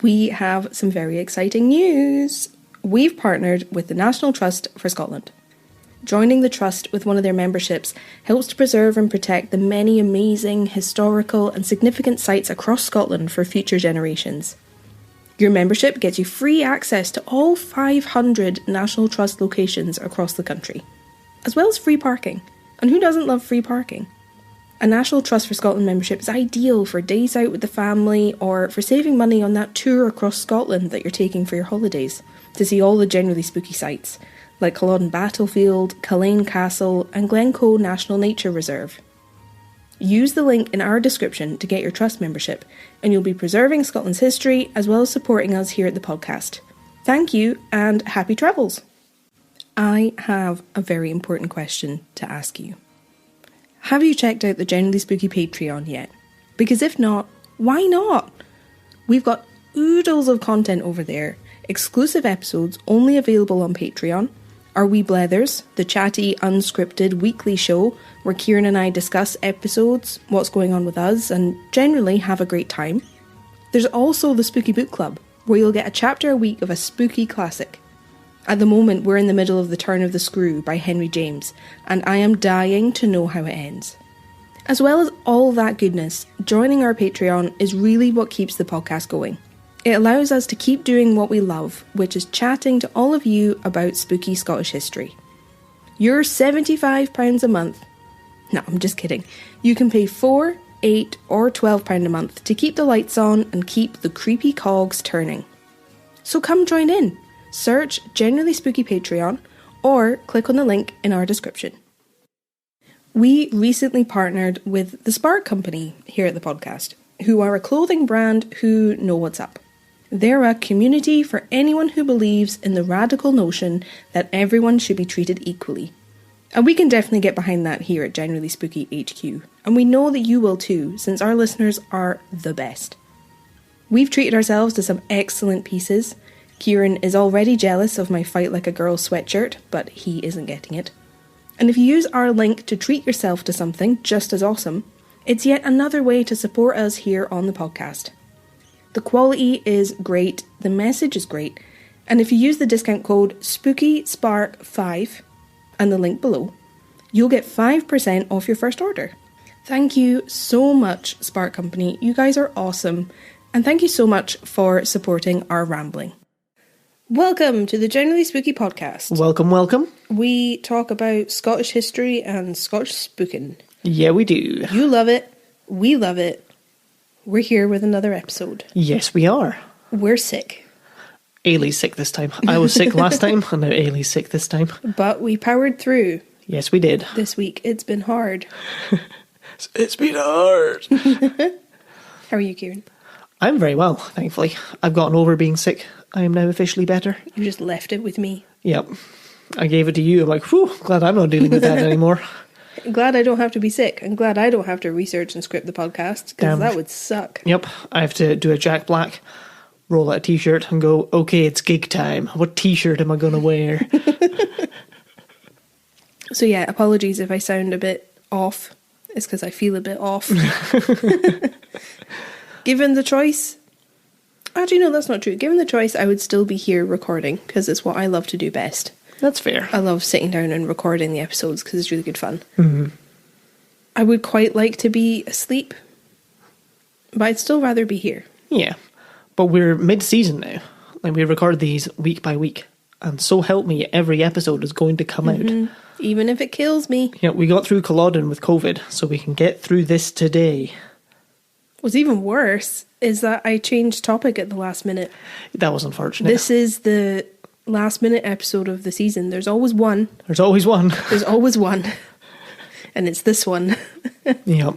we have some very exciting news. We've partnered with the National Trust for Scotland. Joining the Trust with one of their memberships helps to preserve and protect the many amazing, historical and significant sites across Scotland for future generations. Your membership gets you free access to all 500 National Trust locations across the country, as well as free parking. And who doesn't love free parking? A National Trust for Scotland membership is ideal for days out with the family or for saving money on that tour across Scotland that you're taking for your holidays to see all the generally spooky sites, like Culloden Battlefield, Culzean Castle and Glencoe National Nature Reserve. Use the link in our description to get your Trust membership, and you'll be preserving Scotland's history as well as supporting us here at the podcast. Thank you and happy travels! I have a very important question to ask you. Have you checked out the Generally Spooky Patreon yet? Because if not, why not? We've got oodles of content over there, exclusive episodes only available on Patreon, our Wee Blethers, the chatty, unscripted weekly show where Kieran and I discuss episodes, what's going on with us, and generally have a great time. There's also the Spooky Book Club, where you'll get a chapter a week of a spooky classic. At the moment, we're in the middle of The Turn of the Screw by Henry James, and I am dying to know how it ends. As well as all that goodness, joining our Patreon is really what keeps the podcast going. It allows us to keep doing what we love, which is chatting to all of you about spooky Scottish history. You're £75 a month. No, I'm just kidding. You can pay £4, £8 or £12 a month to keep the lights on and keep the creepy cogs turning. So come join in. Search Generally Spooky Patreon or click on the link in our description. We recently partnered with the Spark Company here at the podcast, who are a clothing brand who know what's up. They're a community for anyone who believes in the radical notion that everyone should be treated equally. And we can definitely get behind that here at Generally Spooky HQ. And we know that you will too, since our listeners are the best. We've treated ourselves to some excellent pieces. Kieran is already jealous of my Fight Like a Girl sweatshirt, but he isn't getting it. And if you use our link to treat yourself to something just as awesome, it's yet another way to support us here on the podcast. The quality is great, the message is great, and if you use the discount code SPOOKYSPARK5 and the link below, you'll get 5% off your first order. Thank you so much, Spark Company. You guys are awesome, and thank you so much for supporting our rambling. Welcome to the Generally Spooky Podcast. Welcome, welcome. We talk about Scottish history and Scottish spooking. Yeah, we do. You love it. We love it. We're here with another episode. Yes, we are. We're sick. Eilidh's sick this time. I was sick last time, and now Eilidh's sick this time. But we powered through. Yes, we did. This week. It's been hard. It's been hard. How are you, Kieran? I'm very well, thankfully. I've gotten over being sick. I am now officially better. You just left it with me. Yep. I gave it to you. I'm like, whew, glad I'm not dealing with that anymore. Glad I don't have to be sick. I'm glad I don't have to research and script the podcast, because that would suck. Yep. I have to do a Jack Black, roll out a t-shirt and go, okay, it's gig time. What t-shirt am I going to wear? So yeah, apologies if I sound a bit off. It's because I feel a bit off. Given the choice... Actually, no, that's not true. Given the choice, I would still be here recording, because it's what I love to do best. That's fair. I love sitting down and recording the episodes, because it's really good fun. Mm-hmm. I would quite like to be asleep, but I'd still rather be here. Yeah, but we're mid-season now. Like, we record these week by week, and so help me, every episode is going to come out. Even if it kills me. Yeah, we got through Culloden with COVID, so we can get through this today. What's even worse is that I changed topic at the last minute. That was unfortunate. This is the last minute episode of the season. There's always one. There's always one. There's always one. And it's this one. Yep.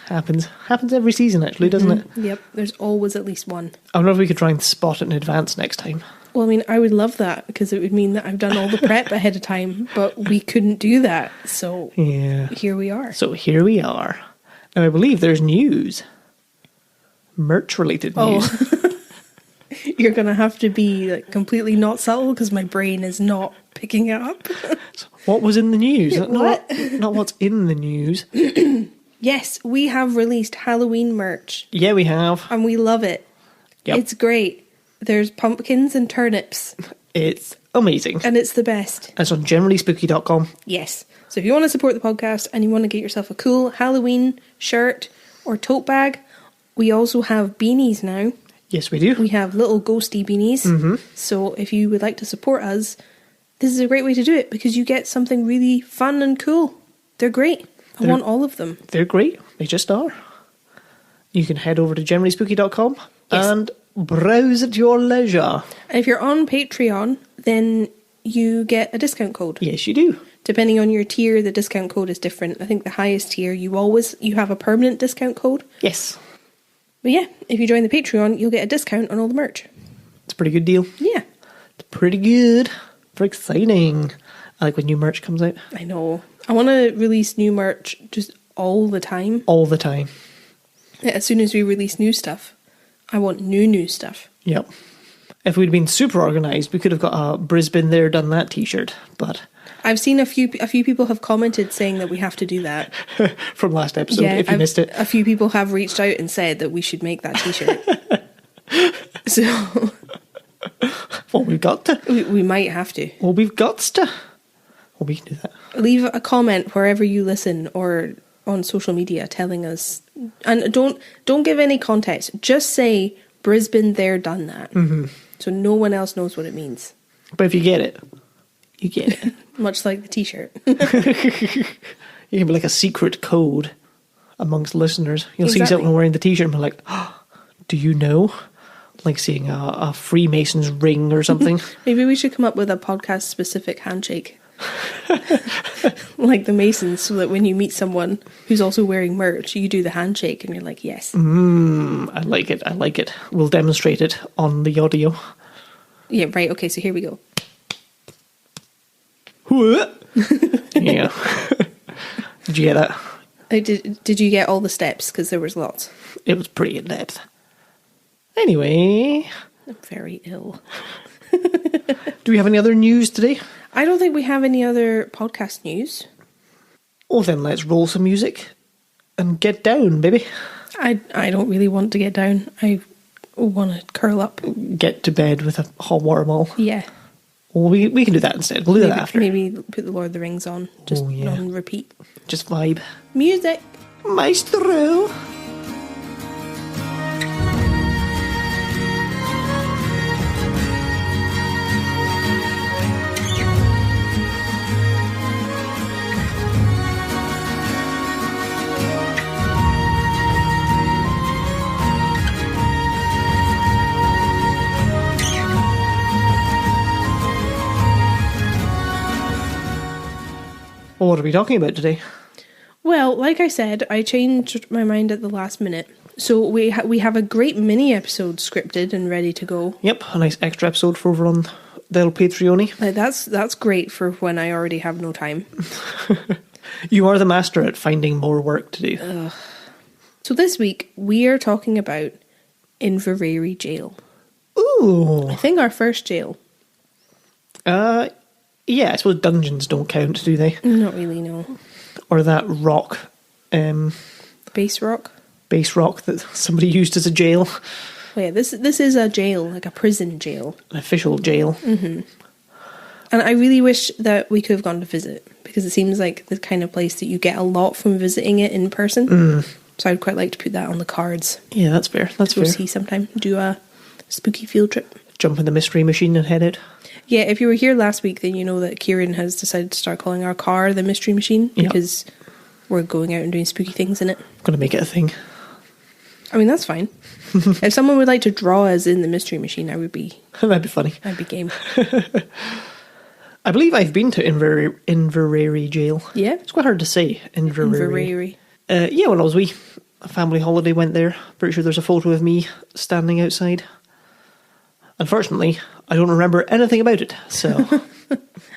Happens every season, actually, doesn't it? Yep. There's always at least one. I wonder if we could try and spot it in advance next time. Well, I mean, I would love that, because it would mean that I've done all the prep ahead of time, but we couldn't do that. So yeah, here we are. So here we are. Now, I believe there's news. Merch-related news. Oh. You're going to have to be like completely not subtle, because my brain is not picking it up. So what was in the news? What? Not what's in the news. Yes, we have released Halloween merch. Yeah, we have. And we love it. Yep. It's great. There's pumpkins and turnips. It's amazing. And it's the best. It's on generallyspooky.com. Yes. So if you want to support the podcast and you want to get yourself a cool Halloween shirt or tote bag, we also have beanies now. Yes, we do. We have little ghosty beanies. Mm-hmm. So if you would like to support us, this is a great way to do it because you get something really fun and cool. They're great. I want all of them. They're great. They just are. You can head over to generallyspooky.com and browse at your leisure. And if you're on Patreon, then you get a discount code. Yes, you do. Depending on your tier, the discount code is different. I think the highest tier, you have a permanent discount code. Yes. But yeah, if you join the Patreon, you'll get a discount on all the merch. It's a pretty good deal. Yeah. It's pretty good. Very exciting. I like when new merch comes out. I know. I want to release new merch just all the time. All the time. As soon as we release new stuff, I want new stuff. Yep. If we'd been super organised, we could have got a Brisbane There Done That t-shirt, but... I've seen a few people have commented saying that we have to do that. From last episode, if you missed it. A few people have reached out and said that we should make that t-shirt. So... Well, we've got to. We might have to. Well, we've got to. Well, we can do that. Leave a comment wherever you listen or on social media telling us. And don't give any context. Just say, Brisbane There Done That. Mm-hmm. So no one else knows what it means. But if you get it, you get it. Much like the t-shirt. You can be like a secret code amongst listeners. You'll see someone wearing the t-shirt and be like, oh, do you know? Like seeing a Freemason's ring or something. Maybe we should come up with a podcast-specific handshake. Like the Masons, so that when you meet someone who's also wearing merch, you do the handshake and you're like, yes. I like it. We'll demonstrate it on the audio. Yeah, right. Okay, so here we go. Yeah. Did you get that? Did you get all the steps? Because there was lots. It was pretty in-depth. Anyway. I'm very ill. Do we have any other news today? I don't think we have any other podcast news. Oh, then let's roll some music and get down, baby. I don't really want to get down. I want to curl up. Get to bed with a hot water ball. Yeah. Well, we can do that instead. We'll do that after. Maybe put the Lord of the Rings on. Just on repeat. Just vibe. Music. Maestro. Well, what are we talking about today? Well, like I said, I changed my mind at the last minute. So we have a great mini episode scripted and ready to go. Yep, a nice extra episode for over on Del Patreoni. That's great for when I already have no time. You are the master at finding more work to do. So this week, we are talking about Inveraray Jail. Ooh. I think our first jail. Yeah, I suppose dungeons don't count, do they? Not really, no. Or that rock. Base rock? Base rock that somebody used as a jail. Oh yeah, this is a jail, like a prison jail. An official jail. Mm-hmm. And I really wish that we could have gone to visit, because it seems like the kind of place that you get a lot from visiting it in person. So I'd quite like to put that on the cards. Yeah, that's fair. That's fair. We'll see sometime. Do a spooky field trip. Jump in the mystery machine and head out. Yeah, if you were here last week, then you know that Kieran has decided to start calling our car the mystery machine, because we're going out and doing spooky things in it. I'm going to make it a thing. I mean, that's fine. If someone would like to draw us in the mystery machine, I would be... That'd be funny. I'd be game. I believe I've been to Inverrary Jail. Yeah? It's quite hard to say. Inverrary. Yeah, when I was wee, a family holiday went there. Pretty sure there's a photo of me standing outside. Unfortunately, I don't remember anything about it, so...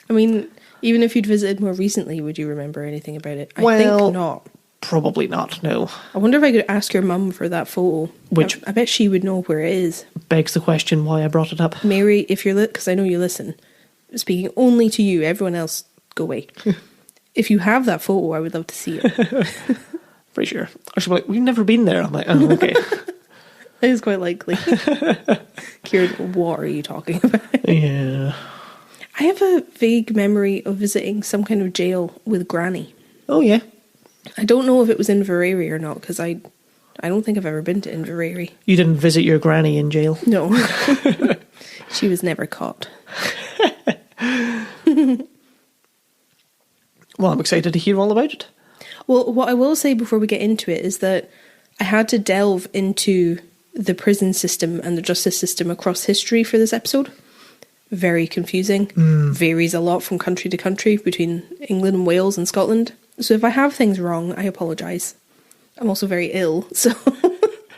I mean, even if you'd visited more recently, would you remember anything about it? I Well, think not. Probably not, no. I wonder if I could ask your mum for that photo. Which... I bet she would know where it is. Begs the question why I brought it up. Mary, if you're because I know you listen, speaking only to you, everyone else, go away. If you have that photo, I would love to see it. Pretty sure. Or she'll be like, we've never been there. I'm like, oh, okay. That is quite likely. Kieran, what are you talking about? Yeah. I have a vague memory of visiting some kind of jail with Granny. Oh, yeah. I don't know if it was Inverrary or not, because I don't think I've ever been to Inverrary. You didn't visit your granny in jail? No. She was never caught. Well, I'm excited to hear all about it. Well, what I will say before we get into it is that I had to delve into the prison system and the justice system across history for this episode. Very confusing. Varies a lot from country to country between England and Wales and Scotland. So if I have things wrong, I apologise. I'm also very ill, so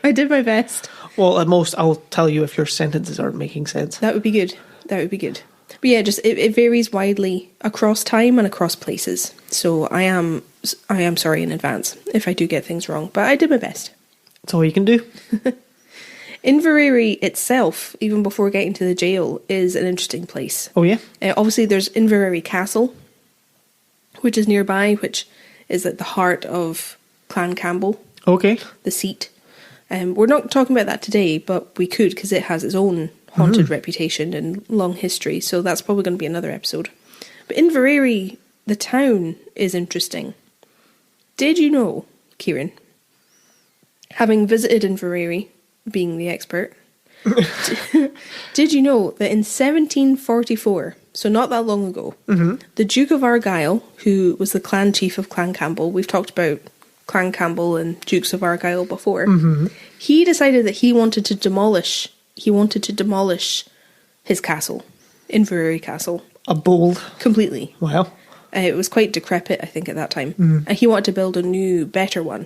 I did my best. Well, at most, I'll tell you if your sentences aren't making sense. That would be good. That would be good. But yeah, just it varies widely across time and across places. So I am sorry in advance if I do get things wrong, but I did my best. That's all you can do. Inverrary itself, even before getting to the jail, is an interesting place. Oh, yeah? Obviously, there's Inverrary Castle, which is nearby, which is at the heart of Clan Campbell. Okay. The seat. We're not talking about that today, but we could, because it has its own haunted reputation and long history, so that's probably going to be another episode. But Inverrary, the town, is interesting. Did you know, Kieran, having visited Inverrary, being the expert, did you know that in 1744, so not that long ago, the Duke of Argyll, who was the clan chief of Clan Campbell, we've talked about Clan Campbell and Dukes of Argyll before, he decided that he wanted to demolish his castle, Inverrary Castle. A bold. Completely. Wow. It was quite decrepit, I think, at that time. And he wanted to build a new, better one.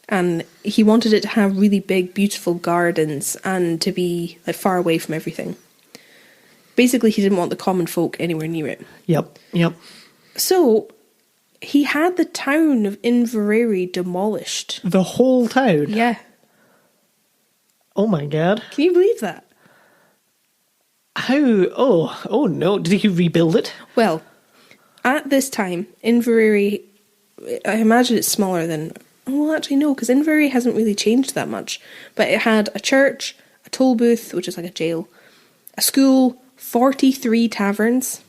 And he wanted it to have really big, beautiful gardens and to be like far away from everything. Basically, he didn't want the common folk anywhere near it. Yep. So he had the town of Inverrary demolished. The whole town? Yeah. Oh my god. Can you believe that? How? Oh no. Did he rebuild it? Well, at this time, Inverrary, I imagine it's smaller than... Well, actually, no, because Inverrary hasn't really changed that much. But it had a church, a toll booth, which is like a jail, a school, 43 taverns.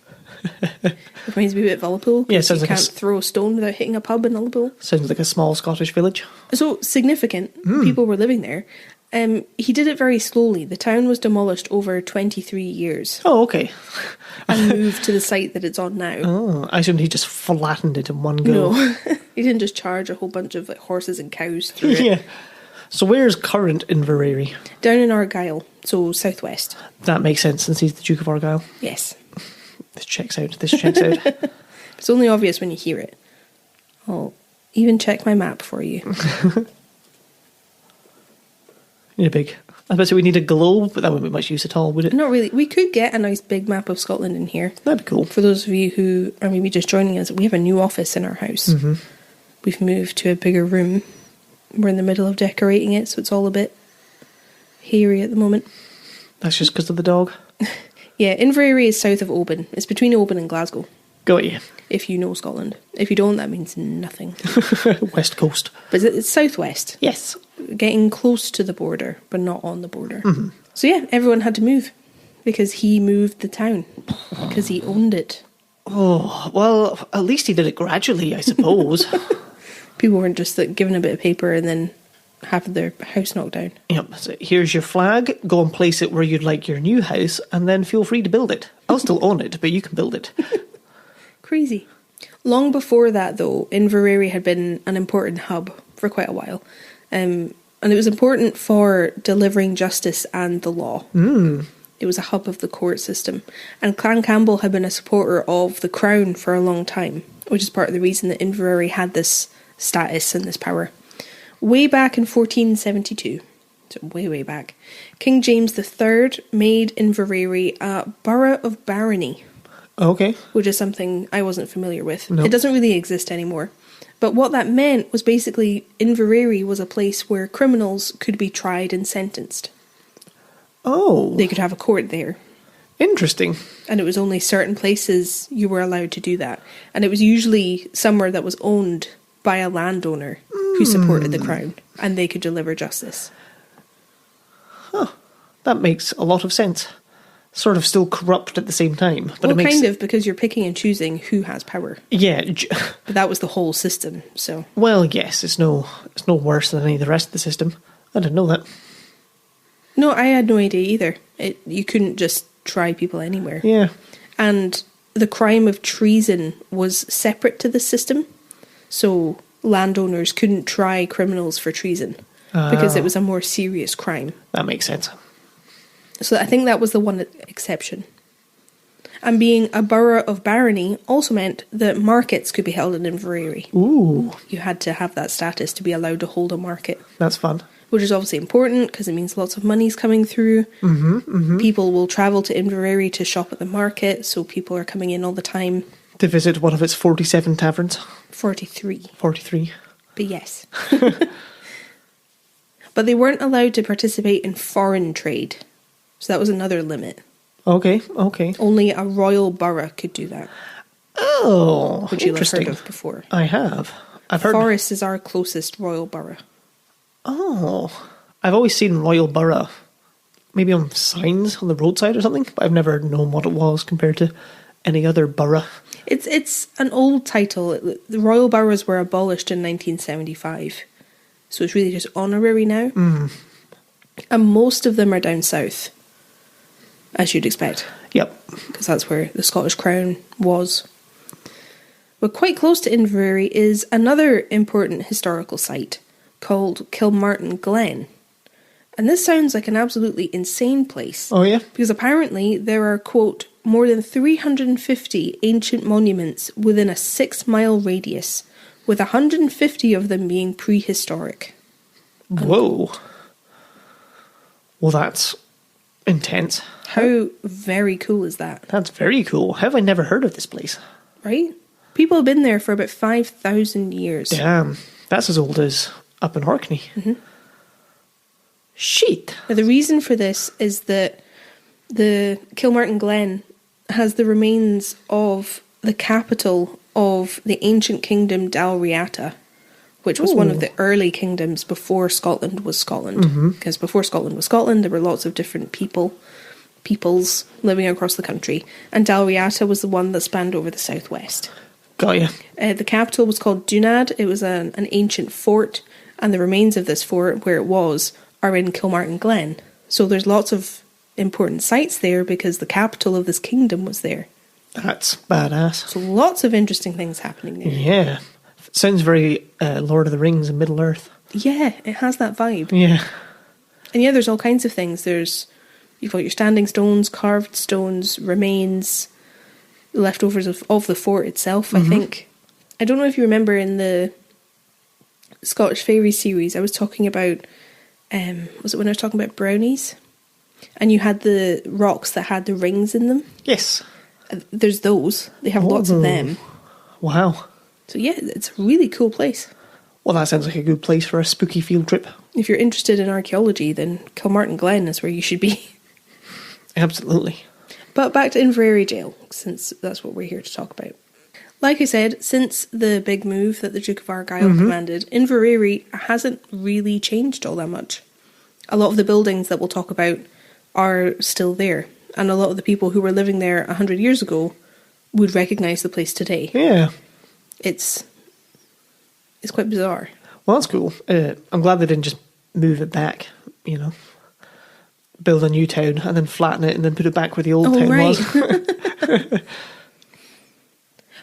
It reminds me a bit of Ullapool. Yeah, sounds you like can't throw a stone without hitting a pub in Ullapool. Sounds like a small Scottish village. So significant. People were living there. He did it very slowly. The town was demolished over 23 years. Oh, okay. And moved to the site that it's on now. Oh, I assumed he just flattened it in one go. No, he didn't just charge a whole bunch of like horses and cows through it. Yeah. So where's current Inverrary? Down in Argyll, so southwest. That makes sense since he's the Duke of Argyll. Yes. This checks out. It's only obvious when you hear it. I'll even check my map for you. Need a big... I bet we need a globe, but that wouldn't be much use at all, would it? Not really. We could get a nice big map of Scotland in here. That'd be cool. For those of you who are maybe just joining us, we have a new office in our house. We've moved to a bigger room. We're in the middle of decorating it, so it's all a bit hairy at the moment. That's just because of the dog? Yeah, Inverrary is south of Oban. It's between Oban and Glasgow. Got you. If you know Scotland. If you don't, that means nothing. West Coast. But it's southwest. Yes. Getting close to the border, but not on the border. So yeah, everyone had to move. Because he moved the town. Because he owned it. Oh, well, at least he did it gradually, I suppose. People weren't just like, given a bit of paper and then having their house knocked down. Yep, so here's your flag, go and place it where you'd like your new house, and then feel free to build it. I'll still own it, but you can build it. Crazy. Long before that, though, Inverrary had been an important hub for quite a while. And it was important for delivering justice and the law. It was a hub of the court system. And Clan Campbell had been a supporter of the crown for a long time, which is part of the reason that Inverrary had this status and this power. Way back in 1472, so way back, King James III made Inverrary a borough of barony. Okay. Which is something I wasn't familiar with. No. It doesn't really exist anymore. But what that meant was basically Inverrary was a place where criminals could be tried and sentenced. Oh. They could have a court there. Interesting. And it was only certain places you were allowed to do that. And it was usually somewhere that was owned by a landowner who supported the crown. And they could deliver justice. That makes a lot of sense. Sort of still corrupt at the same time. But well, kind of, because you're picking and choosing who has power. Yeah. But that was the whole system, so... Well, yes, it's no worse than any of the rest of the system. I didn't know that. No, I had no idea either. You couldn't just try people anywhere. Yeah. And the crime of treason was separate to the system, so landowners couldn't try criminals for treason because it was a more serious crime. That makes sense. So I think that was the one exception. And being a borough of barony also meant that markets could be held in Inveraray. Ooh. You had to have that status to be allowed to hold a market. That's fun. Which is obviously important because it means lots of money's coming through. People will travel to Inverrary to shop at the market, so people are coming in all the time. To visit one of its 47 taverns. 43. 43. But yes. But they weren't allowed to participate in foreign trade. So that was another limit. Okay. Only a royal borough could do that. Oh, which you'll have interesting. heard of before. I have. I've heard. Forest is our closest royal borough. Oh, I've always seen royal borough, maybe on signs on the roadside or something, but I've never known what it was compared to any other borough. It's an old title. The royal boroughs were abolished in 1975, so it's really just honorary now. And most of them are down south, as you'd expect. Yep. Because that's where the Scottish Crown was. But quite close to Inverrary is another important historical site called Kilmartin Glen. And this sounds like an absolutely insane place. Oh, yeah? Because apparently there are, quote, more than 350 ancient monuments within a 6-mile radius, with 150 of them being prehistoric. Whoa. Well, that's intense. How very cool is that? That's very cool. How have I never heard of this place? Right? People have been there for about 5,000 years. Damn. That's as old as up in Orkney. Shit. Now, the reason for this is that the Kilmartin Glen has the remains of the capital of the ancient kingdom Dalriata, which was one of the early kingdoms before Scotland was Scotland. Because before Scotland was Scotland, there were lots of different peoples living across the country. And Dalriata was the one that spanned over the southwest. Got ya. The capital was called Dunad. It was an ancient fort, and the remains of this fort, where it was, are in Kilmartin Glen. So there's lots of important sites there because the capital of this kingdom was there. That's badass. So lots of interesting things happening there. Yeah. Sounds very Lord of the Rings and Middle Earth. Yeah, it has that vibe. Yeah. And yeah, there's all kinds of things. You've got your standing stones, carved stones, remains, leftovers of the fort itself, I think. I don't know if you remember in the Scottish Fairy series, I was talking about, was it when I was talking about brownies? And you had the rocks that had the rings in them. Yes. There's those. They have lots of them. Wow. So yeah, it's a really cool place. Well, that sounds like a good place for a spooky field trip. If you're interested in archaeology, then Kilmartin Glen is where you should be. Absolutely. But back to Inveraray Jail, since that's what we're here to talk about. Like I said, since the big move that the Duke of Argyll commanded, Inverrary hasn't really changed all that much. A lot of the buildings that we'll talk about are still there, and a lot of the people who were living there 100 years ago would recognise the place today. Yeah. It's quite bizarre. Well, that's cool. I'm glad they didn't just move it back, build a new town and then flatten it and then put it back where the old town was.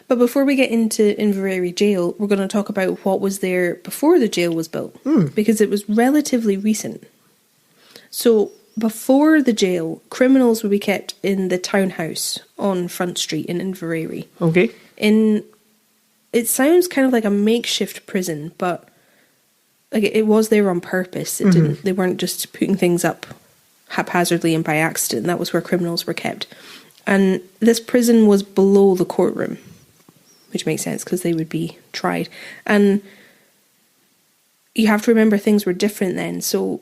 But before we get into Inverrary Jail, we're going to talk about what was there before the jail was built, because it was relatively recent. So before the jail, criminals would be kept in the townhouse on Front Street in Inverrary. Okay. It sounds kind of like a makeshift prison, but like it was there on purpose. They weren't just putting things up haphazardly and by accident. That was where criminals were kept. And this prison was below the courtroom, which makes sense because they would be tried. And you have to remember things were different then. So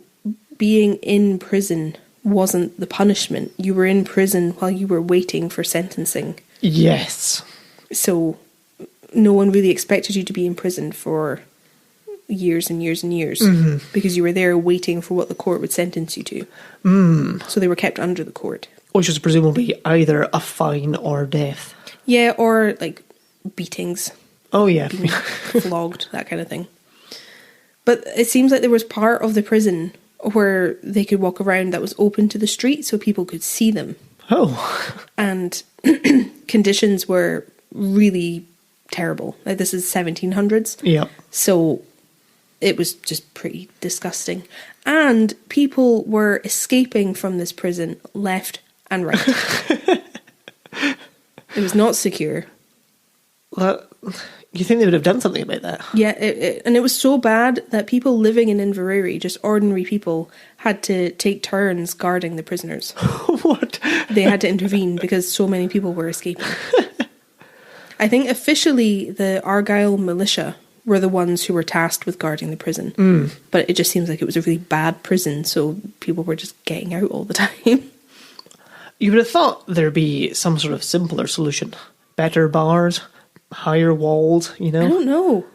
being in prison wasn't the punishment. You were in prison while you were waiting for sentencing. Yes. So no one really expected you to be in prison for years and years and years Mm-hmm. because you were there waiting for what the court would sentence you to. So they were kept under the court. Which is presumably either a fine or death. Yeah, or like beatings, Oh, yeah. being flogged, that kind of thing. But it seems like there was part of the prison where they could walk around that was open to the street so people could see them. Oh. And conditions were really terrible. Like, this is 1700s. Yeah. So it was just pretty disgusting. And people were escaping from this prison left and right. It was not secure. Well, you think they would have done something about that? Yeah, and it was so bad that people living in Inverrary, just ordinary people, had to take turns guarding the prisoners. What? They had to intervene because so many people were escaping. I think officially the Argyll militia were the ones who were tasked with guarding the prison. But it just seems like it was a really bad prison, so people were just getting out all the time. You would have thought there'd be some sort of simpler solution. Better bars, higher walls, you know? I don't know.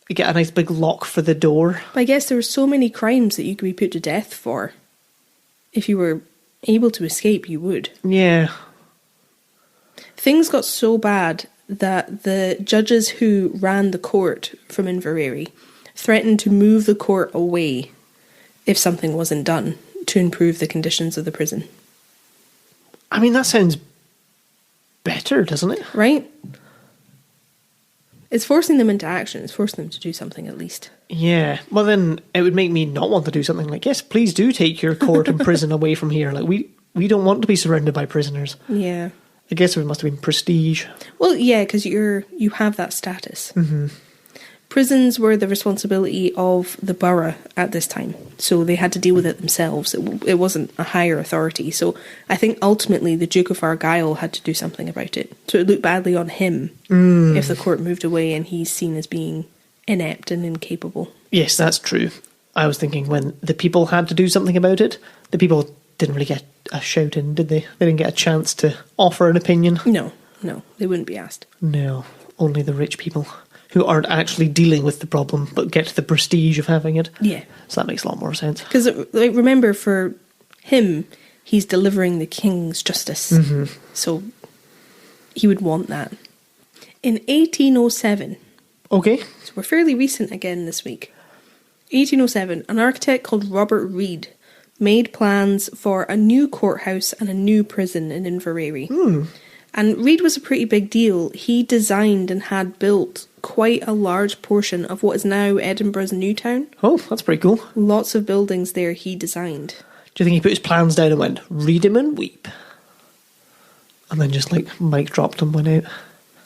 You get a nice big lock for the door. But I guess there were so many crimes that you could be put to death for. If you were able to escape, you would. Yeah. Things got so bad that the judges who ran the court from Inverrary threatened to move the court away if something wasn't done to improve the conditions of the prison. I mean, that sounds better, doesn't it? Right? It's forcing them into action. It's forcing them to do something at least. Yeah. Well, then it would make me not want to do something like, yes, please do take your court and prison away from here. Like, we don't want to be surrounded by prisoners. Yeah. I guess it must have been prestige. Well, yeah, because you have that status. Mm-hmm. Prisons were the responsibility of the borough at this time, so they had to deal with it themselves. It wasn't a higher authority. So I think ultimately the Duke of Argyll had to do something about it. So it looked badly on him if the court moved away and he's seen as being inept and incapable. Yes, that's true. I was thinking when the people had to do something about it, the people didn't really get a shout in, did they? They didn't get a chance to offer an opinion. No, they wouldn't be asked. No, only the rich people who aren't actually dealing with the problem but get the prestige of having it. Yeah. So that makes a lot more sense. Because, like, remember, for him, he's delivering the king's justice. Mm-hmm. So he would want that. In 1807... Okay. So we're fairly recent again this week. 1807, an architect called Robert Reid made plans for a new courthouse and a new prison in Inverrary. And Reid was a pretty big deal. He designed and had built quite a large portion of what is now Edinburgh's New Town. Oh, that's pretty cool. Lots of buildings there he designed. Do you think he put his plans down and went, read him and weep? And then just, like, mic dropped and went out?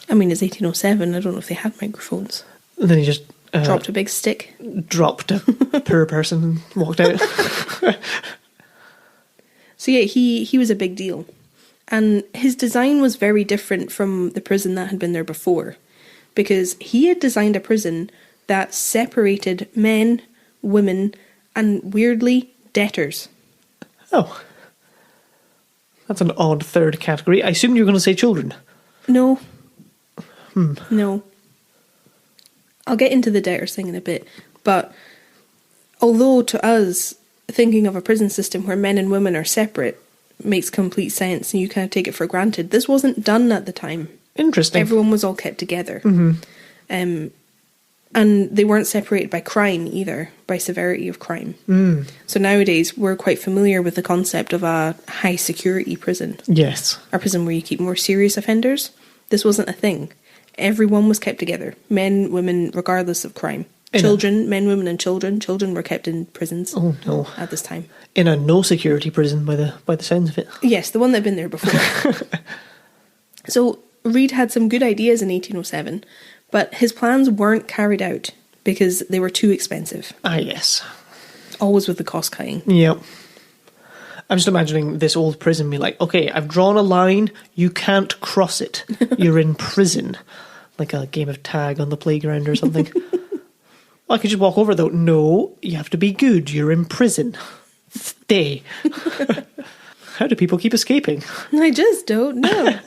I mean, it's 1807. I don't know if they had microphones. And then he just... dropped a big stick. Dropped a poor person and walked out. So yeah, he was a big deal. And his design was very different from the prison that had been there before. Because he had designed a prison that separated men, women, and weirdly, debtors. Oh. That's an odd third category. I assumed you were going to say children. No. No. I'll get into the debtors thing in a bit. But although to us, thinking of a prison system where men and women are separate makes complete sense and you kind of take it for granted, this wasn't done at the time. Interesting. Everyone was all kept together. And they weren't separated by crime either, by severity of crime. So nowadays we're quite familiar with the concept of a high security prison. Yes. A prison where you keep more serious offenders. This wasn't a thing. Everyone was kept together. Men, women, regardless of crime. Children, men, women and children. Children were kept in prisons. Oh no. At this time. In a no security prison by the sounds of it. Yes, the one that had been there before. So Reid had some good ideas in 1807, but his plans weren't carried out because they were too expensive. Ah, yes. Always with the cost cutting. Yep. I'm just imagining this old prison being like, okay, I've drawn a line, you can't cross it. You're in prison. Like a game of tag on the playground or something. I could just walk over though. No, you have to be good. You're in prison. Stay. How do people keep escaping? I just don't know.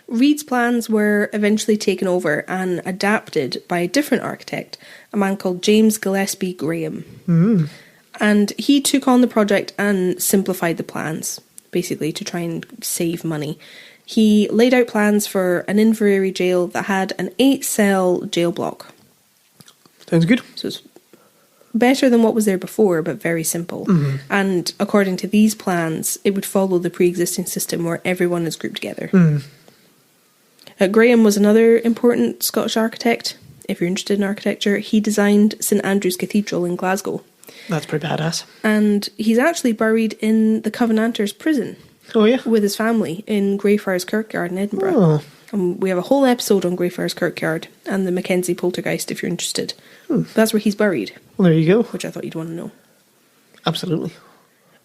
Reed's plans were eventually taken over and adapted by a different architect, a man called James Gillespie Graham. And he took on the project and simplified the plans, basically to try and save money. He laid out plans for an Inveraray Jail that had an 8-cell jail block. Sounds good. So it's better than what was there before, but very simple. And according to these plans, it would follow the pre-existing system where everyone is grouped together. Graham was another important Scottish architect. If you're interested in architecture, he designed St Andrew's Cathedral in Glasgow. That's pretty badass. And he's actually buried in the Covenanters prison. Oh, yeah? With his family in Greyfriars Kirkyard in Edinburgh. Oh. And we have a whole episode on Greyfriars Kirkyard and the Mackenzie poltergeist if you're interested. That's where he's buried. Well, there you go. Which I thought you'd want to know. Absolutely.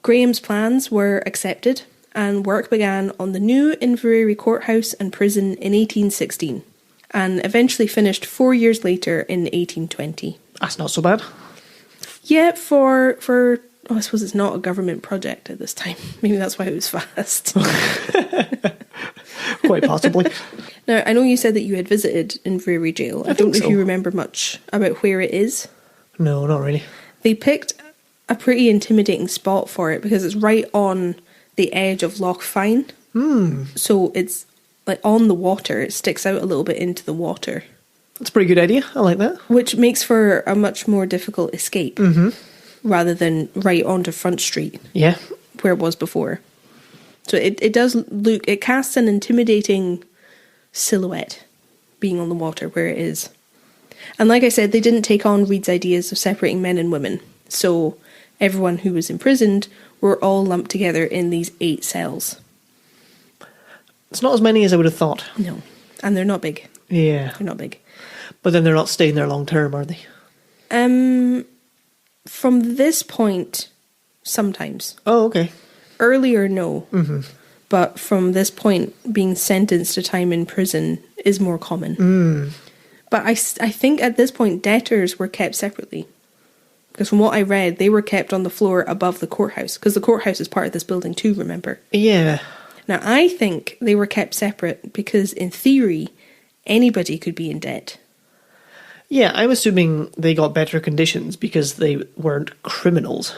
Graham's plans were accepted and work began on the new Inverrary courthouse and prison in 1816 and eventually finished 4 years later in 1820. That's not so bad. Yeah, for I suppose it's not a government project at this time. Maybe that's why it was fast. Quite possibly. Now, I know you said that you had visited Inverrary Jail. I don't know if you remember much about where it is. No, not really. They picked a pretty intimidating spot for it because it's right on the edge of Loch Fyne. So it's like on the water. It sticks out a little bit into the water. That's a pretty good idea. I like that. Which makes for a much more difficult escape rather than right onto Front Street. Yeah. Where it was before. So it does look, it casts an intimidating silhouette being on the water where it is. And like I said, they didn't take on Reed's ideas of separating men and women. So everyone who was imprisoned were all lumped together in these 8 cells. It's not as many as I would have thought. No. And they're not big. Yeah. They're not big. But then they're not staying there long term, are they? From this point, sometimes. Oh, okay. Earlier, no. But from this point, being sentenced to time in prison is more common. But I think at this point, debtors were kept separately. Because from what I read, they were kept on the floor above the courthouse. Because the courthouse is part of this building too, remember? Yeah. Now, I think they were kept separate because, in theory, anybody could be in debt. Yeah, I'm assuming they got better conditions because they weren't criminals.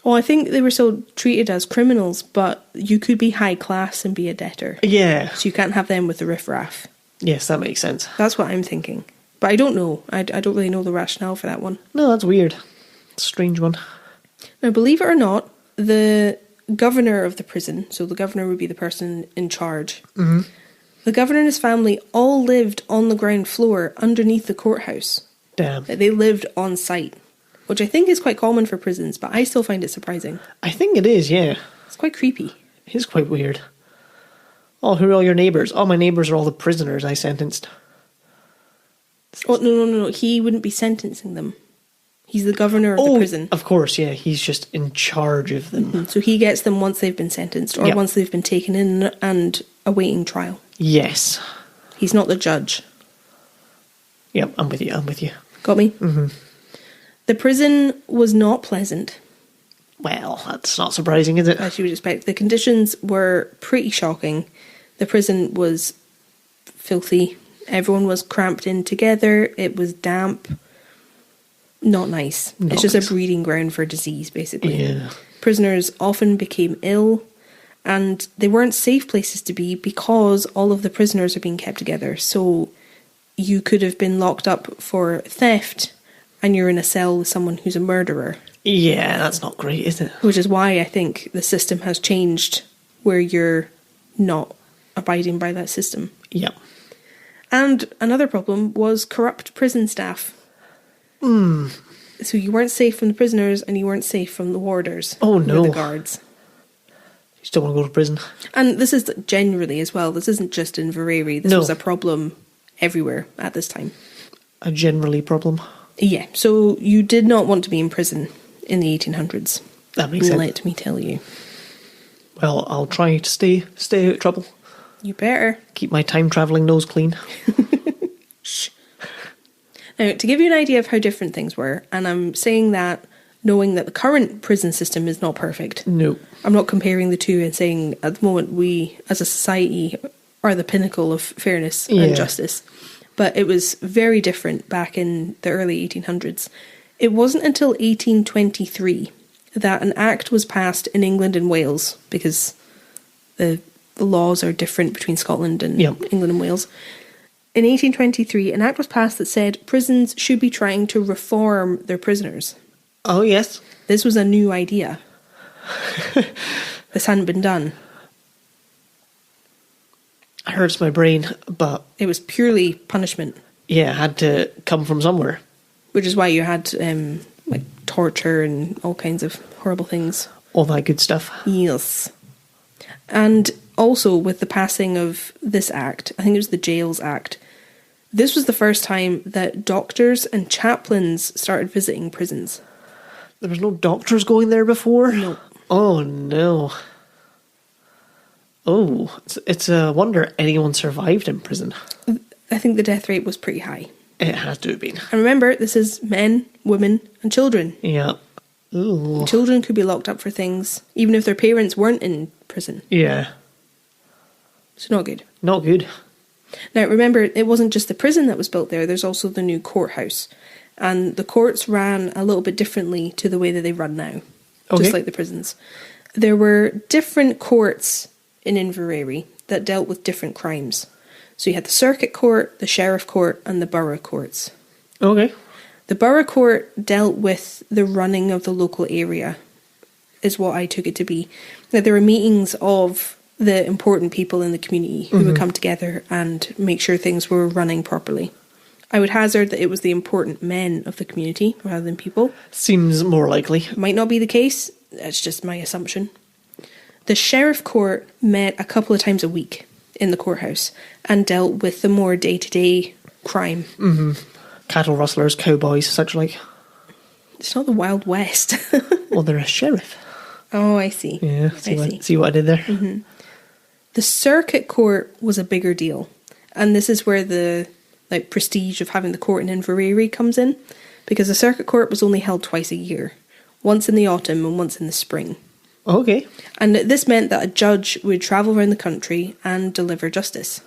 Well, I think they were still treated as criminals, but you could be high class and be a debtor. Yeah. So you can't have them with the riffraff. Yes, that makes sense. That's what I'm thinking. But I don't know. I don't really know the rationale for that one. No, that's weird. It's a strange one. Now, believe it or not, the governor of the prison, so the governor would be the person in charge, the governor and his family all lived on the ground floor underneath the courthouse. Damn. They lived on site, which I think is quite common for prisons, but I still find it surprising. I think it is, yeah. It's quite creepy. It is quite weird. Oh, who are all your neighbours? Oh, my neighbours are all the prisoners I sentenced. Oh, no. He wouldn't be sentencing them. He's the governor of the prison. Of course, yeah. He's just in charge of them. So he gets them once they've been sentenced or once they've been taken in and awaiting trial. Yes. He's not the judge. Yep, I'm with you. Got me? The prison was not pleasant. Well, that's not surprising, is it? As you would expect. The conditions were pretty shocking. The prison was filthy. Everyone was cramped in together. It was damp. Not nice. It's just a breeding ground for disease, basically. Yeah. Prisoners often became ill, and they weren't safe places to be because all of the prisoners are being kept together. So you could have been locked up for theft, and you're in a cell with someone who's a murderer. Yeah, that's not great, is it? Which is why I think the system has changed, where you're not abiding by that system. Yep. And another problem was corrupt prison staff. So you weren't safe from the prisoners and you weren't safe from the warders. Oh no. Or the guards. You just don't want to go to prison. And this is generally as well. This isn't just in Inverrary. This was a problem everywhere at this time. A generally problem. Yeah. So you did not want to be in prison in the 1800s. That makes sense. Let me tell you. Well, I'll try to stay out of trouble. You better. Keep my time travelling nose clean. Shh. Now, to give you an idea of how different things were, and I'm saying that knowing that the current prison system is not perfect. No. I'm not comparing the two and saying at the moment we, as a society, are the pinnacle of fairness and justice. But it was very different back in the early 1800s. It wasn't until 1823 that an act was passed in England and Wales, because the laws are different between Scotland and England and Wales. In 1823, an act was passed that said prisons should be trying to reform their prisoners. Oh, yes. This was a new idea. This hadn't been done. It hurts my brain, but... It was purely punishment. Yeah, it had to come from somewhere. Which is why you had like torture and all kinds of horrible things. All that good stuff. Yes. And also with the passing of this act, I think it was the Jails Act, this was the first time that doctors and chaplains started visiting prisons. There was no doctors going there before? No. Oh, no. Oh, it's a wonder anyone survived in prison. I think the death rate was pretty high. It has to have been. And remember, this is men, women, and children. Yeah. Ooh. Children could be locked up for things, even if their parents weren't in prison. Yeah. It's not good. Not good. Now, remember, it wasn't just the prison that was built there. There's also the new courthouse. And the courts ran a little bit differently to the way that they run now. Okay. Just like the prisons. There were different courts in Inverrary that dealt with different crimes. So you had the circuit court, the sheriff court, and the borough courts. Okay. The borough court dealt with the running of the local area, is what I took it to be. That there were meetings of the important people in the community who would come together and make sure things were running properly. I would hazard that it was the important men of the community rather than people. Seems more likely. Might not be the case. That's just my assumption. The sheriff court met a couple of times a week in the courthouse and dealt with the more day-to-day crime. Mm-hmm. Cattle rustlers, cowboys, such like. It's not the Wild West. Well, they're a sheriff. Oh, I see. Yeah, see what I did there? Mm-hmm. The circuit court was a bigger deal. And this is where the prestige of having the court in Inverrary comes in. Because the circuit court was only held twice a year. Once in the autumn and once in the spring. Okay. And this meant that a judge would travel around the country and deliver justice.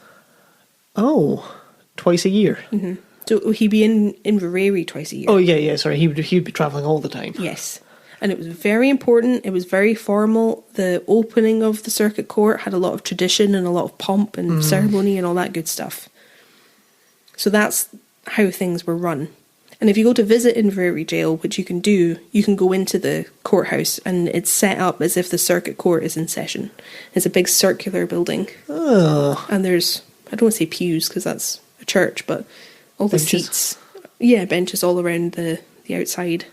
Oh, twice a year? Mm-hmm. So he'd be in Inverrary twice a year. Oh, yeah, sorry. He'd be travelling all the time. Yes. And it was very important. It was very formal. The opening of the circuit court had a lot of tradition and a lot of pomp and ceremony and all that good stuff. So that's how things were run. And if you go to visit Inveraray Jail, which you can do, you can go into the courthouse and it's set up as if the circuit court is in session. It's a big circular building. Oh. And there's, I don't want to say pews because that's a church, but all the benches. seats. Yeah, benches all around the outside.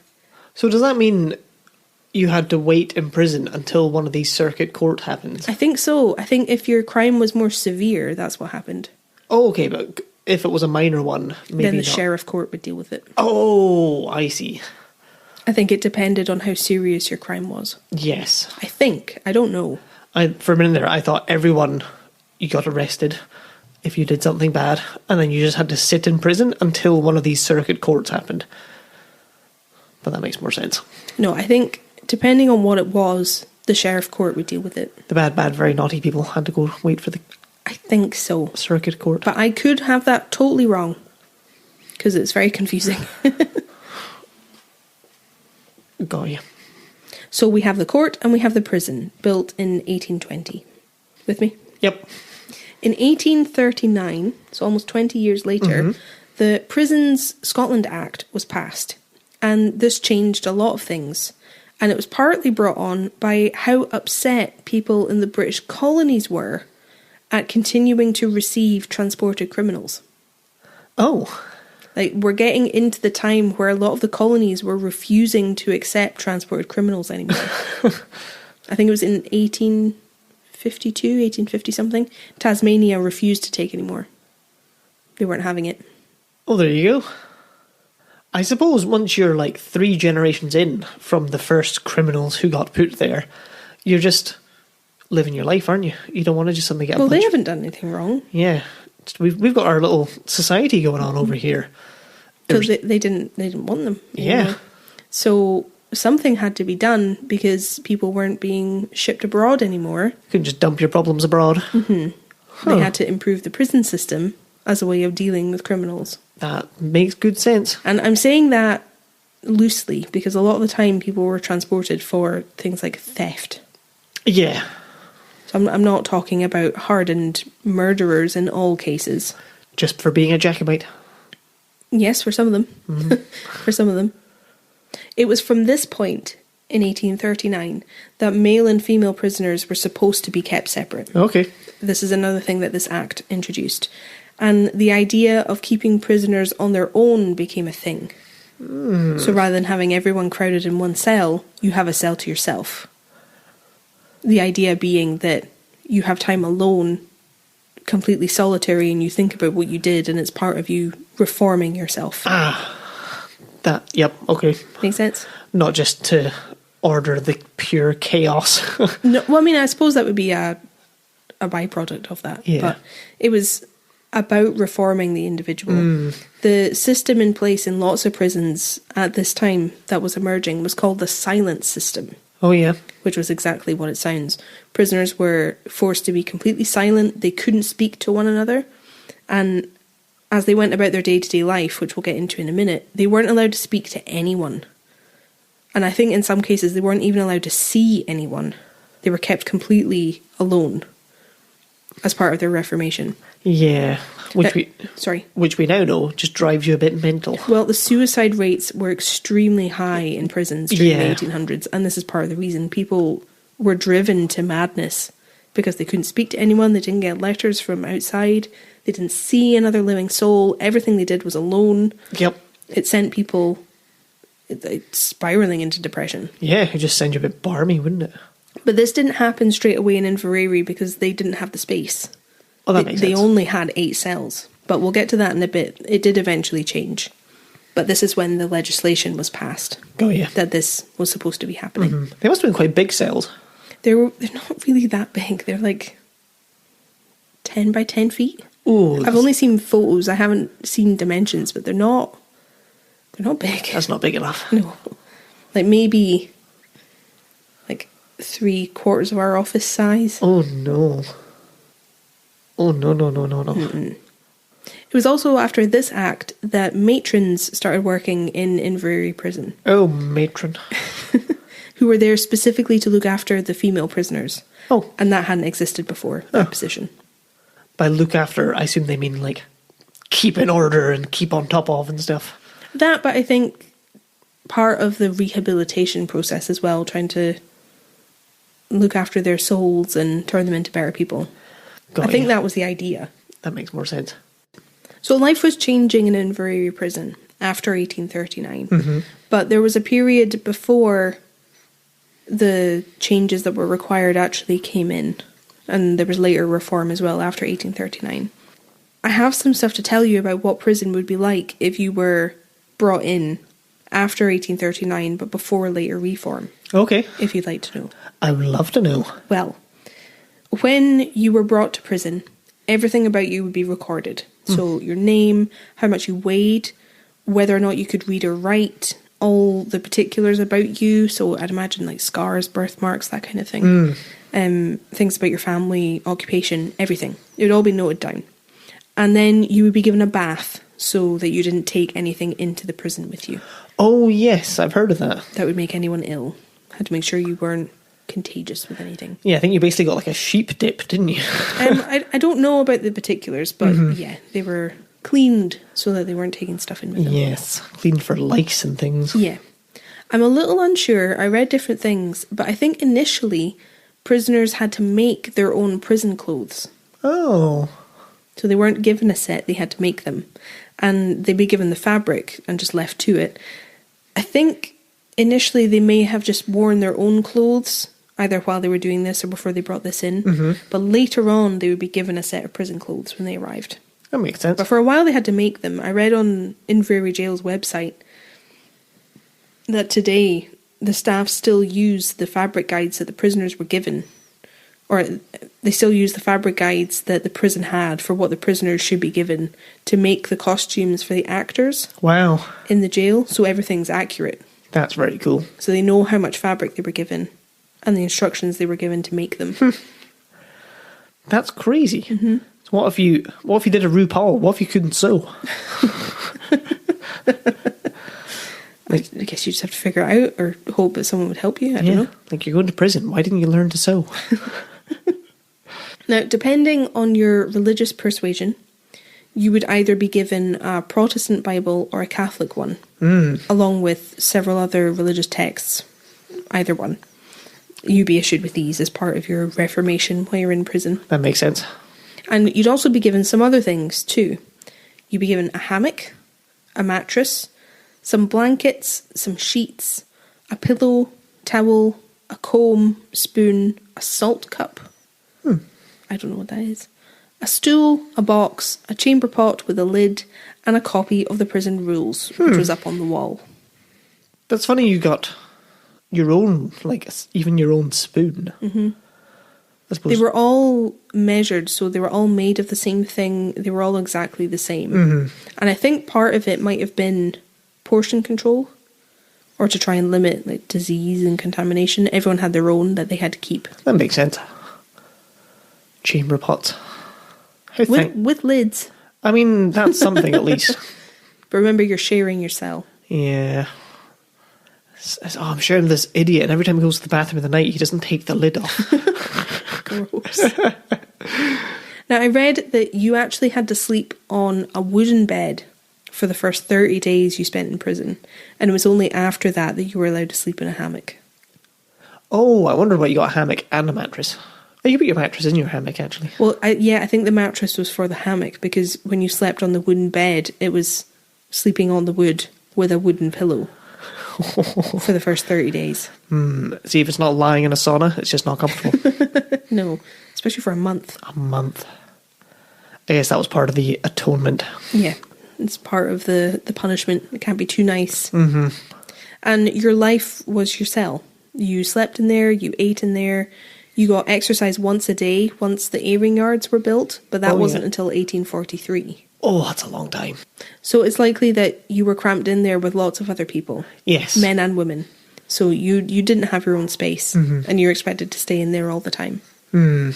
So does that mean you had to wait in prison until one of these circuit court happens? I think so. I think if your crime was more severe, that's what happened. Oh, okay, but if it was a minor one, maybe then the not. sheriff court would deal with it. Oh, I see. I think it depended on how serious your crime was. Yes. I think. I don't know. For a minute there, I thought you got arrested if you did something bad, and then you just had to sit in prison until one of these circuit courts happened. But that makes more sense. No, I think depending on what it was, the sheriff court would deal with it. The bad, very naughty people had to go wait for the... I think so. Circuit court. But I could have that totally wrong. Because it's very confusing. Got you. So we have the court and we have the prison, built in 1820. With me? Yep. In 1839, so almost 20 years later, the Prisons Scotland Act was passed. And this changed a lot of things. And it was partly brought on by how upset people in the British colonies were at continuing to receive transported criminals. Oh. We're getting into the time where a lot of the colonies were refusing to accept transported criminals anymore. I think it was in 1852, 1850 something. Tasmania refused to take anymore. They weren't having it. Oh, there you go. I suppose once you're 3 generations in from the first criminals who got put there, you're just living your life, aren't you? You don't want to just suddenly get a bunch. Well, they haven't done anything wrong. Yeah. We've got our little society going on over here. Because they didn't want them anymore. Yeah. So something had to be done because people weren't being shipped abroad anymore. You couldn't just dump your problems abroad. Mm-hmm. They had to improve the prison system as a way of dealing with criminals. That makes good sense. And I'm saying that loosely because a lot of the time people were transported for things like theft. Yeah. So I'm not talking about hardened murderers in all cases. Just for being a Jacobite. Yes, for some of them. Mm-hmm. For some of them. It was from this point in 1839 that male and female prisoners were supposed to be kept separate. Okay. This is another thing that this act introduced. And the idea of keeping prisoners on their own became a thing. So rather than having everyone crowded in one cell, you have a cell to yourself. The idea being that you have time alone, completely solitary, and you think about what you did, and it's part of you reforming yourself. Yep, okay. Make sense? Not just to order the pure chaos. No, well, I mean, I suppose that would be a byproduct of that. Yeah. But it was about reforming the individual. The system in place in lots of prisons at this time that was emerging was called the silence system. Oh, yeah. Which was exactly what it sounds. Prisoners were forced to be completely silent. They couldn't speak to one another. And as they went about their day-to-day life, which we'll get into in a minute, they weren't allowed to speak to anyone. And I think in some cases they weren't even allowed to see anyone. They were kept completely alone as part of their reformation. Yeah. Which we now know just drives you a bit mental. Well, the suicide rates were extremely high in prisons during the 1800s, and this is part of the reason. People were driven to madness because they couldn't speak to anyone, they didn't get letters from outside, they didn't see another living soul, everything they did was alone. Yep. It sent people spiralling into depression. Yeah, it just send you a bit barmy, wouldn't it? But this didn't happen straight away in Inverrary because they didn't have the space. Oh, that makes sense. They only had 8 cells. But we'll get to that in a bit. It did eventually change. But this is when the legislation was passed. Oh, yeah. That this was supposed to be happening. Mm-hmm. They must have been quite big cells. They're not really that big. They're like 10 by 10 feet. Ooh, I've only seen photos. I haven't seen dimensions, but they're not big. That's not big enough. No. Like maybe like 3/4 of our office size. Oh, no. Oh, no. Mm-mm. It was also after this act that matrons started working in Inverrary prison. Oh, matron. Who were there specifically to look after the female prisoners. Oh. And that hadn't existed before, that position. By look after, I assume they mean like keep in order and keep on top of and stuff. That, but I think part of the rehabilitation process as well, trying to look after their souls and turn them into better people. I think that was the idea. That makes more sense. So life was changing in Inverrary prison after 1839. Mm-hmm. But there was a period before the changes that were required actually came in. And there was later reform as well after 1839. I have some stuff to tell you about what prison would be like if you were brought in after 1839 but before later reform. Okay. If you'd like to know. I would love to know. Well, when you were brought to prison, everything about you would be recorded. So your name, how much you weighed, whether or not you could read or write, all the particulars about you. So I'd imagine like scars, birthmarks, that kind of thing. Things about your family, occupation, everything. It would all be noted down. And then you would be given a bath so that you didn't take anything into the prison with you. Oh, yes, I've heard of that. That would make anyone ill. Had to make sure you weren't contagious with anything. Yeah, I think you basically got like a sheep dip, didn't you? I don't know about the particulars, but yeah, they were cleaned so that they weren't taking stuff in with them. Yes, cleaned for lice and things. Yeah. I'm a little unsure. I read different things, but I think initially prisoners had to make their own prison clothes. Oh. So they weren't given a set, they had to make them. And they'd be given the fabric and just left to it. I think initially they may have just worn their own clothes, either while they were doing this or before they brought this in. But later on they would be given a set of prison clothes when they arrived. That makes sense. But for a while they had to make them. I read on Inveraray Jail's website that today the staff still use the fabric guides that the prisoners were given. Or they still use the fabric guides that the prison had for what the prisoners should be given to make the costumes for the actors. Wow. In the jail, so everything's accurate. That's very cool. So they know how much fabric they were given and the instructions they were given to make them. That's crazy. So what if you did a RuPaul? What if you couldn't sew? I guess you just have to figure it out or hope that someone would help you. I don't know. Like, you're going to prison. Why didn't you learn to sew? Now, depending on your religious persuasion, you would either be given a Protestant Bible or a Catholic one, along with several other religious texts. Either one. You'd be issued with these as part of your reformation while you're in prison. That makes sense. And you'd also be given some other things too. You'd be given a hammock, a mattress, some blankets, some sheets, a pillow, towel, a comb, spoon, a salt cup. I don't know what that is. A stool, a box, a chamber pot with a lid, and a copy of the prison rules, which was up on the wall. That's funny you got your own, like, even your own spoon. Mm-hmm. I suppose. They were all measured, so they were all made of the same thing. They were all exactly the same. And I think part of it might have been portion control, or to try and limit like disease and contamination. Everyone had their own that they had to keep. That makes sense. Chamber pots. With lids. I mean, that's something at least. But remember, you're sharing your cell. Yeah. I'm sharing this idiot, and every time he goes to the bathroom in the night, he doesn't take the lid off. Gross. Now, I read that you actually had to sleep on a wooden bed for the first 30 days you spent in prison, and it was only after that you were allowed to sleep in a hammock. Oh, I wonder why you got a hammock and a mattress. Oh, you put your mattress in your hammock, actually. Well, I think the mattress was for the hammock, because when you slept on the wooden bed, it was sleeping on the wood with a wooden pillow for the first 30 days. See, if it's not lying in a sauna, it's just not comfortable. No, especially for a month. A month. I guess that was part of the atonement. Yeah, it's part of the punishment. It can't be too nice. Mm-hmm. And your life was your cell. You slept in there, you ate in there, you got exercise once a day once the airing yards were built, but that wasn't until 1843. Oh, that's a long time. So it's likely that you were cramped in there with lots of other people. Yes. Men and women. So you didn't have your own space, and you're expected to stay in there all the time. Really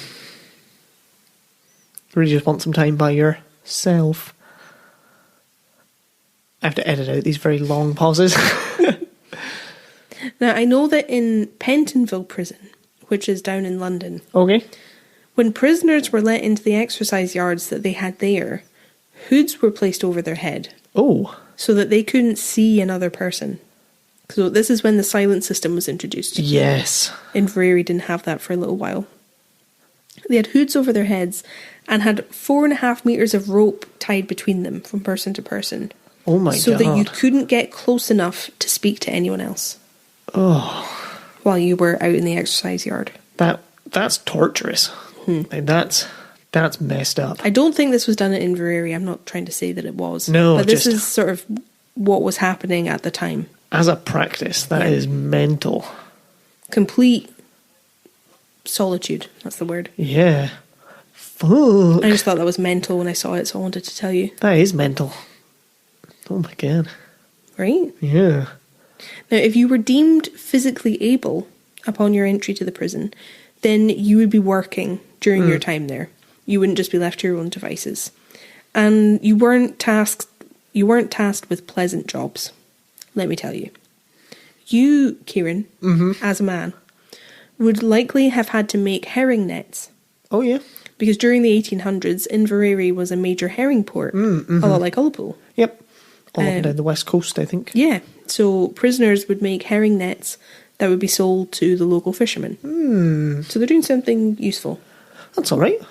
just want some time by yourself. I have to edit out these very long pauses. Now, I know that in Pentonville Prison, which is down in London, when prisoners were let into the exercise yards that they had there, hoods were placed over their head. Oh. So that they couldn't see another person. So this is when the silent system was introduced. Yes. Inverrary didn't have that for a little while. They had hoods over their heads and had 4.5 meters of rope tied between them from person to person. Oh my God. So that you couldn't get close enough to speak to anyone else. Oh. While you were out in the exercise yard. That's torturous. Like that's messed up. I don't think this was done at Inverrary. I'm not trying to say that it was. No, but this is sort of what was happening at the time. As a practice, that is mental. Complete solitude. That's the word. Yeah. Fuck. I just thought that was mental when I saw it, so I wanted to tell you. That is mental. Oh my God. Right? Yeah. Now, if you were deemed physically able upon your entry to the prison, then you would be working during your time there. You wouldn't just be left to your own devices. And you weren't tasked with pleasant jobs, let me tell you. You, Kieran, as a man, would likely have had to make herring nets. Oh, yeah. Because during the 1800s, Inverrary was a major herring port, a lot like Ullapool. Yep. All up and down the west coast, I think. Yeah. So prisoners would make herring nets that would be sold to the local fishermen. So they're doing something useful. That's all right.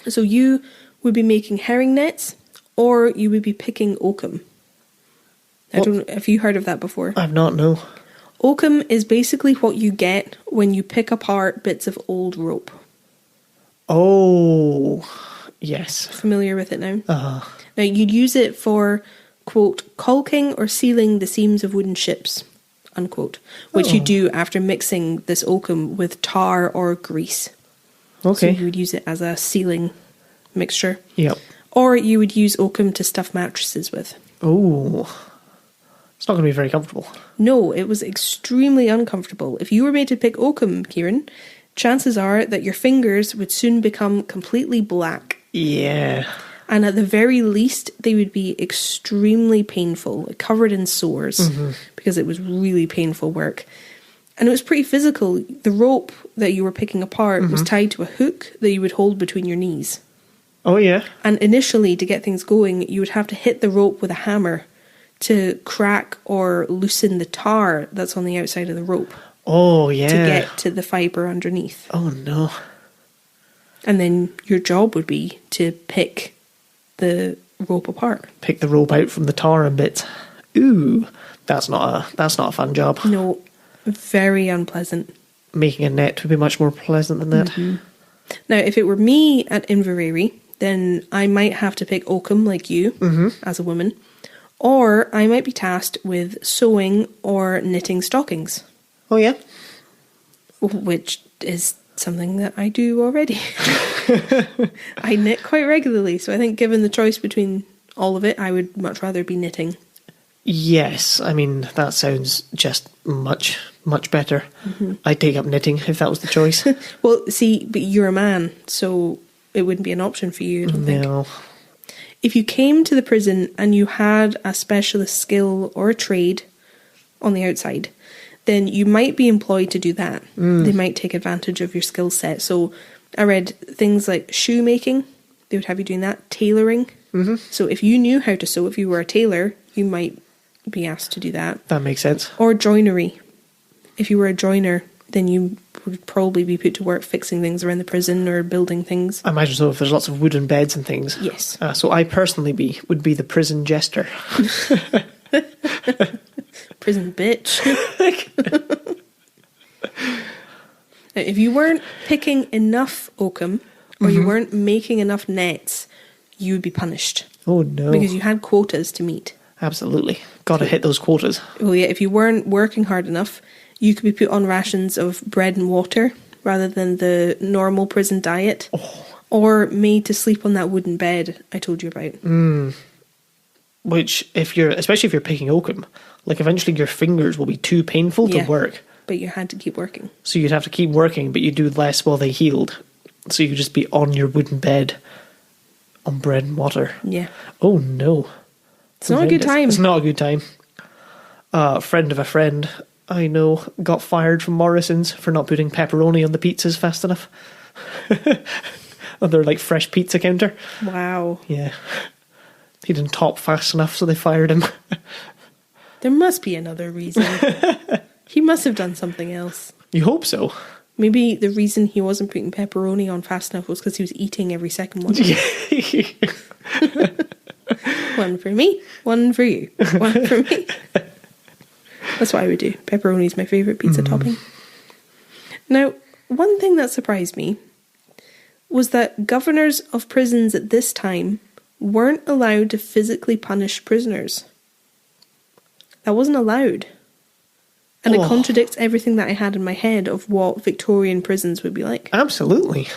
So you would be making herring nets, or you would be picking oakum. Have you heard of that before? I've not, no. Oakum is basically what you get when you pick apart bits of old rope. Oh, yes. Familiar with it now? Now, you'd use it for, quote, caulking or sealing the seams of wooden ships, unquote, which you do after mixing this oakum with tar or grease. Okay. So you would use it as a sealing mixture. Yep. Or you would use oakum to stuff mattresses with. Oh. It's not going to be very comfortable. No, it was extremely uncomfortable. If you were made to pick oakum, Kieran, chances are that your fingers would soon become completely black Yeah. And at the very least, they would be extremely painful, covered in sores, because it was really painful work. And it was pretty physical. The rope that you were picking apart was tied to a hook that you would hold between your knees. Oh, yeah. And initially, to get things going, you would have to hit the rope with a hammer to crack or loosen the tar that's on the outside of the rope. Oh, yeah. To get to the fibre underneath. Oh, no. And then your job would be to pick the rope apart. Pick the rope out from the tar and bits. Ooh, that's not a fun job. No, very unpleasant. Making a net would be much more pleasant than that. Now, if it were me at Inverrary, then I might have to pick oakum like you, as a woman, or I might be tasked with sewing or knitting stockings. Oh, yeah? Which is something that I do already. I knit quite regularly, so I think given the choice between all of it, I would much rather be knitting. Yes, I mean, that sounds just much, much better. I'd take up knitting if that was the choice. Well, see, but you're a man, so it wouldn't be an option for you, I don't think. If you came to the prison and you had a specialist skill or a trade on the outside, then you might be employed to do that. They might take advantage of your skill set. So I read things like shoemaking, they would have you doing that, tailoring. So if you knew how to sew, if you were a tailor, you might be asked to do that. That makes sense. Or joinery. If you were a joiner, then you would probably be put to work fixing things around the prison or building things. I imagine so, if there's lots of wooden beds and things. Yes. So I personally would be the prison jester. Prison bitch. Now, if you weren't picking enough oakum, or you weren't making enough nets, you would be punished. Oh, no. Because you had quotas to meet. Absolutely. Got to hit those quotas. Well, yeah, if you weren't working hard enough, you could be put on rations of bread and water rather than the normal prison diet. Or made to sleep on that wooden bed I told you about. Which, especially if you're picking oakum, like eventually your fingers will be too painful to work. But you had to keep working. So you'd have to keep working, but you'd do less while they healed. So you could just be on your wooden bed on bread and water. Yeah. Oh, no. It's not a good time. It's not a good time. A friend of a friend I know got fired from Morrison's for not putting pepperoni on the pizzas fast enough. On their, like, fresh pizza counter. Wow. Yeah. He didn't top fast enough, so they fired him. There must be another reason. He must have done something else. You hope so. Maybe the reason he wasn't putting pepperoni on fast enough was because he was eating every second one. One for me, one for you, one for me. That's what I would do. Pepperoni is my favourite pizza topping. Now, one thing that surprised me was that governors of prisons at this time weren't allowed to physically punish prisoners. That wasn't allowed. And it contradicts everything that I had in my head of what Victorian prisons would be like. Absolutely.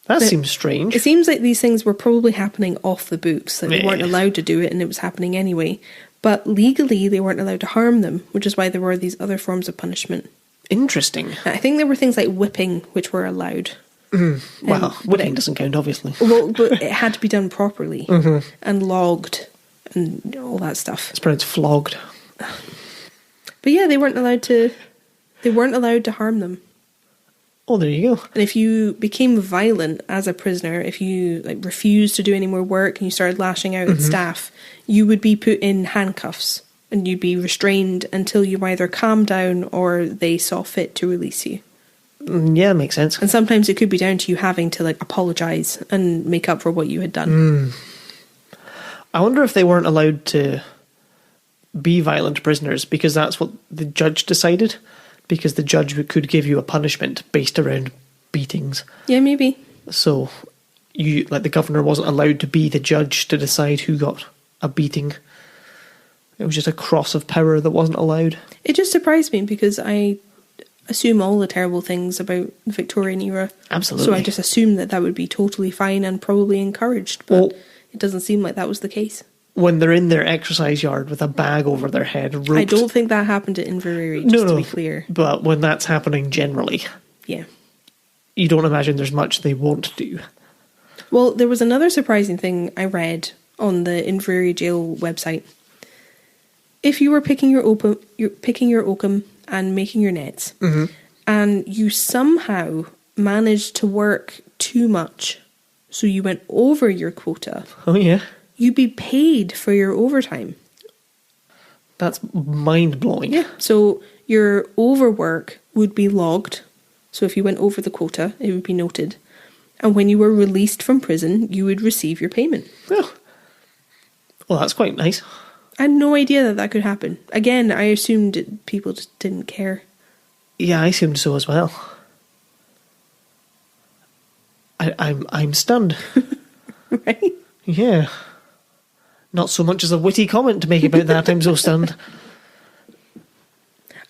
That seems strange. It seems like these things were probably happening off the books. That they weren't allowed to do it and it was happening anyway. But legally, they weren't allowed to harm them, which is why there were these other forms of punishment. Interesting. I think there were things like whipping, which were allowed. Well, whipping doesn't count, obviously. Well, but it had to be done properly and logged and all that stuff. It's pronounced flogged. But yeah, they weren't allowed to harm them. Oh, there you go. And if you became violent as a prisoner, if you refused to do any more work and you started lashing out at staff, you would be put in handcuffs and you'd be restrained until you either calmed down or they saw fit to release you. Yeah, that makes sense. And sometimes it could be down to you having to apologise and make up for what you had done. I wonder if they weren't allowed to be violent prisoners because that's what the judge decided. Because the judge could give you a punishment based around beatings. Yeah, maybe. So, the governor wasn't allowed to be the judge to decide who got a beating. It was just a cross of power that wasn't allowed. It just surprised me because I assume all the terrible things about the Victorian era. Absolutely. So I just assumed that would be totally fine and probably encouraged. But it doesn't seem like that was the case. When they're in their exercise yard with a bag over their head, roped. I don't think that happened at Inverrary, to be clear. But when that's happening generally, yeah, you don't imagine there's much they won't do. Well, there was another surprising thing I read on the Inveraray Jail website. If you were picking your oakum and making your nets, and you somehow managed to work too much, so you went over your quota. Oh yeah. You'd be paid for your overtime. That's mind-blowing. Yeah. So your overwork would be logged. So if you went over the quota, it would be noted. And when you were released from prison, you would receive your payment. Oh. Well, that's quite nice. I had no idea that that could happen. Again, I assumed people just didn't care. Yeah, I assumed so as well. I'm stunned. Right? Yeah. Not so much as a witty comment to make about that. I'm so stunned.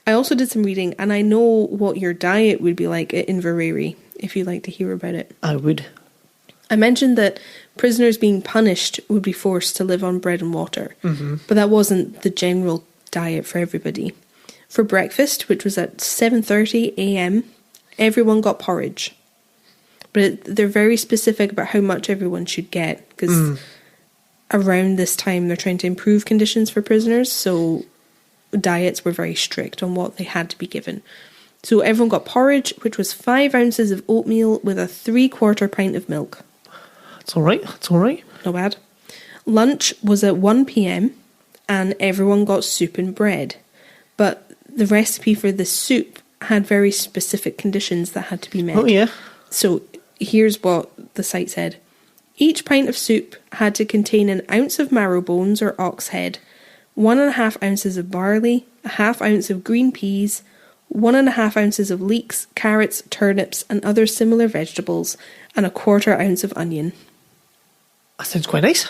I also did some reading, and I know what your diet would be like at Inverrary, if you'd like to hear about it. I would. I mentioned that prisoners being punished would be forced to live on bread and water, but that wasn't the general diet for everybody. For breakfast, which was at 7:30 a.m, everyone got porridge. But they're very specific about how much everyone should get, because around this time they're trying to improve conditions for prisoners, so diets were very strict on what they had to be given. So everyone got porridge, which was 5 ounces of oatmeal with a 3/4 pint of milk. It's all right. It's all right. Not bad. Lunch was at 1 p.m, and everyone got soup and bread. But the recipe for the soup had very specific conditions that had to be met. Oh, yeah. So here's what the site said. Each pint of soup had to contain an ounce of marrow bones or ox head, 1.5 ounces of barley, a 1/2 ounce of green peas, 1.5 ounces of leeks, carrots, turnips, and other similar vegetables, and a 1/4 ounce of onion. That sounds quite nice.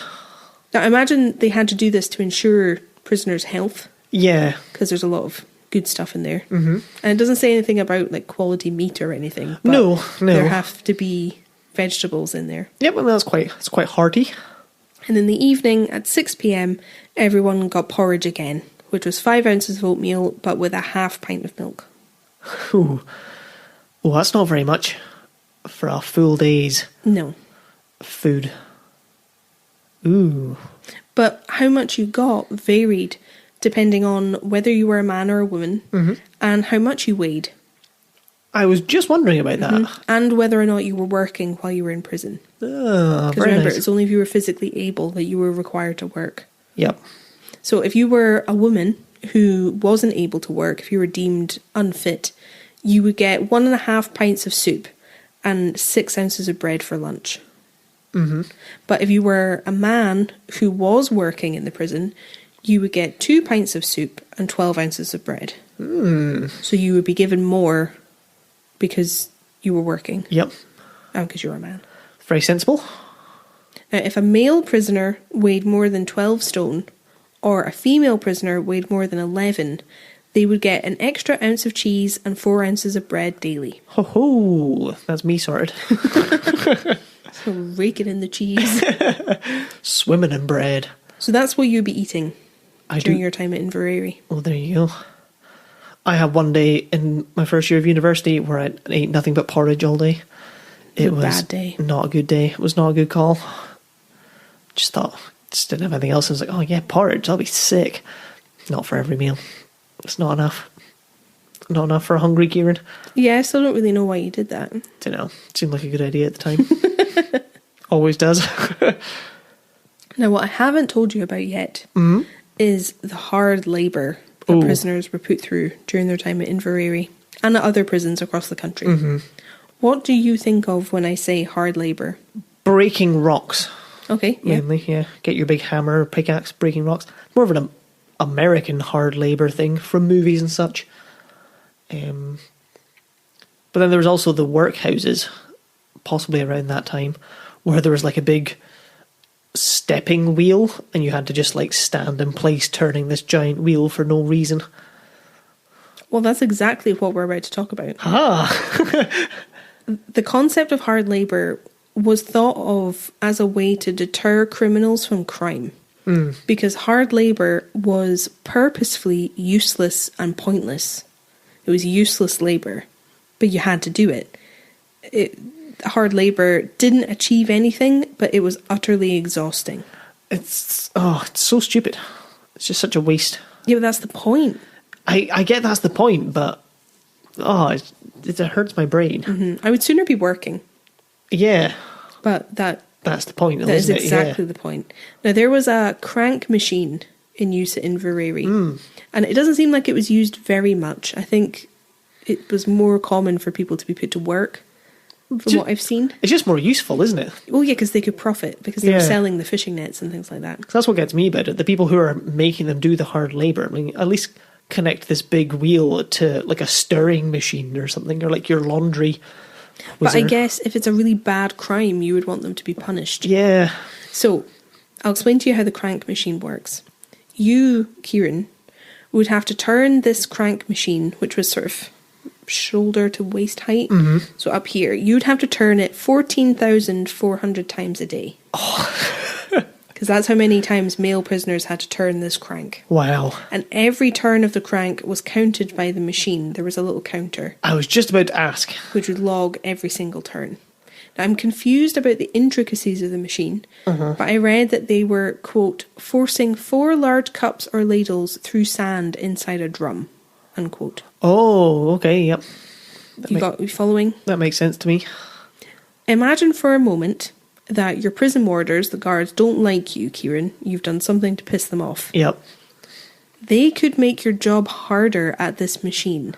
Now, I imagine they had to do this to ensure prisoners' health. Yeah. Because there's a lot of good stuff in there. And it doesn't say anything about like quality meat or anything. But No. there have to be vegetables in there. Yep, I mean, that's quite hearty. And in the evening at 6 p.m, everyone got porridge again, which was 5 ounces of oatmeal, but with a 1/2 pint of milk. Ooh. Well, that's not very much for a full day's No. food. Ooh. But how much you got varied depending on whether you were a man or a woman and how much you weighed. I was just wondering about that. And whether or not you were working while you were in prison. Ah, Because very remember, nice. it's only if you were physically able that you were required to work. Yep. So if you were a woman who wasn't able to work, if you were deemed unfit, you would get 1.5 pints of soup and 6 ounces of bread for lunch. But if you were a man who was working in the prison, you would get 2 pints of soup and 12 ounces of bread. So you would be given more because you were working. Yep. And because you were a man. Very sensible. Now, if a male prisoner weighed more than 12 stone, or a female prisoner weighed more than 11, they would get an extra ounce of cheese and 4 ounces of bread daily. Ho ho! That's me sorted. So raking in the cheese. Swimming in bread. So that's what you'd be eating during do. your time at Inverrary. Oh, there you go. I had one day in my first year of university where I ate nothing but porridge all day. It was a bad day. Not a good day. It was not a good call. Just didn't have anything else. I was like, oh yeah, porridge, I'll be sick. Not for every meal. It's not enough. Not enough for a hungry Kieran. Yeah, I still don't really know why you did that. Don't know. Seemed like a good idea at the time. Always does. Now, what I haven't told you about yet is the hard labour that prisoners were put through during their time at Inverrary and at other prisons across the country. What do you think of when I say hard labour? Breaking rocks. Okay, yeah. Mainly, yeah. Get your big hammer, pickaxe, breaking rocks. More of an American hard labour thing from movies and such. But then there was also the workhouses, possibly around that time, where there was like a big stepping wheel and you had to just like stand in place turning this giant wheel for no reason. Well, that's exactly what we're about to talk about. Ah! The concept of hard labour was thought of as a way to deter criminals from crime. Because hard labour was purposefully useless and pointless. It was useless labour, but you had to do it. hard labour didn't achieve anything, but it was utterly exhausting. It's so stupid. It's just such a waste. Yeah, but that's the point. I get that's the point, but it hurts my brain. Mm-hmm. I would sooner be working. Yeah. But that's the point. That is isn't it? exactly the point. Now, there was a crank machine in use at Inverrary, and it doesn't seem like it was used very much. I think it was more common for people to be put to work, from what I've seen. It's just more useful, isn't it? Oh, yeah, because they could profit, because they were selling the fishing nets and things like that. That's what gets me about it. The people who are making them do the hard labour, I mean, at least connect this big wheel to like a stirring machine or something, or like your laundry. But I guess if it's a really bad crime, you would want them to be punished. Yeah. So, I'll explain to you how the crank machine works. You, Kieran, would have to turn this crank machine, which was sort of shoulder to waist height, so up here, you'd have to turn it 14,400 times a day. Because that's how many times male prisoners had to turn this crank. Wow. And every turn of the crank was counted by the machine. There was a little counter. I was just about to ask. Which would log every single turn. Now, I'm confused about the intricacies of the machine, but I read that they were, quote, forcing 4 large cups or ladles through sand inside a drum, unquote. Oh, okay, yep. You following? That makes sense to me. Imagine for a moment that your prison warders, the guards, don't like you, Kieran. You've done something to piss them off. Yep. They could make your job harder at this machine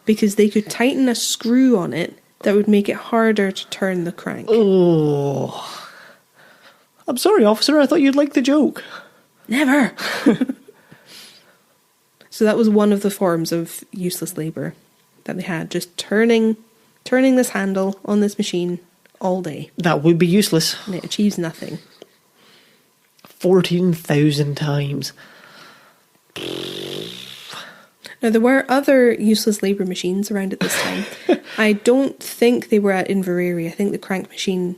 because they could tighten a screw on it that would make it harder to turn the crank. Oh. I'm sorry, officer. I thought you'd like the joke. Never. So that was one of the forms of useless labour that they had. Just turning this handle on this machine all day. That would be useless. And it achieves nothing. 14,000 times. Now, there were other useless labour machines around at this time. I don't think they were at Inverrary. I think the crank machine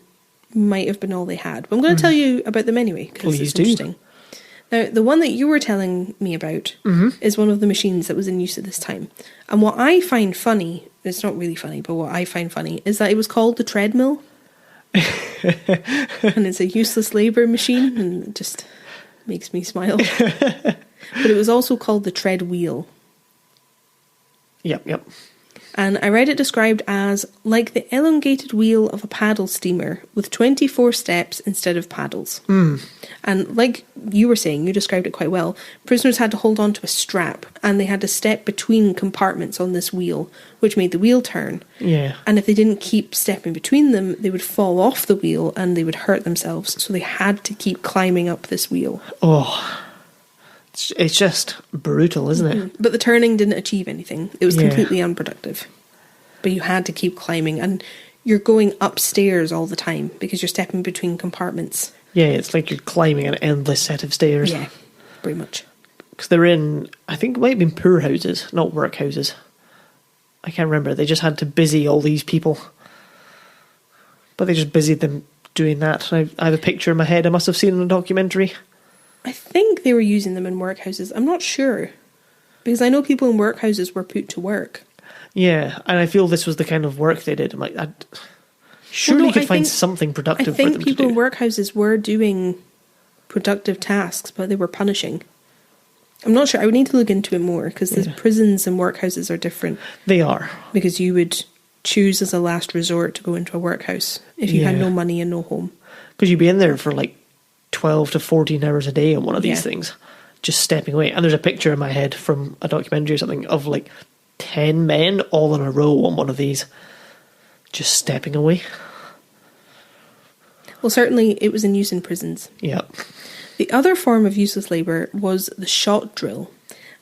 might have been all they had. But I'm going to tell you about them anyway, because it's interesting. Now, the one that you were telling me about is one of the machines that was in use at this time. And what I find funny, it's not really funny, but what I find funny is that it was called the treadmill. And it's a useless labour machine, and it just makes me smile. But it was also called the tread wheel. Yep. And I read it described as like the elongated wheel of a paddle steamer with 24 steps instead of paddles. And like you were saying, you described it quite well, prisoners had to hold on to a strap and they had to step between compartments on this wheel, which made the wheel turn. Yeah. And if they didn't keep stepping between them, they would fall off the wheel and they would hurt themselves. So they had to keep climbing up this wheel. Oh, it's just brutal, isn't it? But the turning didn't achieve anything. It was completely unproductive. But you had to keep climbing, and you're going upstairs all the time because you're stepping between compartments. Yeah, it's like you're climbing an endless set of stairs. Yeah, pretty much. Because they're in, I think it might have been poor houses, not workhouses. I can't remember. They just had to busy all these people. But they just busied them doing that. I have a picture in my head I must have seen in a documentary. I think they were using them in workhouses. I'm not sure. Because I know people in workhouses were put to work. Yeah, and I feel this was the kind of work they did. I'm like, surely you could find something productive for them to do. I think people in workhouses were doing productive tasks, but they were punishing. I'm not sure. I would need to look into it more, because the prisons and workhouses are different. They are. Because you would choose as a last resort to go into a workhouse if you had no money and no home. Because you'd be in there for like 12 to 14 hours a day on one of these things, just stepping away. And there's a picture in my head from a documentary or something of like 10 men all in a row on one of these, just stepping away. Well, certainly it was in use in prisons. Yeah. The other form of useless labour was the shot drill.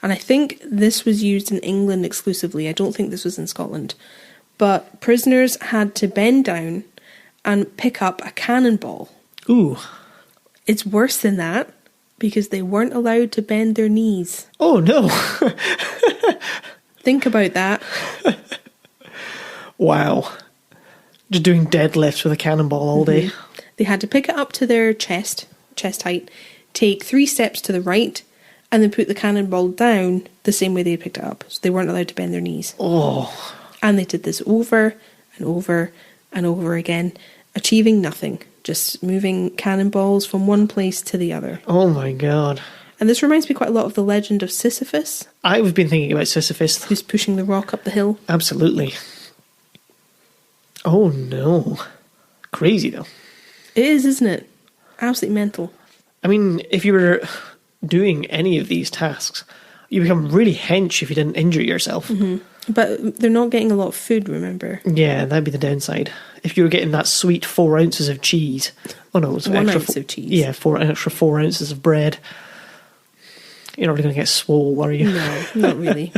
And I think this was used in England exclusively. I don't think this was in Scotland. But prisoners had to bend down and pick up a cannonball. Ooh. It's worse than that, because they weren't allowed to bend their knees. Oh, no. Think about that. Wow. Just doing deadlifts with a cannonball all day. They had to pick it up to their chest height, take 3 steps to the right, and then put the cannonball down the same way they picked it up. So they weren't allowed to bend their knees. Oh. And they did this over and over and over again, achieving nothing, just moving cannonballs from one place to the other. Oh my god. And this reminds me quite a lot of the legend of Sisyphus. I've been thinking about Sisyphus. Who's pushing the rock up the hill. Absolutely. Oh no. Crazy though. It is, isn't it? Absolutely mental. I mean, if you were doing any of these tasks, you become really hench if you didn't injure yourself. Mm-hmm. But they're not getting a lot of food, remember? Yeah, that'd be the downside. If you were getting that sweet 4 ounces of cheese. Oh no, it's 1 ounce of cheese. Yeah, extra 4 ounces of bread. You're not really going to get swole, are you? No, not really.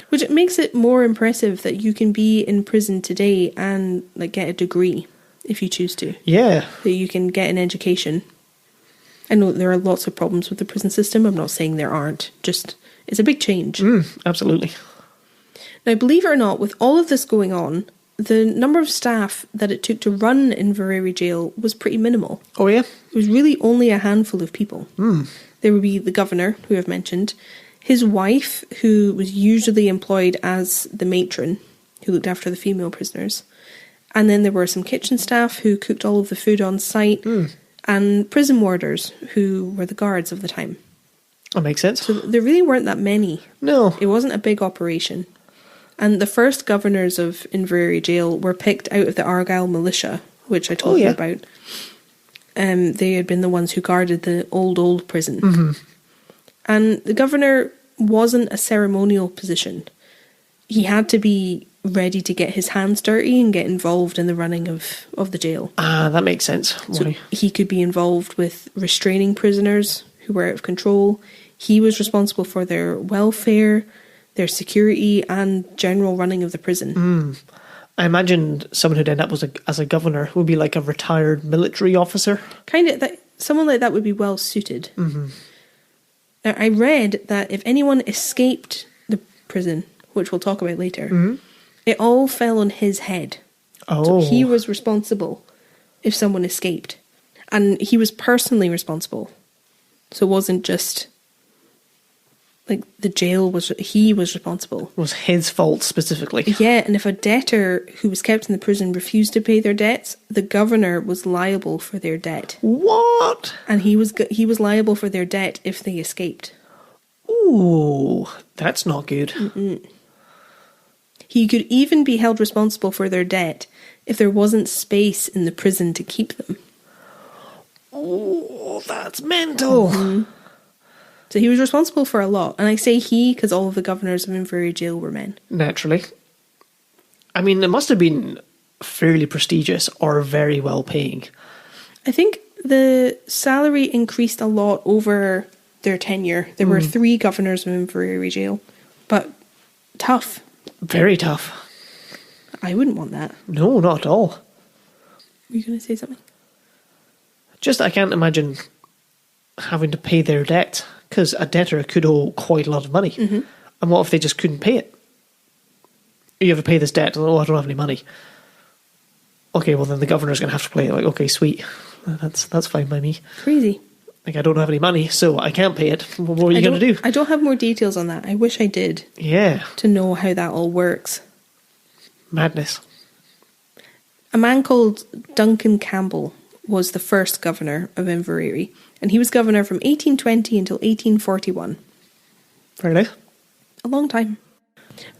Which makes it more impressive that you can be in prison today and like get a degree if you choose to. Yeah. That you can get an education. I know there are lots of problems with the prison system. I'm not saying there aren't. Just, it's a big change. Absolutely. Now, believe it or not, with all of this going on, the number of staff that it took to run Inveraray Jail was pretty minimal. Oh, yeah? It was really only a handful of people. There would be the governor, who I've mentioned, his wife, who was usually employed as the matron, who looked after the female prisoners. And then there were some kitchen staff who cooked all of the food on site, and prison warders, who were the guards of the time. That makes sense. So there really weren't that many. No. It wasn't a big operation. And the first governors of Inverrary Jail were picked out of the Argyll militia, which I told you about. They had been the ones who guarded the old prison. And the governor wasn't a ceremonial position. He had to be ready to get his hands dirty and get involved in the running of the jail. Ah, that makes sense. So he could be involved with restraining prisoners who were out of control. He was responsible for their welfare, their security, and general running of the prison. I imagined someone who'd end up as a governor would be like a retired military officer. Kind of, someone like that would be well suited. Now, I read that if anyone escaped the prison, which we'll talk about later, it all fell on his head. So he was responsible if someone escaped. And he was personally responsible. So it wasn't just like the jail he was responsible. It was his fault specifically. Yeah, and if a debtor who was kept in the prison refused to pay their debts, the governor was liable for their debt. What? And he was liable for their debt if they escaped. Ooh, that's not good. He could even be held responsible for their debt if there wasn't space in the prison to keep them. Oh, that's mental. So he was responsible for a lot. And I say he because all of the governors of Inveraray Jail were men. Naturally. I mean, it must have been fairly prestigious or very well paying. I think the salary increased a lot over their tenure. There were 3 governors of Inveraray Jail. But tough. Very tough. I wouldn't want that. No, not at all. Were you going to say something? Just, I can't imagine having to pay their debt, because a debtor could owe quite a lot of money. And what if they just couldn't pay it? You have to pay this debt. Oh, I don't have any money. Okay, well then the governor's going to have to pay it. Like, okay, sweet. That's fine by me. Crazy. Like, I don't have any money, so I can't pay it. What are you going to do? I don't have more details on that. I wish I did. Yeah. To know how that all works. Madness. A man called Duncan Campbell was the first governor of Inverrary, and he was governor from 1820 until 1841. Fair enough. A long time.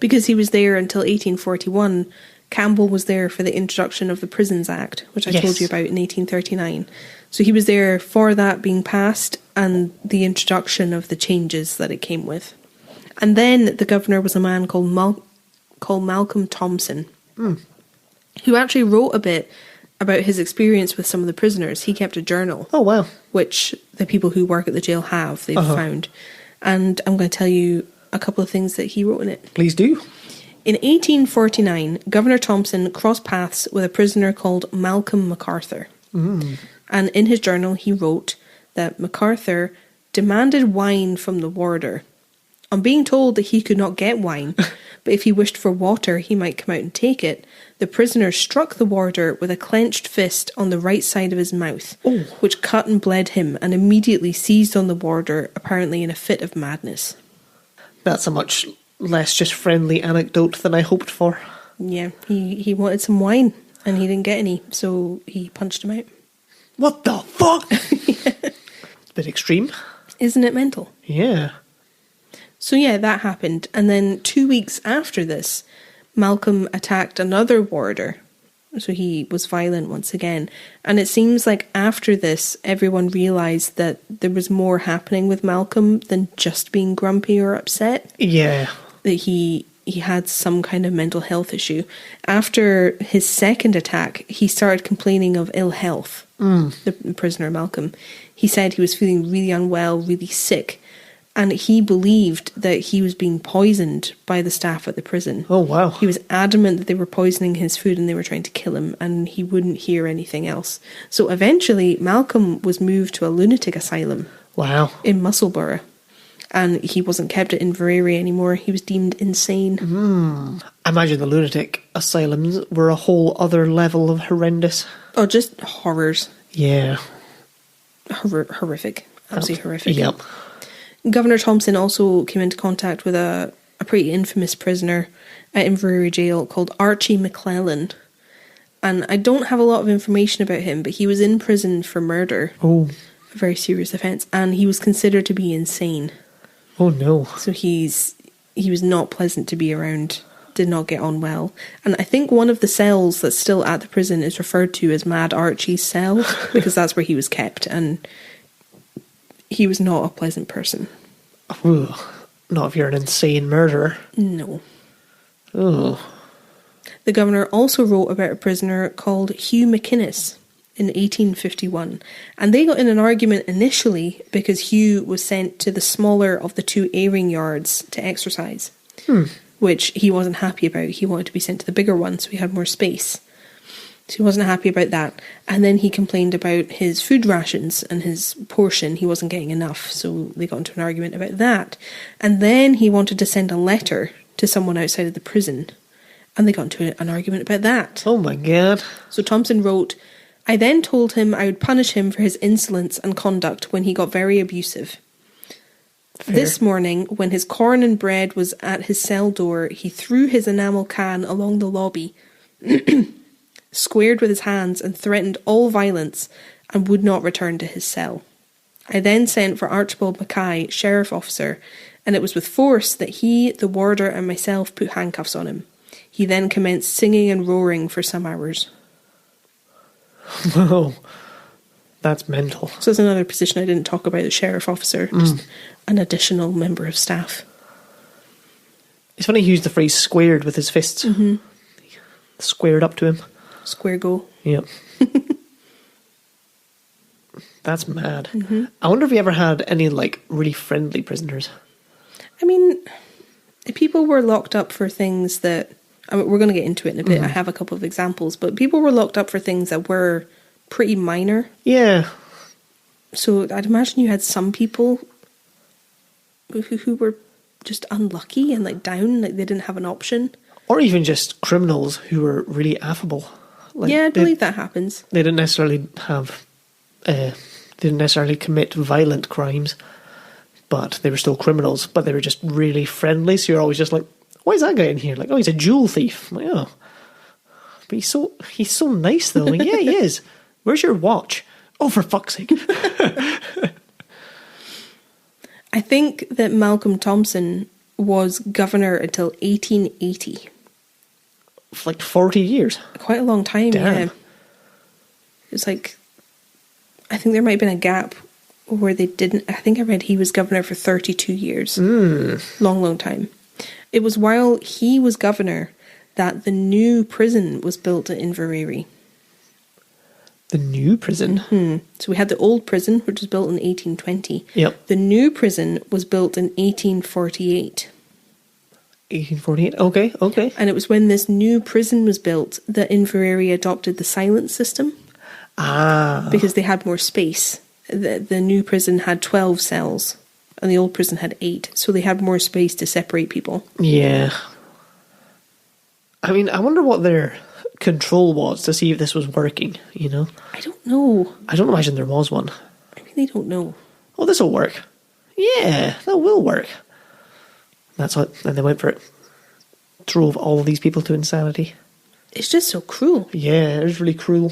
Because he was there until 1841, Campbell was there for the introduction of the Prisons Act, which I told you about in 1839. So he was there for that being passed and the introduction of the changes that it came with. And then the governor was a man called Malcolm Thompson, who actually wrote a bit about his experience with some of the prisoners. He kept a journal. Oh, wow. Which the people who work at the jail they've found. And I'm going to tell you a couple of things that he wrote in it. Please do. In 1849, Governor Thompson crossed paths with a prisoner called Malcolm McArthur. And in his journal, he wrote that McArthur demanded wine from the warder. On being told that he could not get wine, but if he wished for water, he might come out and take it, the prisoner struck the warder with a clenched fist on the right side of his mouth, which cut and bled him, and immediately seized on the warder, apparently in a fit of madness. That's a much less just friendly anecdote than I hoped for. Yeah, he wanted some wine and he didn't get any, so he punched him out. What the fuck? It's a bit extreme. Isn't it mental? Yeah. So yeah, that happened. And then 2 weeks after this, Malcolm attacked another warder. So he was violent once again. And it seems like after this, everyone realised that there was more happening with Malcolm than just being grumpy or upset. Yeah. That he had some kind of mental health issue. After his second attack, he started complaining of ill health, the prisoner Malcolm. He said he was feeling really unwell, really sick, and he believed that he was being poisoned by the staff at the prison. Oh, wow. He was adamant that they were poisoning his food and they were trying to kill him, and he wouldn't hear anything else. So eventually, Malcolm was moved to a lunatic asylum. Wow. In Musselburgh. And he wasn't kept at Inverrary anymore. He was deemed insane. I imagine the lunatic asylums were a whole other level of horrendous. Oh, just horrors. Yeah. Horrific. Absolutely horrific. Yep. Governor Thompson also came into contact with a pretty infamous prisoner at Inveraray Jail called Archie McClellan. And I don't have a lot of information about him, but he was in prison for murder. Oh. A very serious offence. And he was considered to be insane. Oh, no. So he was not pleasant to be around, did not get on well. And I think one of the cells that's still at the prison is referred to as Mad Archie's cell, because that's where he was kept, and he was not a pleasant person. Ooh. Not if you're an insane murderer. No. Oh. The governor also wrote about a prisoner called Hugh McInnes in 1851, and they got in an argument initially because Hugh was sent to the smaller of the two airing yards to exercise, which he wasn't happy about. He wanted to be sent to the bigger one so he had more space. So he wasn't happy about that. And then he complained about his food rations and his portion. He wasn't getting enough, so they got into an argument about that. And then he wanted to send a letter to someone outside of the prison, and they got into an argument about that. Oh my God. So Thompson wrote, I then told him I would punish him for his insolence and conduct when he got very abusive. Fair. This morning, when his corn and bread was at his cell door, he threw his enamel can along the lobby, squared with his hands and threatened all violence, and would not return to his cell. I then sent for Archibald Mackay, sheriff officer, and it was with force that he, the warder, and myself put handcuffs on him. He then commenced singing and roaring for some hours. Whoa, that's mental. So there's another position I didn't talk about, the sheriff officer, just an additional member of staff. It's funny he used the phrase squared with his fists. Squared up to him. Square go. Yep. That's mad. I wonder if he ever had any, like, really friendly prisoners. I mean, people were locked up for things that... I mean, we're going to get into it in a bit. I have a couple of examples, but people were locked up for things that were pretty minor. Yeah. So I'd imagine you had some people who were just unlucky and like down, like they didn't have an option. Or even just criminals who were really affable. Like, yeah, I believe that happens. They didn't necessarily have... they didn't necessarily commit violent crimes, but they were still criminals, but they were just really friendly, so you're always just like, why is that guy in here? Like, oh, he's a jewel thief. I'm like, oh. But he's so nice, though. Like, yeah, he is. Where's your watch? Oh, for fuck's sake. I think that Malcolm Thompson was governor until 1880. For like 40 years. Quite a long time, Damn. yeah. It's like, I think there might have been a gap where they didn't... I think I read he was governor for 32 years. Long, long time. It was while he was governor that the new prison was built at Inverrary. The new prison? So we had the old prison, which was built in 1820. Yep. The new prison was built in 1848. 1848, okay. And it was when this new prison was built that Inverrary adopted the silence system. Ah. Because they had more space. The new prison had 12 cells. And the old prison had 8, so they had more space to separate people. Yeah. I mean, I wonder what their control was to see if this was working, you know? I don't know. I don't imagine there was one. I really don't know. Oh, this will work. Yeah, that will work. That's what, and they went for it. drove all of these people to insanity. It's just so cruel. Yeah, it was really cruel.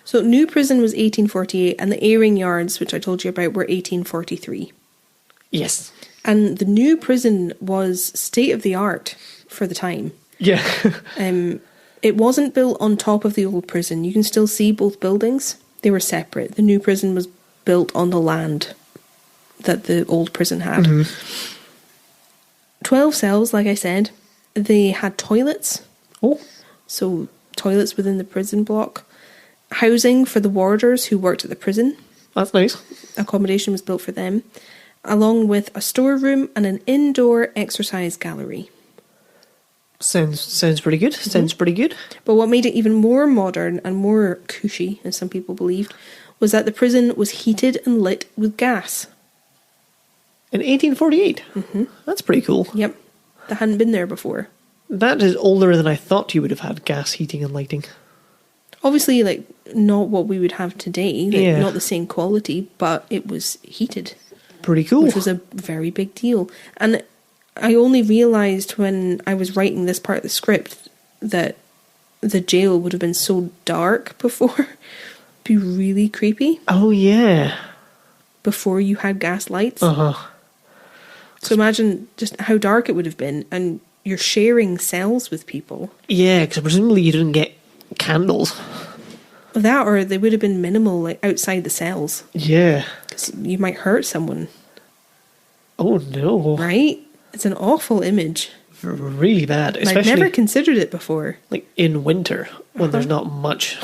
So New Prison was 1848 and the airing yards, which I told you about, were 1843. Yes. And the new prison was state-of-the-art for the time. Yeah. It wasn't built on top of the old prison. You can still see both buildings. They were separate. The new prison was built on the land that the old prison had. 12 cells, like I said. They had toilets. Oh. So toilets within the prison block. Housing for the warders who worked at the prison. That's nice. Accommodation was built for them. Along with a storeroom and an indoor exercise gallery. Sounds pretty good. Sounds pretty good. But what made it even more modern and more cushy, as some people believed, was that the prison was heated and lit with gas. In 1848? That's pretty cool. Yep. That hadn't been there before. That is older than I thought you would have had gas heating and lighting. Obviously, like, not what we would have today. Like, Yeah. not the same quality, but it was heated. Pretty cool. Which was a very big deal. And I only realised when I was writing this part of the script that the jail would have been so dark before. Be really creepy. Oh, yeah. Before you had gas lights. Uh-huh. So imagine just how dark it would have been, and you're sharing cells with people. Yeah, because presumably you didn't get candles. That, or they would have been minimal, like outside the cells. Yeah. 'Cause you might hurt someone. Oh, no. Right? It's an awful image. Really bad. And Especially I've never considered it before. like in winter when there's not much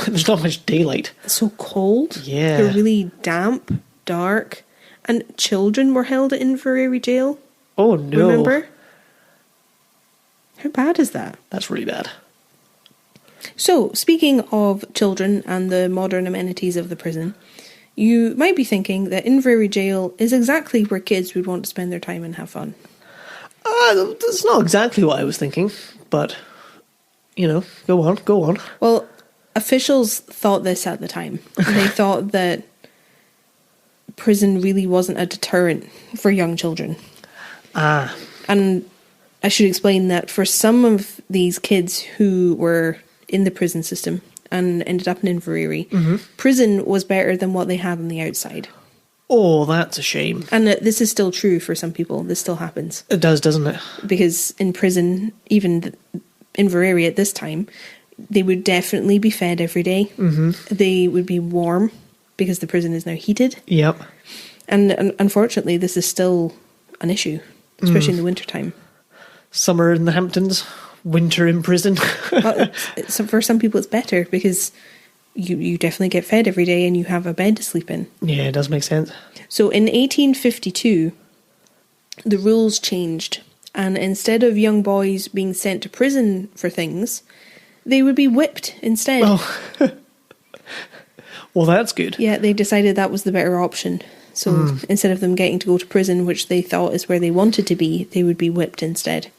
daylight. It's so cold. Yeah. They're really damp, dark. And children were held at Inveraray Jail. Oh, no. Remember? How bad is that? That's really bad. So, speaking of children and the modern amenities of the prison, you might be thinking that Inverrary Jail is exactly where kids would want to spend their time and have fun. That's not exactly what I was thinking, but, you know, go on. Well, officials thought this at the time. They thought that prison really wasn't a deterrent for young children. And I should explain that for some of these kids who were in the prison system and ended up in Inverrary, prison was better than what they had on the outside. Oh, that's a shame. And this is still true for some people. This still happens. It does, doesn't it? Because in prison, even Inverrary at this time, they would definitely be fed every day. They would be warm because the prison is now heated. Yep. And unfortunately, this is still an issue, especially in the wintertime. Summer in the Hamptons, winter in prison. But for some people, it's better because you definitely get fed every day and you have a bed to sleep in. Yeah, it does make sense. So in 1852, the rules changed. And instead of young boys being sent to prison for things, they would be whipped instead. Oh. Well, that's good. Yeah, they decided that was the better option. So instead of them getting to go to prison, which they thought is where they wanted to be, they would be whipped instead.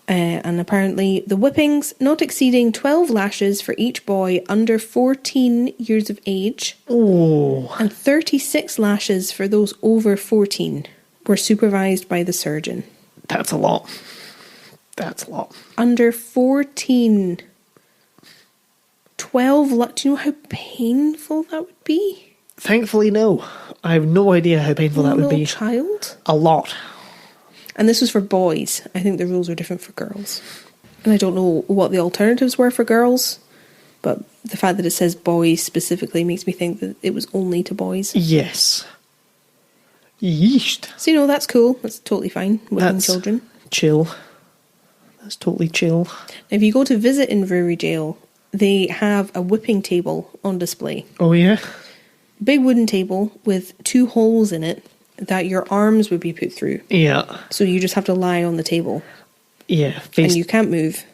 And apparently the whippings not exceeding 12 lashes for each boy under 14 years of age. Oh. And 36 lashes for those over 14 were supervised by the surgeon. That's a lot. That's a lot. Under 14. 12. Do you know how painful that would be? Thankfully, no. I have no idea how painful that would be. Child? A lot. And this was for boys. I think the rules were different for girls. And I don't know what the alternatives were for girls, but the fact that it says boys specifically makes me think that it was only to boys. Yes. Yeesh. So, you know, that's cool. That's totally fine. Whipping children. Chill. That's totally chill. If you go to visit Inverrary Jail, they have a whipping table on display. Oh, yeah? Big wooden table with 2 holes in it that your arms would be put through. Yeah. So you just have to lie on the table. Yeah. And you can't move.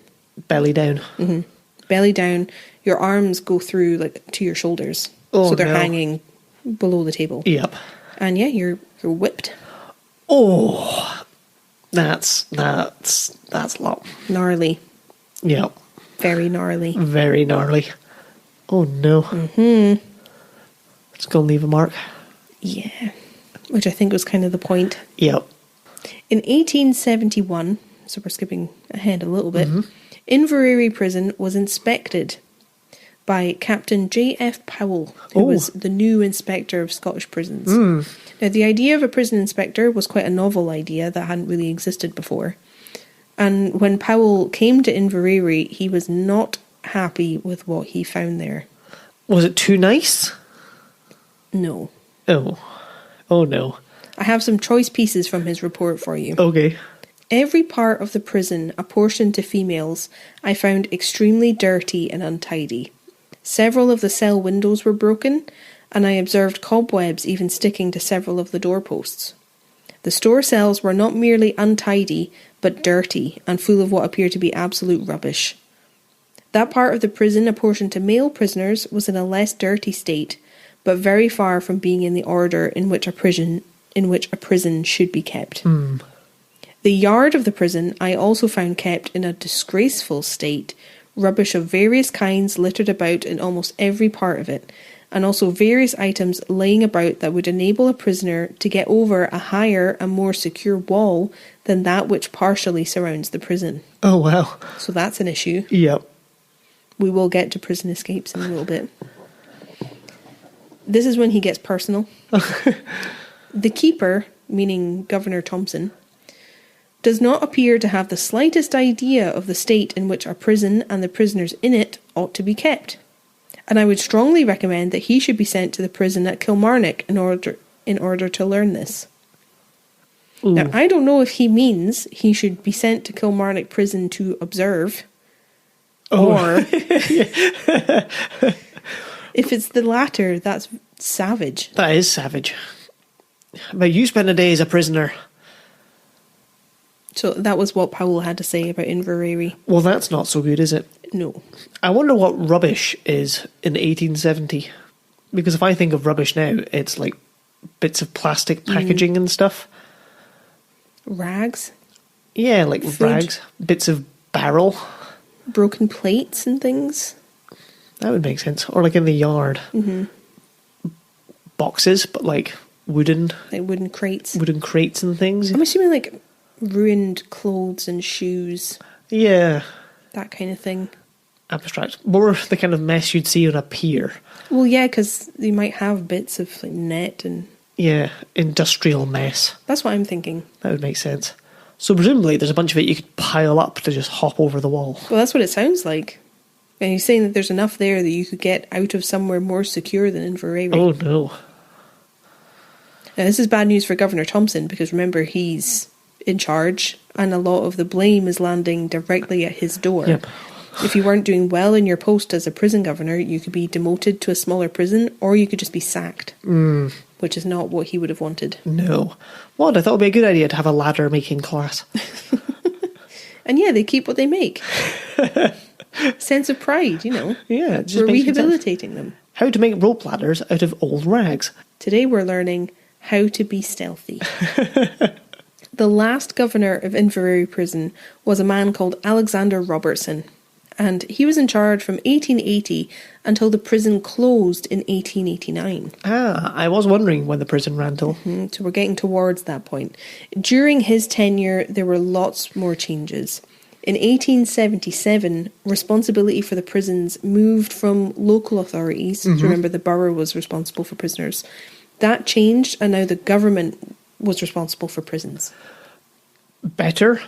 Belly down. Mm-hmm. Belly down. Your arms go through like to your shoulders. Oh, so they're no. hanging below the table. Yep. And yeah, you're whipped. Oh. That's a lot. Gnarly. Yep. Very gnarly. Very gnarly. Oh, no. Mm-hmm. It's going to leave a mark. Yeah. Which I think was kind of the point. Yep. In 1871, so we're skipping ahead a little bit. Inverrary Prison was inspected by Captain J.F. Powell, who was the new inspector of Scottish prisons. Now, the idea of a prison inspector was quite a novel idea that hadn't really existed before. And when Powell came to Inverrary, he was not happy with what he found there. Was it too nice? No. Oh no. I have some choice pieces from his report for you. Okay. Every part of the prison apportioned to females I found extremely dirty and untidy. Several of the cell windows were broken, and I observed cobwebs even sticking to several of the doorposts. The store cells were not merely untidy, but dirty and full of what appeared to be absolute rubbish. That part of the prison apportioned to male prisoners was in a less dirty state, but very far from being in the order in which a prison should be kept. The yard of the prison I also found kept in a disgraceful state, rubbish of various kinds littered about in almost every part of it, and also various items laying about that would enable a prisoner to get over a higher and more secure wall than that which partially surrounds the prison. Oh, wow. So that's an issue. Yep. We will get to prison escapes in a little bit. This is when he gets personal. The keeper, meaning Governor Thompson, does not appear to have the slightest idea of the state in which our prison and the prisoners in it ought to be kept. And I would strongly recommend that he should be sent to the prison at Kilmarnock in order to learn this. Ooh. Now, I don't know if he means he should be sent to Kilmarnock prison to observe, or if it's the latter, that's savage. That is savage. But you spend a day as a prisoner. So that was what Powell had to say about Inverrary. Well, that's not so good, is it? No. I wonder what rubbish is in 1870. Because if I think of rubbish now, it's like bits of plastic packaging and stuff. Rags? Yeah, like food. Rags. Bits of barrel. Broken plates and things. That would make sense. Or like in the yard. Boxes, but like wooden. Like wooden crates. Wooden crates and things. I'm assuming like ruined clothes and shoes. Yeah. That kind of thing. Abstract. More the kind of mess you'd see on a pier. Well, yeah, because you might have bits of like net and... Yeah, industrial mess. That's what I'm thinking. That would make sense. So presumably there's a bunch of it you could pile up to just hop over the wall. Well, that's what it sounds like. And he's saying that there's enough there that you could get out of somewhere more secure than Inverrary. Oh, no. Now, this is bad news for Governor Thompson, because remember, he's in charge, and a lot of the blame is landing directly at his door. Yep. If you weren't doing well in your post as a prison governor, you could be demoted to a smaller prison, or you could just be sacked. Which is not what he would have wanted. No. What? I thought it would be a good idea to have a ladder making class. And yeah, they keep what they make. Sense of pride, you know. Yeah. We're rehabilitating them. How to make rope ladders out of old rags. Today we're learning how to be stealthy. The last governor of Inverrary Prison was a man called Alexander Robertson, and he was in charge from 1880 until the prison closed in 1889. I was wondering when the prison ran till. So we're getting towards that point. During his tenure, there were lots more changes. In 1877, responsibility for the prisons moved from local authorities. So remember, the borough was responsible for prisoners. That changed, and now the government was responsible for prisons. Better,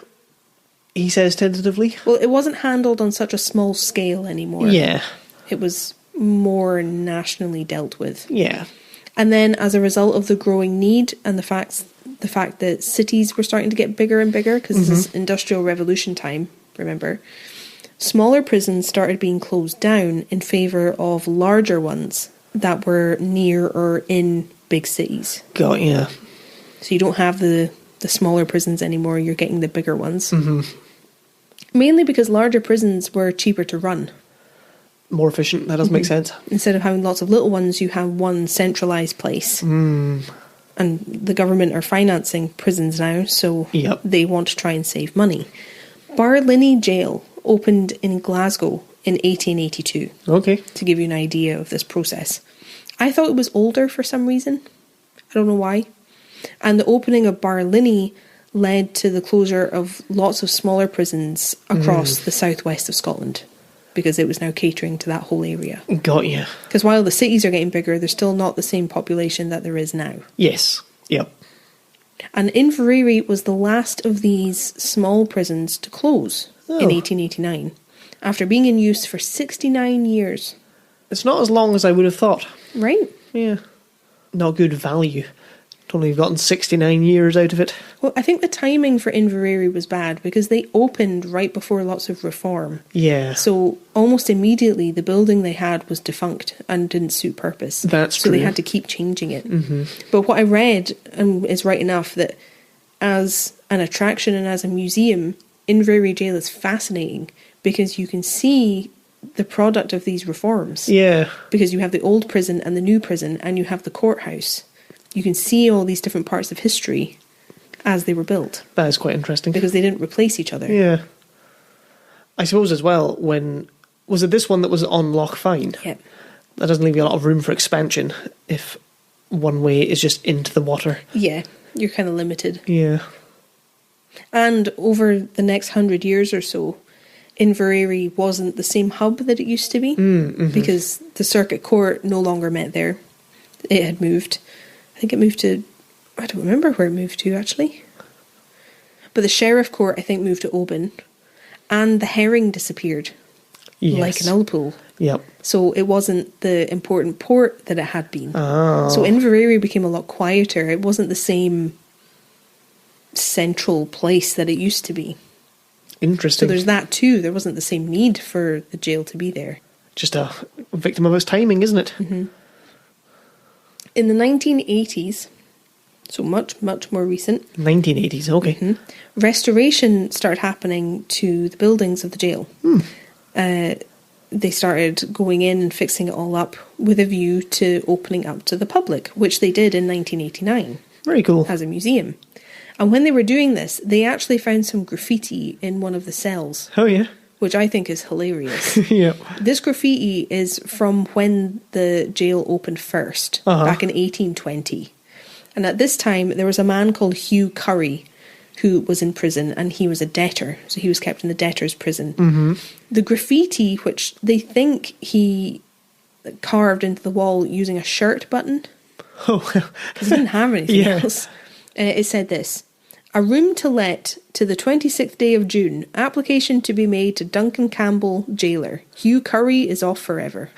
he says tentatively. Well, it wasn't handled on such a small scale anymore. Yeah. It was more nationally dealt with. Yeah. And then as a result of the growing need and the fact that cities were starting to get bigger and bigger, because this is Industrial Revolution time, remember, smaller prisons started being closed down in favour of larger ones that were near or in big cities. Got yeah. So you don't have the smaller prisons anymore, you're getting the bigger ones. Mainly because larger prisons were cheaper to run. More efficient, that does make sense. Instead of having lots of little ones, you have one centralised place. And the government are financing prisons now, so they want to try and save money. Berlini Jail opened in Glasgow in 1882. Okay. To give you an idea of this process. I thought it was older for some reason. I don't know why. And the opening of Berlini led to the closure of lots of smaller prisons across the southwest of Scotland, because it was now catering to that whole area. Got you. Because while the cities are getting bigger, there's still not the same population that there is now. Yes. Yep. And Inverrary was the last of these small prisons to close in 1889, after being in use for 69 years. It's not as long as I would have thought. Right? Yeah. Not good value. Only you've gotten 69 years out of it. Well, I think the timing for Inverrary was bad because they opened right before lots of reform. Yeah. So almost immediately the building they had was defunct and didn't suit purpose. That's so true. So they had to keep changing it. Mm-hmm. But what I read, and is right enough, that as an attraction and as a museum, Inverrary Jail is fascinating because you can see the product of these reforms. Yeah. Because you have the old prison and the new prison, and you have the courthouse. You can see all these different parts of history as they were built. That is quite interesting. Because they didn't replace each other. Yeah. I suppose as well, was it this one that was on Loch Fyne? Yeah. That doesn't leave you a lot of room for expansion if one way is just into the water. Yeah, you're kind of limited. Yeah. And over the next 100 years or so, Inverrary wasn't the same hub that it used to be, because the circuit court no longer met there. It had moved. I think it moved to, I don't remember where it moved to actually. But the sheriff court, I think, moved to Oban, and the herring disappeared, like an Ullapool. Yep. So it wasn't the important port that it had been. Oh. So Inverrary became a lot quieter. It wasn't the same central place that it used to be. Interesting. So there's that too. There wasn't the same need for the jail to be there. Just a victim of its timing, isn't it? Mm-hmm. In the 1980s, so much, much more recent. 1980s, okay. Restoration started happening to the buildings of the jail. They started going in and fixing it all up with a view to opening up to the public, which they did in 1989. Very cool. As a museum. And when they were doing this, they actually found some graffiti in one of the cells. Oh, yeah. Which I think is hilarious. Yeah. This graffiti is from when the jail opened first, back in 1820. And at this time, there was a man called Hugh Curry who was in prison, and he was a debtor. So he was kept in the debtor's prison. Mm-hmm. The graffiti, which they think he carved into the wall using a shirt button. Oh, well. Because he didn't have anything else. It said this: "A room to let to the 26th day of June. Application to be made to Duncan Campbell, jailer. Hugh Curry is off forever."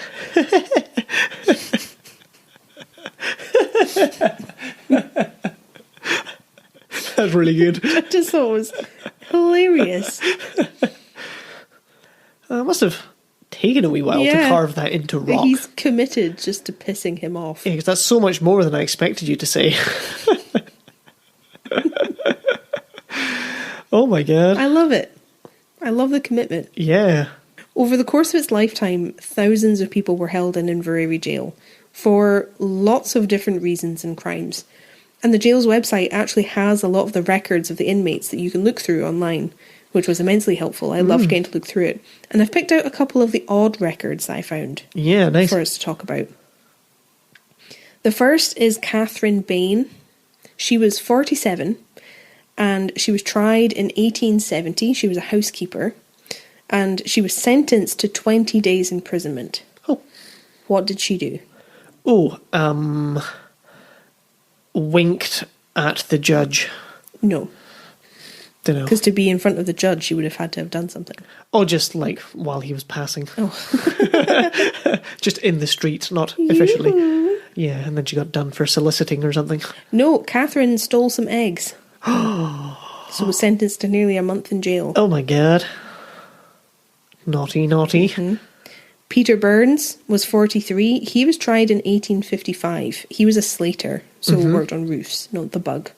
That's really good. I just thought it was hilarious. It must have taken a wee while to carve that into rock. He's committed just to pissing him off. Yeah, because that's so much more than I expected you to say. Oh my god. I love it. I love the commitment. Yeah. Over the course of its lifetime, thousands of people were held in Inveraray Jail for lots of different reasons and crimes. And the jail's website actually has a lot of the records of the inmates that you can look through online, which was immensely helpful. I loved getting to look through it. And I've picked out a couple of the odd records that I found. Yeah, nice. For us to talk about. The first is Catherine Bain. She was 47, and she was tried in 1870. She was a housekeeper, and she was sentenced to 20 days imprisonment. Oh. What did she do? Winked at the judge. No. Don't know. Because to be in front of the judge, she would have had to have done something. Oh, just like while he was passing. Oh. Just in the street, not officially. Yeah, and then she got done for soliciting or something. No, Catherine stole some eggs. So was sentenced to nearly a month in jail. Oh my god. Naughty, naughty. Mm-hmm. Peter Burns was 43. He was tried in 1855. He was a slater, so worked on roofs, not the bug.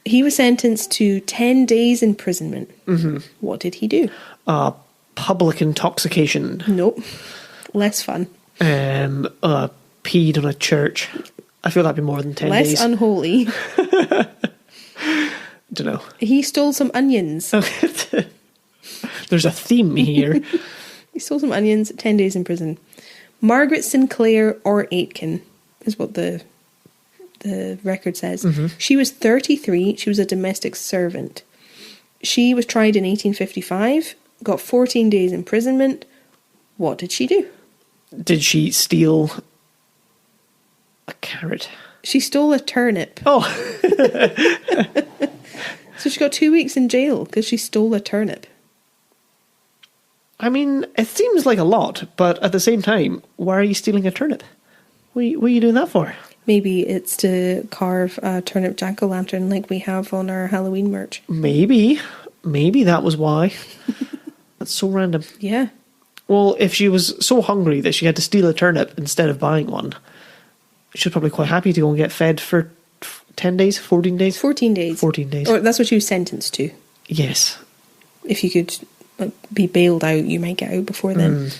He was sentenced to 10 days imprisonment. Mm-hmm. What did he do? Public intoxication. Nope. Less fun. Peed on a church. I feel that'd be more than 10 days. Less unholy. Don't know. He stole some onions. There's a theme here. He stole some onions, 10 days in prison. Margaret Sinclair or Aitken is what the the record says. She was 33. She was a domestic servant. She was tried in 1855, got 14 days imprisonment. What did she do? Did she steal a carrot? She stole a turnip. Oh. So she got 2 weeks in jail because she stole a turnip. I mean, it seems like a lot, but at the same time, why are you stealing a turnip? What are you doing that for? Maybe it's to carve a turnip jack-o'-lantern like we have on our Halloween merch. Maybe that was why. That's so random. Yeah. Well, if she was so hungry that she had to steal a turnip instead of buying one, she was probably quite happy to go and get fed for 10 days, 14 days? 14 days. 14 days. Or that's what she was sentenced to. Yes. If you could be bailed out, you might get out before then.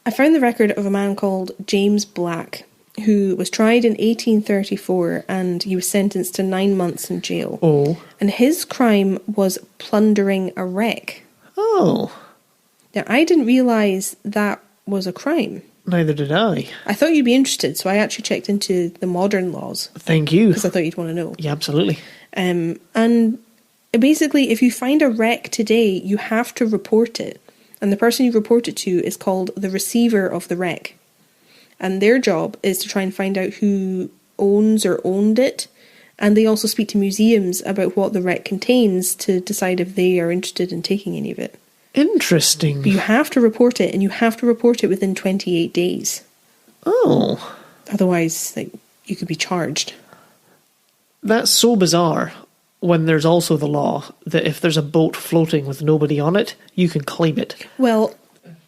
I found the record of a man called James Black, who was tried in 1834 and he was sentenced to 9 months in jail. Oh. And his crime was plundering a wreck. Oh. Now, I didn't realise that was a crime. Neither did I. I thought you'd be interested, so I actually checked into the modern laws. Thank you. Because I thought you'd want to know. Yeah, absolutely. And basically, if you find a wreck today, you have to report it. And the person you report it to is called the receiver of the wreck. And their job is to try and find out who owns or owned it. And they also speak to museums about what the wreck contains to decide if they are interested in taking any of it. Interesting. But you have to report it, and you have to report it within 28 days. Oh. Otherwise, you could be charged. That's so bizarre when there's also the law that if there's a boat floating with nobody on it, you can claim it. Well,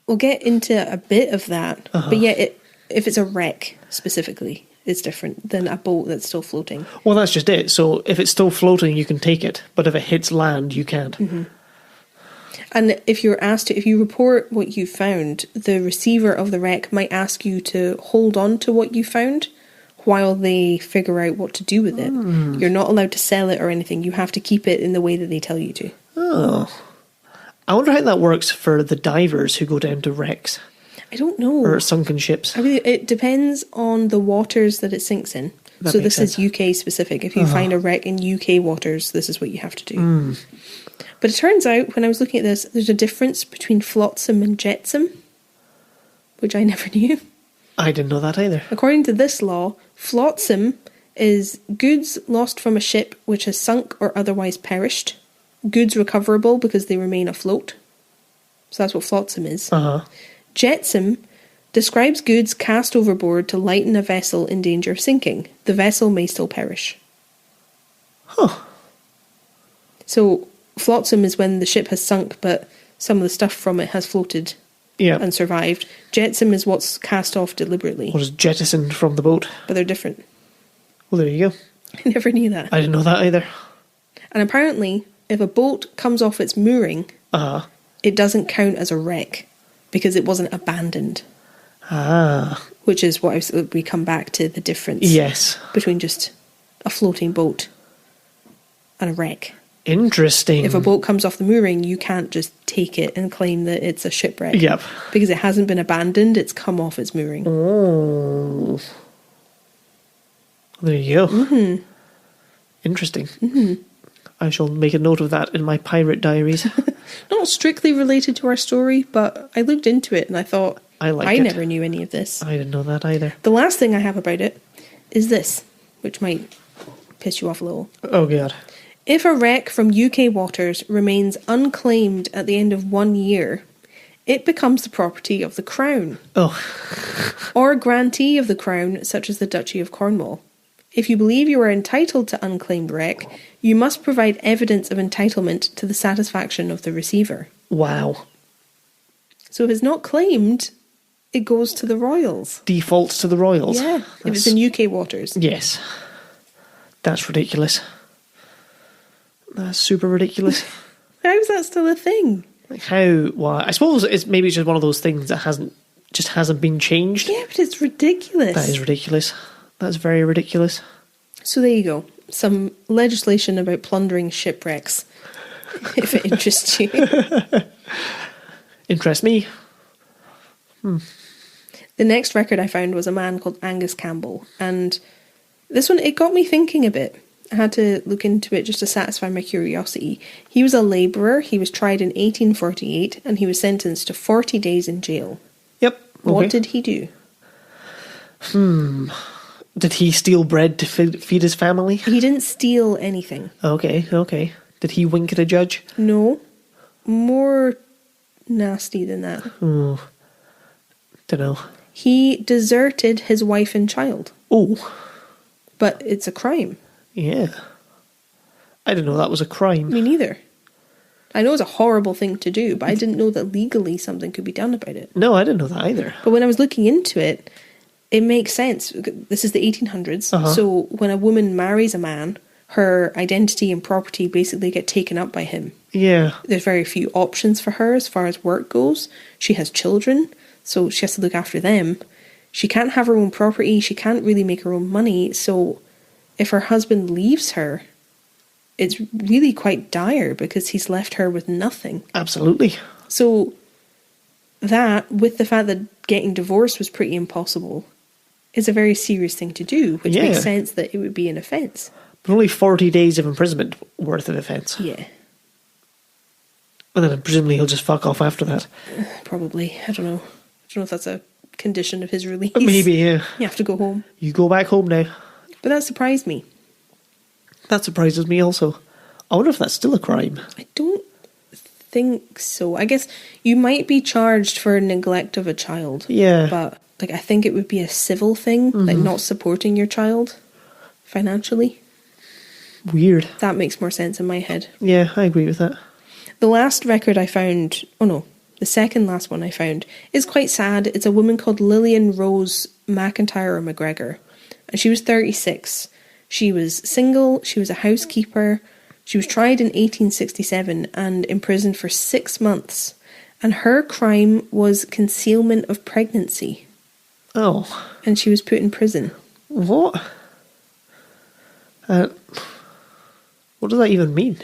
we'll get into a bit of that. But yeah, if it's a wreck specifically, it's different than a boat that's still floating. Well, that's just it. So if it's still floating, you can take it. But if it hits land, you can't. And if you report what you found, the receiver of the wreck might ask you to hold on to what you found while they figure out what to do with it. You're not allowed to sell it or anything. You have to keep it in the way that they tell you to. Oh. I wonder how that works for the divers who go down to wrecks. I don't know. Or sunken ships. It depends on the waters that it sinks in. So this is UK specific. If you find a wreck in UK waters, this is what you have to do. But it turns out, when I was looking at this, there's a difference between flotsam and jetsam, which I never knew. I didn't know that either. According to this law, flotsam is goods lost from a ship which has sunk or otherwise perished, goods recoverable because they remain afloat. So that's what flotsam is. Jetsam describes goods cast overboard to lighten a vessel in danger of sinking. The vessel may still perish. So flotsam is when the ship has sunk, but some of the stuff from it has floated and survived. Jetsam is what's cast off deliberately. What is jettisoned from the boat? But they're different. Well, there you go. I never knew that. I didn't know that either. And apparently, if a boat comes off its mooring, it doesn't count as a wreck because it wasn't abandoned. Which is what we come back to the difference between just a floating boat and a wreck. Interesting. If a boat comes off the mooring, you can't just take it and claim that it's a shipwreck. Yep. Because it hasn't been abandoned, it's come off its mooring. Oh. There you go. Interesting. I shall make a note of that in my pirate diaries. Not strictly related to our story, but I looked into it and I thought, I never knew any of this. I didn't know that either. The last thing I have about it is this, which might piss you off a little. Oh, God. If a wreck from UK waters remains unclaimed at the end of 1 year, it becomes the property of the Crown. Or a grantee of the Crown, such as the Duchy of Cornwall. If you believe you are entitled to unclaimed wreck, you must provide evidence of entitlement to the satisfaction of the receiver. Wow. So if it's not claimed, it goes to the royals. Defaults to the royals? Yeah, if it's in UK waters. Yes. That's ridiculous. That's super ridiculous. How is that still a thing? Like how? Why? I suppose it's just one of those things that hasn't been changed. Yeah, but it's ridiculous. That is ridiculous. That's very ridiculous. So there you go. Some legislation about plundering shipwrecks. If it interests you. Interests me. The next record I found was a man called Angus Campbell, and this one, it got me thinking a bit. I had to look into it just to satisfy my curiosity. He was a labourer, he was tried in 1848, and he was sentenced to 40 days in jail. Yep. Okay. What did he do? Did he steal bread to feed his family? He didn't steal anything. Okay. Did he wink at a judge? No. More nasty than that. Dunno. He deserted his wife and child. Oh. But it's a crime. Yeah. I didn't know that was a crime. Me neither. I know it's a horrible thing to do, but I didn't know that legally something could be done about it. No, I didn't know that either. But when I was looking into it, it makes sense. This is the 1800s. So when a woman marries a man, her identity and property basically get taken up by him. Yeah. There's very few options for her as far as work goes. She has children, so she has to look after them. She can't have her own property. She can't really make her own money. So if her husband leaves her, it's really quite dire because he's left her with nothing. Absolutely. So that, with the fact that getting divorced was pretty impossible, is a very serious thing to do, which makes sense that it would be an offence. But only 40 days of imprisonment worth of offence. Yeah. And then presumably he'll just fuck off after that. Probably. I don't know. I don't know if that's a condition of his release. Maybe, yeah. You have to go home. You go back home now. But that surprised me. That surprises me also. I wonder if that's still a crime. I don't think so. I guess you might be charged for neglect of a child. Yeah. But I think it would be a civil thing, like not supporting your child financially. Weird. That makes more sense in my head. Yeah, I agree with that. The last record I found, the second last one I found, is quite sad. It's a woman called Lillian Rose Mcentire or Mcgregor. And she was 36. She was single, she was a housekeeper. She was tried in 1867 and imprisoned for 6 months. And her crime was concealment of pregnancy. Oh. And she was put in prison. What? What does that even mean?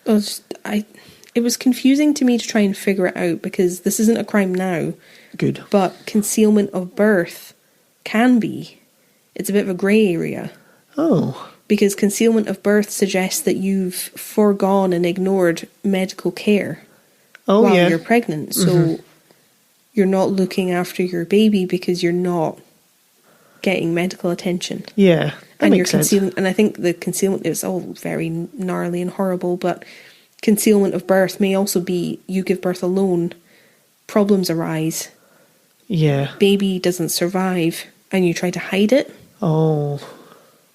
It was confusing to me to try and figure it out because this isn't a crime now. Good. But concealment of birth can be. It's a bit of a grey area. Oh. Because concealment of birth suggests that you've foregone and ignored medical care while you're pregnant. So you're not looking after your baby because you're not getting medical attention. Yeah, that and makes you're concealing, sense. And I think the concealment is all very gnarly and horrible, but concealment of birth may also be you give birth alone, problems arise. Yeah. Baby doesn't survive, and you try to hide it. Oh,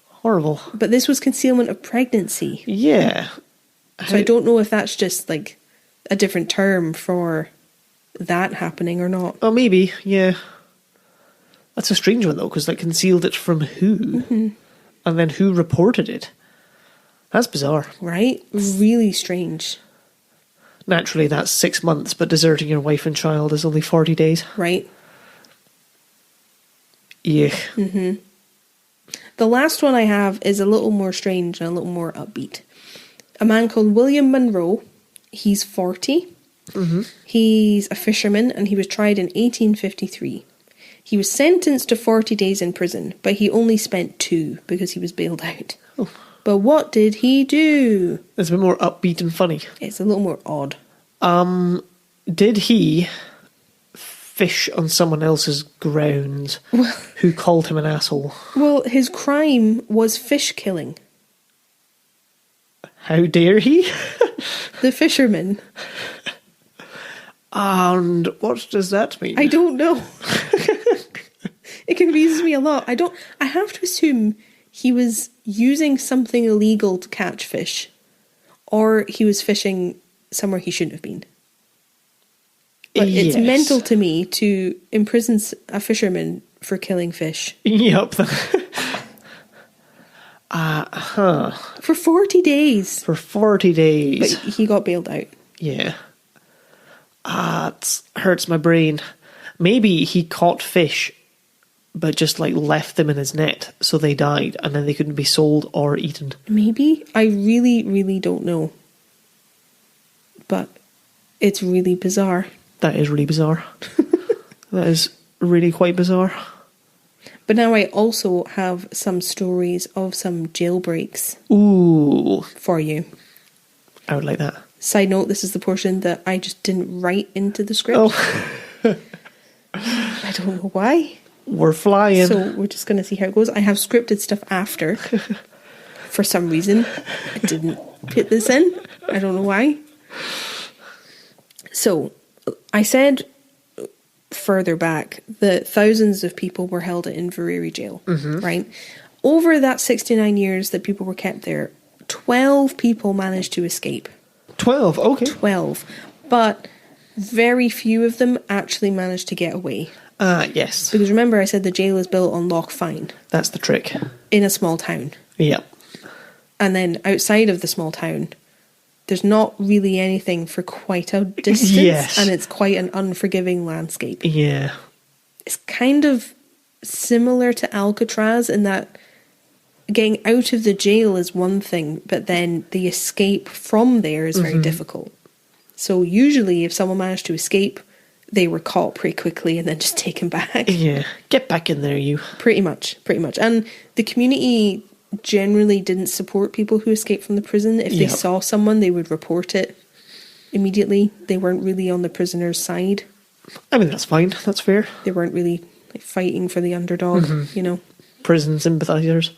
horrible. But this was concealment of pregnancy. Yeah. So I don't know if that's just like a different term for that happening or not. Oh, maybe, yeah. That's a strange one, though, because concealed it from who? Mm-hmm. And then who reported it? That's bizarre. Right? Really strange. Naturally, that's 6 months, but deserting your wife and child is only 40 days. Right. Yeah. Mm-hmm. The last one I have is a little more strange and a little more upbeat. A man called William Monroe. He's 40. Mm-hmm. He's a fisherman and he was tried in 1853. He was sentenced to 40 days in prison, but he only spent 2 because he was bailed out. Oh. But what did he do? It's a bit more upbeat and funny. It's a little more odd. Did he fish on someone else's grounds who called him an asshole? Well, his crime was fish killing. How dare he? The fisherman. And what does that mean? I don't know. It confuses me a lot. I have to assume he was using something illegal to catch fish, or he was fishing somewhere he shouldn't have been. But yes. It's mental to me to imprison a fisherman for killing fish. Yep. For 40 days. For 40 days. But he got bailed out. Yeah. It hurts my brain. Maybe he caught fish, but just left them in his net, so they died, and then they couldn't be sold or eaten. Maybe. I really, really don't know. But it's really bizarre. That is really bizarre. That is really quite bizarre. But now I also have some stories of some jailbreaks. Ooh. For you. I would like that. Side note, this is the portion that I just didn't write into the script. Oh. I don't know why. We're flying. So we're just going to see how it goes. I have scripted stuff after. For some reason, I didn't put this in. I don't know why. So, I said further back that thousands of people were held at Inveraray Jail, right? Over that 69 years that people were kept there, 12 people managed to escape. 12, okay. 12. But very few of them actually managed to get away. Yes. Because remember I said the jail is built on Loch Fyne. That's the trick. In a small town. Yep. And then outside of the small town, there's not really anything for quite a distance. Yes. And it's quite an unforgiving landscape. Yeah. It's kind of similar to Alcatraz in that getting out of the jail is one thing, but then the escape from there is very difficult. So usually if someone managed to escape, they were caught pretty quickly and then just taken back. Yeah. Get back in there, you. Pretty much. And the community generally didn't support people who escaped from the prison. If they saw someone, they would report it immediately. They weren't really on the prisoner's side. I mean, that's fine. That's fair. They weren't really fighting for the underdog, you know. Prison sympathisers.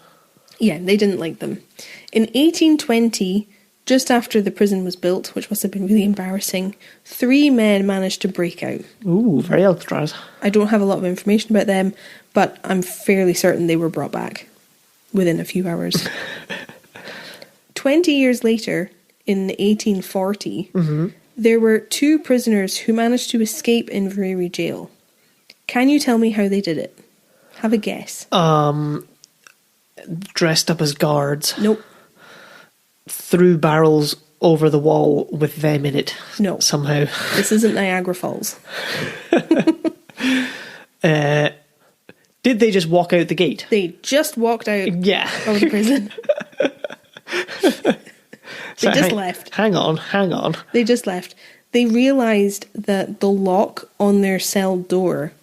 Yeah, they didn't like them. In 1820, just after the prison was built, which must have been really embarrassing, 3 men managed to break out. Ooh, very Alcatraz. I don't have a lot of information about them, but I'm fairly certain they were brought back within a few hours. 20 years later, in 1840, there were 2 prisoners who managed to escape Inverrary Jail. Can you tell me how they did it? Have a guess. Dressed up as guards. Nope. Threw barrels over the wall with them in it. No. Somehow. This isn't Niagara Falls. Did they just walk out the gate? They just walked out of the prison. They just left. Hang on. They just left. They realised that the lock on their cell door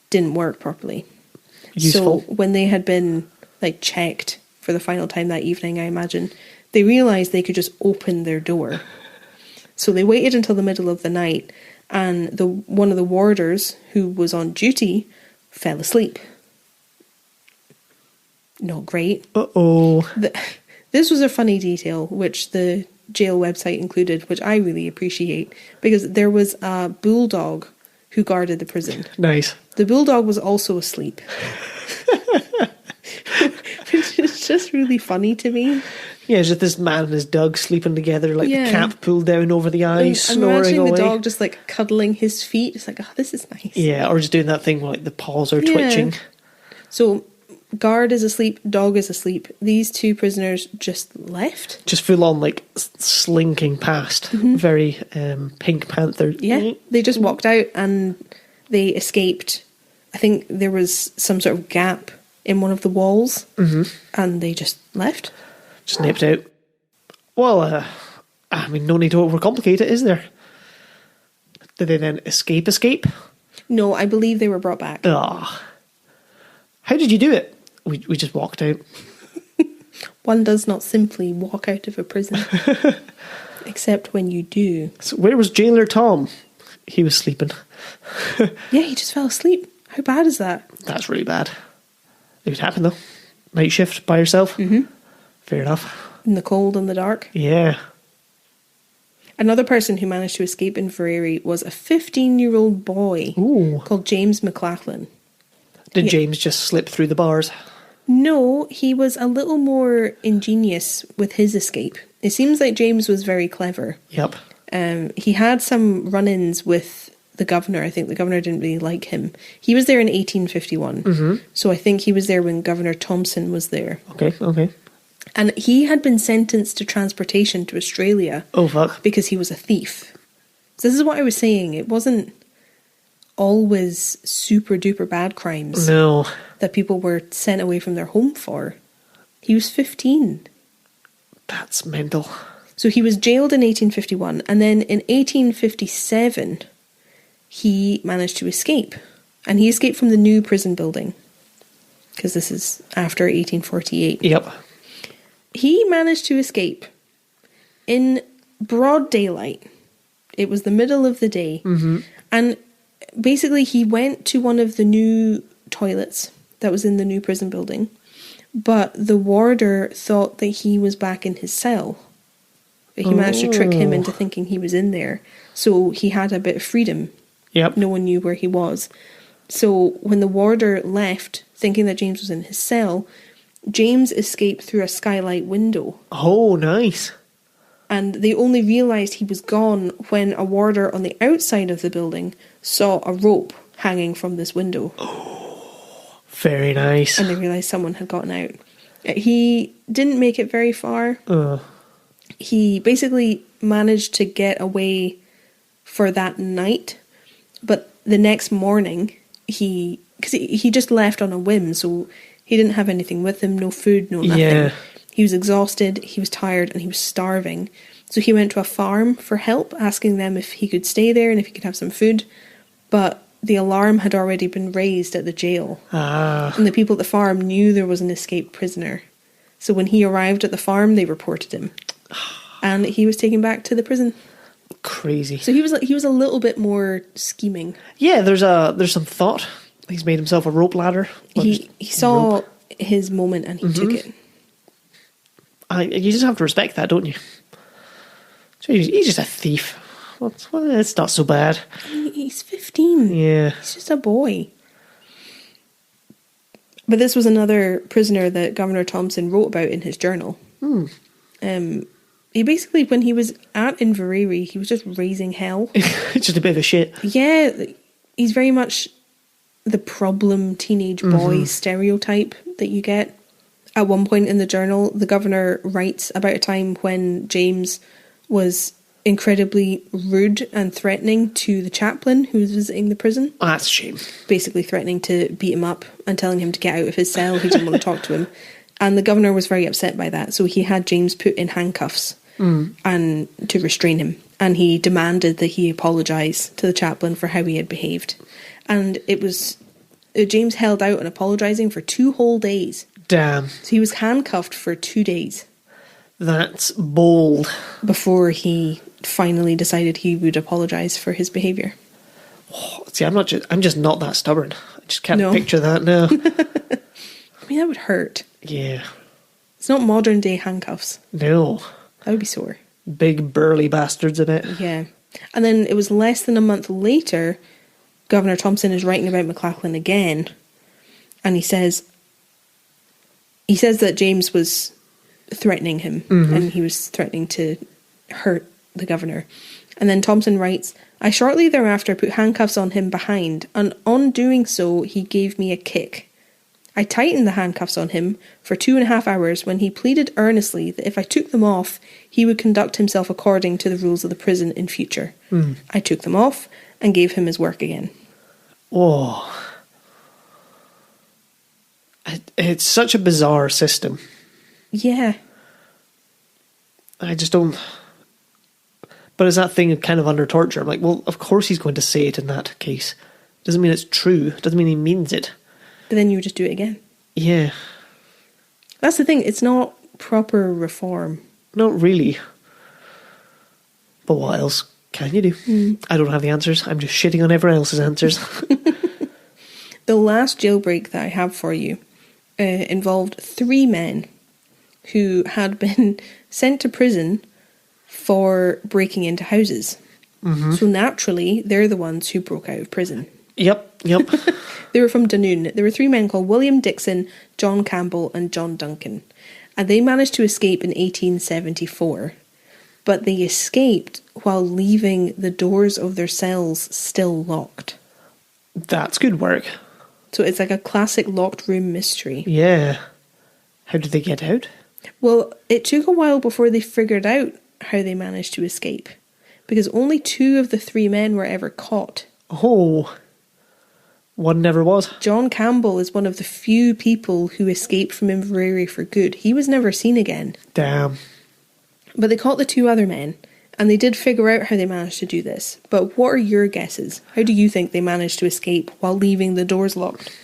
didn't work properly. Useful. So when they had been checked for the final time that evening, I imagine, they realised they could just open their door. So they waited until the middle of the night, and one of the warders who was on duty fell asleep. Not great. Uh-oh. This was a funny detail, which the jail website included, which I really appreciate, because there was a bulldog who guarded the prison. Nice. The bulldog was also asleep. Which is just really funny to me. Yeah, it's just this man and his dog sleeping together, the cap pulled down over the eyes, snoring imagining away. The dog just cuddling his feet. It's this is nice. Yeah, or just doing that thing where the paws are twitching. So, guard is asleep, dog is asleep. These 2 prisoners just left. Just full on slinking past. Very Pink Panther. Yeah, they just walked out and they escaped. I think there was some sort of gap in one of the walls, and they just left. Just nipped out. Well, I mean, no need to overcomplicate it, is there? Did they then escape? No, I believe they were brought back. Ah. How did you do it? We just walked out. One does not simply walk out of a prison. Except when you do. So where was Jailer Tom? He was sleeping. Yeah, he just fell asleep. How bad is that? That's really bad. It would happen, though. Night shift by yourself. Fair enough. In the cold and the dark. Yeah. Another person who managed to escape Inverrary was a 15-year-old boy called James McLachlan. Did James just slip through the bars? No, he was a little more ingenious with his escape. It seems like James was very clever. Yep. He had some run-ins with the governor. I think the governor didn't really like him. He was there in 1851. So I think he was there when Governor Thompson was there. Okay. And he had been sentenced to transportation to Australia. Oh, fuck. Because he was a thief. So this is what I was saying. It wasn't always super duper bad crimes. No. That people were sent away from their home for. He was 15. That's mental. So he was jailed in 1851. And then in 1857, he managed to escape. And he escaped from the new prison building, because this is after 1848. Yep. He managed to escape in broad daylight. It was the middle of the day. Mm-hmm. And basically he went to one of the new toilets that was in the new prison building, but the warder thought that he was back in his cell. He managed to trick him into thinking he was in there, so he had a bit of freedom. Yep. No one knew where he was. So when the warder left, thinking that James was in his cell, James escaped through a skylight window. Oh, nice. And they only realised he was gone when a warder on the outside of the building saw a rope hanging from this window. Oh, very nice. And they realised someone had gotten out. He didn't make it very far. He basically managed to get away for that night, but the next morning, because he just left on a whim, so he didn't have anything with him, no food, no nothing. Yeah. He was exhausted, he was tired, and he was starving. So he went to a farm for help, asking them if he could stay there and if he could have some food. But the alarm had already been raised at the jail. And the people at the farm knew there was an escaped prisoner. So when he arrived at the farm, they reported him. And he was taken back to the prison. Crazy. So he was a little bit more scheming. Yeah, there's some thought. He's made himself a rope ladder. He saw his moment and he took it. You just have to respect that, don't you? So he's just a thief. Well, it's not so bad. He's 15. Yeah. He's just a boy. But this was another prisoner that Governor Thompson wrote about in his journal. He basically, when he was at Inverrary, he was just raising hell. Just a bit of a shit. Yeah, he's very much the problem teenage boy stereotype that you get. At one point in the journal, the governor writes about a time when James was incredibly rude and threatening to the chaplain who was visiting the prison. Oh, that's a shame. Basically threatening to beat him up and telling him to get out of his cell. He didn't want to talk to him. And the governor was very upset by that. So he had James put in handcuffs and to restrain him. And he demanded that he apologise to the chaplain for how he had behaved. And it was... James held out on apologising for 2 whole days. Damn. So he was handcuffed for 2 days. That's bold. Before he finally decided he would apologise for his behaviour. Oh, see, I'm just not that stubborn. I just can't picture that now. I mean, that would hurt. Yeah. It's not modern day handcuffs. No. That would be sore. Big burly bastards in it. Yeah. And then it was less than a month later, Governor Thompson is writing about McLachlan again, and he says that James was threatening him, and he was threatening to hurt the governor. And then Thompson writes, I shortly thereafter put handcuffs on him behind, and on doing so he gave me a kick. I tightened the handcuffs on him for 2.5 hours when he pleaded earnestly that if I took them off, he would conduct himself according to the rules of the prison in future. I took them off and gave him his work again. Oh. It's such a bizarre system. Yeah. I just don't... But is that thing kind of under torture? I'm like, well, of course he's going to say it in that case. Doesn't mean it's true. Doesn't mean he means it. But then you would just do it again. Yeah. That's the thing. It's not proper reform. Not really. But what else can you do? I don't have the answers. I'm just shitting on everyone else's answers. The last jailbreak that I have for you involved 3 men who had been sent to prison for breaking into houses. So naturally, they're the ones who broke out of prison. Yep. They were from Dunoon. There were 3 men called William Dixon, John Campbell and John Duncan. And they managed to escape in 1874. But they escaped while leaving the doors of their cells still locked. That's good work. So it's like a classic locked room mystery. Yeah. How did they get out? Well, it took a while before they figured out how they managed to escape. Because only 2 of the 3 men were ever caught. Oh. One never was. John Campbell is one of the few people who escaped from Inverrary for good. He was never seen again. Damn. But they caught the 2 other men, And they did figure out how they managed to do this. But what are your guesses? How do you think they managed to escape while leaving the doors locked?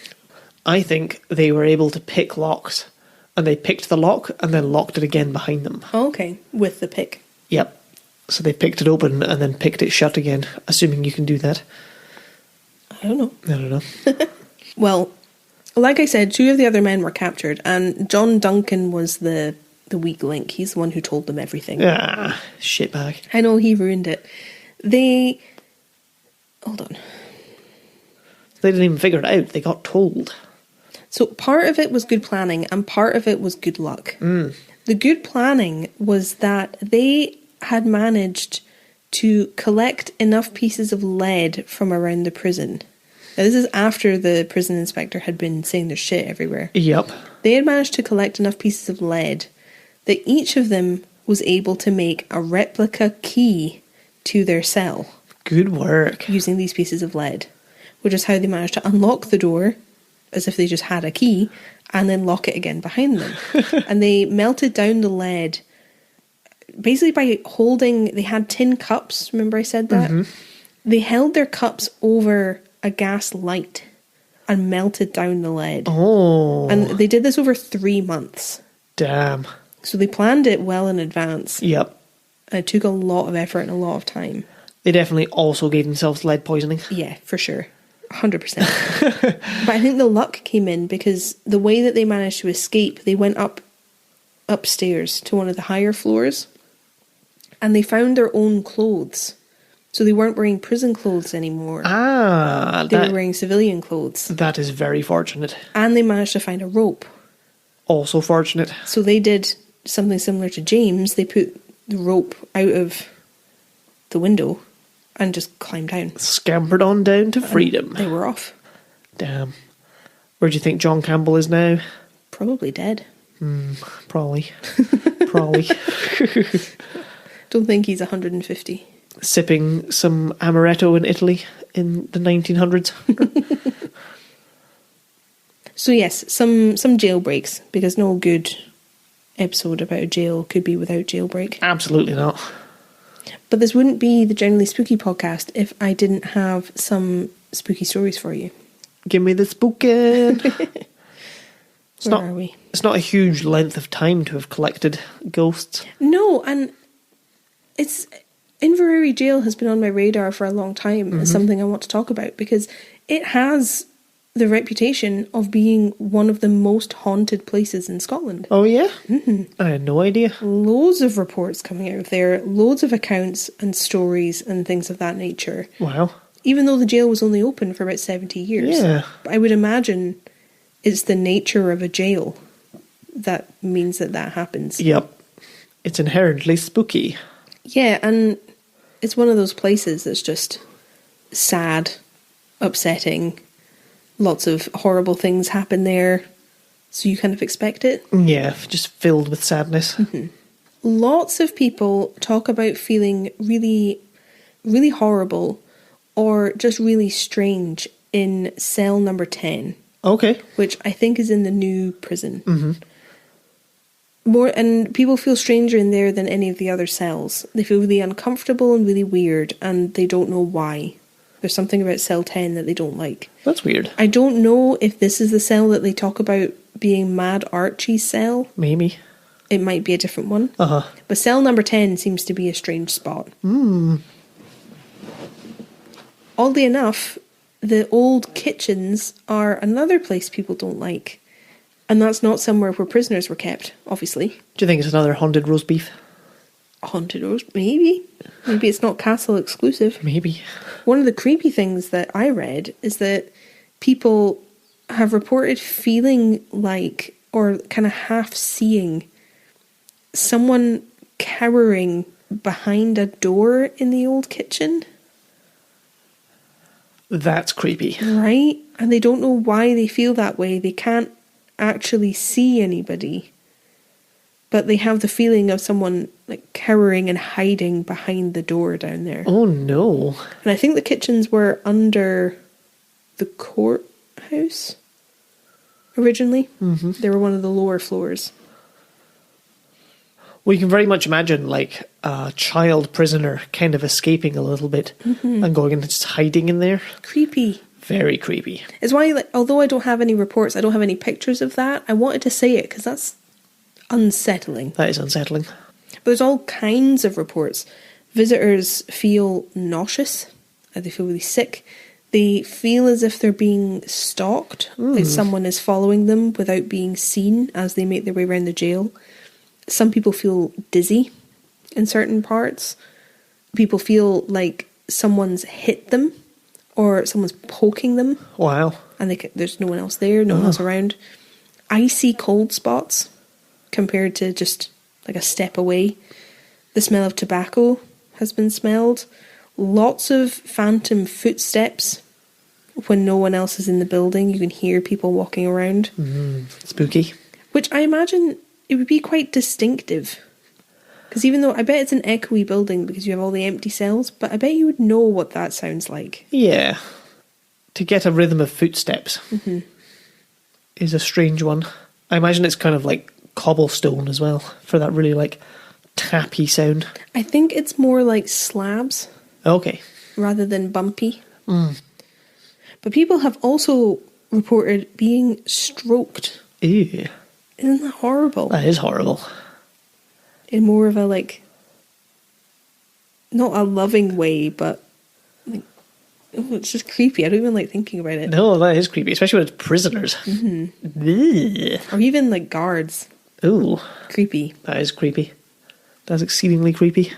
I think they were able to pick locks, and they picked the lock and then locked it again behind them. Oh, okay, with the pick. Yep. So they picked it open and then picked it shut again, assuming you can do that. I don't know. I don't know. Well, like I said, 2 of the other men were captured, and John Duncan was the weak link. He's the one who told them everything. Ah, shitbag. I know, he ruined it. Hold on. They didn't even figure it out. They got told. So part of it was good planning, and part of it was good luck. The good planning was that they had managed to collect enough pieces of lead from around the prison. Now, this is after the prison inspector had been saying there's shit everywhere. Yep. They had managed to collect enough pieces of lead that each of them was able to make a replica key to their cell. Good work. Using these pieces of lead, which is how they managed to unlock the door as if they just had a key and then lock it again behind them. And they melted down the lead basically by they had tin cups, remember I said that? Mm-hmm. They held their cups over a gas light and melted down the lead. Oh. And they did this over 3 months. Damn. So they planned it well in advance. Yep. And it took a lot of effort and a lot of time. They definitely also gave themselves lead poisoning. Yeah, for sure. 100%. But I think the luck came in because the way that they managed to escape, they went upstairs to one of the higher floors and they found their own clothes. So they weren't wearing prison clothes anymore. They were wearing civilian clothes. That is very fortunate. And they managed to find a rope. Also fortunate. So they did something similar to James. They put the rope out of the window and just climbed down. Scampered on down to freedom. And they were off. Damn. Where do you think John Campbell is now? Probably dead. Probably. Probably. Don't think he's 150. Sipping some amaretto in Italy in the 1900s. So yes, some jailbreaks, because no good episode about a jail could be without jailbreak. Absolutely not. But this wouldn't be the Generally Spooky podcast if I didn't have some spooky stories for you. Give me the spooking. Where are we? It's not a huge length of time to have collected ghosts. No, and it's... Inverrary Jail has been on my radar for a long time as something I want to talk about because it has the reputation of being one of the most haunted places in Scotland. Oh, yeah? Mm-hmm. I had no idea. Loads of reports coming out there, loads of accounts and stories and things of that nature. Wow. Even though the jail was only open for about 70 years. Yeah. I would imagine it's the nature of a jail that means that happens. Yep. It's inherently spooky. Yeah, and it's one of those places that's just sad, upsetting, lots of horrible things happen there, so you kind of expect it. Yeah, just filled with sadness. Mm-hmm. Lots of people talk about feeling really, really horrible or just really strange in cell number 10. Okay. Which I think is in the new prison. Mm-hmm. And people feel stranger in there than any of the other cells. They feel really uncomfortable and really weird, and they don't know why. There's something about cell 10 that they don't like. That's weird. I don't know if this is the cell that they talk about being Mad Archie's cell. Maybe. It might be a different one. Uh-huh. But cell number 10 seems to be a strange spot. Oddly enough, the old kitchens are another place people don't like. And that's not somewhere where prisoners were kept, obviously. Do you think it's another haunted roast beef? Haunted roast? Maybe. Maybe it's not castle exclusive. Maybe. One of the creepy things that I read is that people have reported feeling like, or kind of half seeing, someone cowering behind a door in the old kitchen. That's creepy. Right? And they don't know why they feel that way. They can't actually see anybody, but they have the feeling of someone like cowering and hiding behind the door down there. Oh no. And I think the kitchens were under the courthouse originally. They were one of the lower floors. We can very much imagine, like, a child prisoner kind of escaping a little bit and going and just hiding in there. Creepy. Very creepy. It's why, like, although I don't have any reports, I don't have any pictures of that, I wanted to say it because that's unsettling. That is unsettling. But there's all kinds of reports. Visitors feel nauseous. They feel really sick. They feel as if they're being stalked. Like someone is following them without being seen as they make their way around the jail. Some people feel dizzy in certain parts. People feel like someone's hit them or someone's poking them. Wow. And there's no one else there, no one else around. Icy cold spots compared to just like a step away. The smell of tobacco has been smelled. Lots of phantom footsteps when no one else is in the building. You can hear people walking around. Spooky. Which I imagine it would be quite distinctive. Because even though I bet it's an echoey building because you have all the empty cells, but I bet you would know what that sounds like. Yeah. To get a rhythm of footsteps is a strange one. I imagine it's kind of like cobblestone as well for that really like tappy sound. I think it's more like slabs. Okay. Rather than bumpy. But people have also reported being stroked. Ew. Isn't that horrible? That is horrible. In more of a, like, not a loving way, but like, oh, it's just creepy. I don't even like thinking about it. No, that is creepy, especially when it's prisoners. Or even like guards. Ooh. Creepy. That is creepy. That's exceedingly creepy.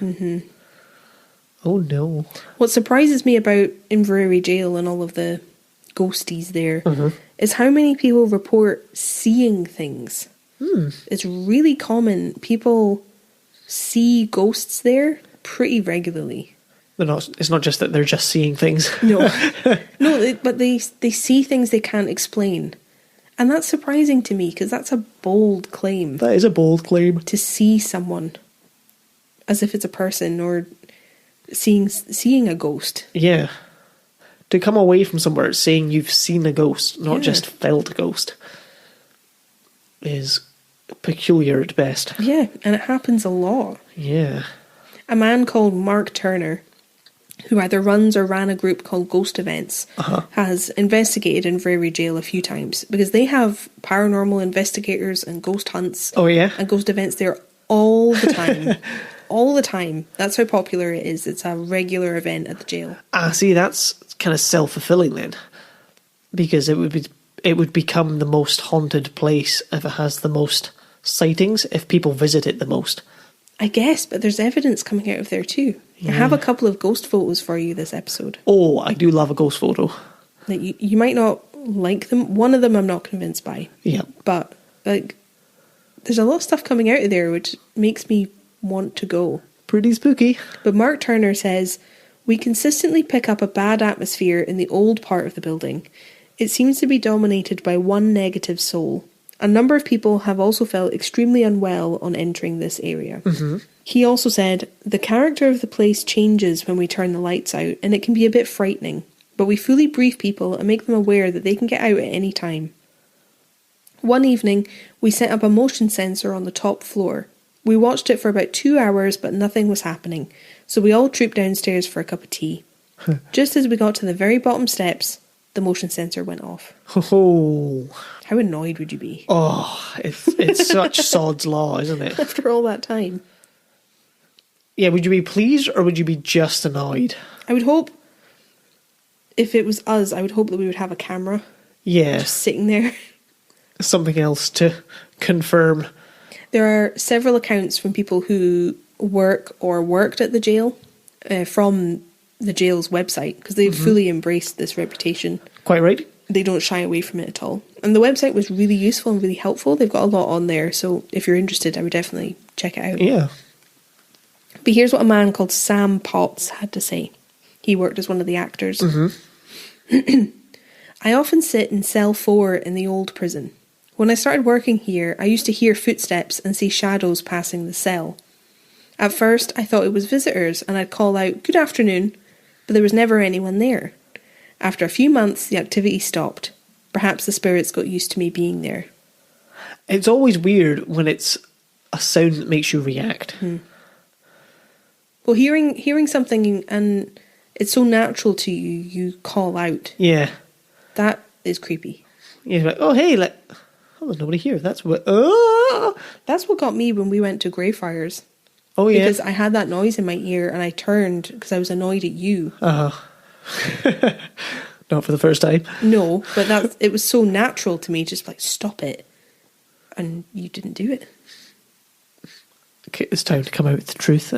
Oh no. What surprises me about Inverrary Jail and all of the ghosties there is how many people report seeing things. It's really common. People see ghosts there pretty regularly. It's not just that they're just seeing things. No, but they see things they can't explain. And that's surprising to me because that's a bold claim. That is a bold claim. To see someone as if it's a person or seeing a ghost. Yeah. To come away from somewhere saying you've seen a ghost, not just felt a ghost, is peculiar at best. Yeah, and it happens a lot. Yeah. A man called Mark Turner, who either runs or ran a group called Ghost Events, has investigated Inverrary Jail a few times because they have paranormal investigators and ghost hunts. Oh, yeah? And ghost events there all the time. All the time. That's how popular it is. It's a regular event at the jail. See, that's kind of self-fulfilling then. Because it would become the most haunted place if it has the most sightings, if people visit it the most. I guess, but there's evidence coming out of there too. Yeah. I have a couple of ghost photos for you this episode. Oh, I do love a ghost photo. Like you might not like them. One of them I'm not convinced by. Yeah. But like, there's a lot of stuff coming out of there which makes me want to go. Pretty spooky. But Mark Turner says, we consistently pick up a bad atmosphere in the old part of the building. It seems to be dominated by one negative soul. A number of people have also felt extremely unwell on entering this area. He also said, the character of the place changes when we turn the lights out, and it can be a bit frightening, but we fully brief people and make them aware that they can get out at any time. One evening, we set up a motion sensor on the top floor. We watched it for about 2 hours, but nothing was happening, so we all trooped downstairs for a cup of tea. Just as we got to the very bottom steps, the motion sensor went off. Oh. How annoyed would you be? Oh, it's such sod's law, isn't it? After all that time. Yeah, would you be pleased or would you be just annoyed? I would hope, if it was us, I would hope that we would have a camera. Yeah. Just sitting there. Something else to confirm. There are several accounts from people who work or worked at the jail from the jail's website because they've fully embraced this reputation. Quite right. They don't shy away from it at all. And the website was really useful and really helpful. They've got a lot on there, so if you're interested, I would definitely check it out. Yeah. But here's what a man called Sam Potts had to say. He worked as one of the actors. I often sit in cell 4 in the old prison. When I started working here, I used to hear footsteps and see shadows passing the cell. At first, I thought it was visitors and I'd call out, "Good afternoon," but there was never anyone there. After a few months, the activity stopped. Perhaps the spirits got used to me being there. It's always weird when it's a sound that makes you react. Well, hearing something and it's so natural to you, you call out. Yeah. That is creepy. You're like, oh, hey, like, oh, there's nobody here. That's what got me when we went to Greyfriars. Oh, yeah. Because I had that noise in my ear and I turned because I was annoyed at you. Not for the first time. No, but it was so natural to me, just like, stop it. And you didn't do it. Okay, it's time to come out with the truth.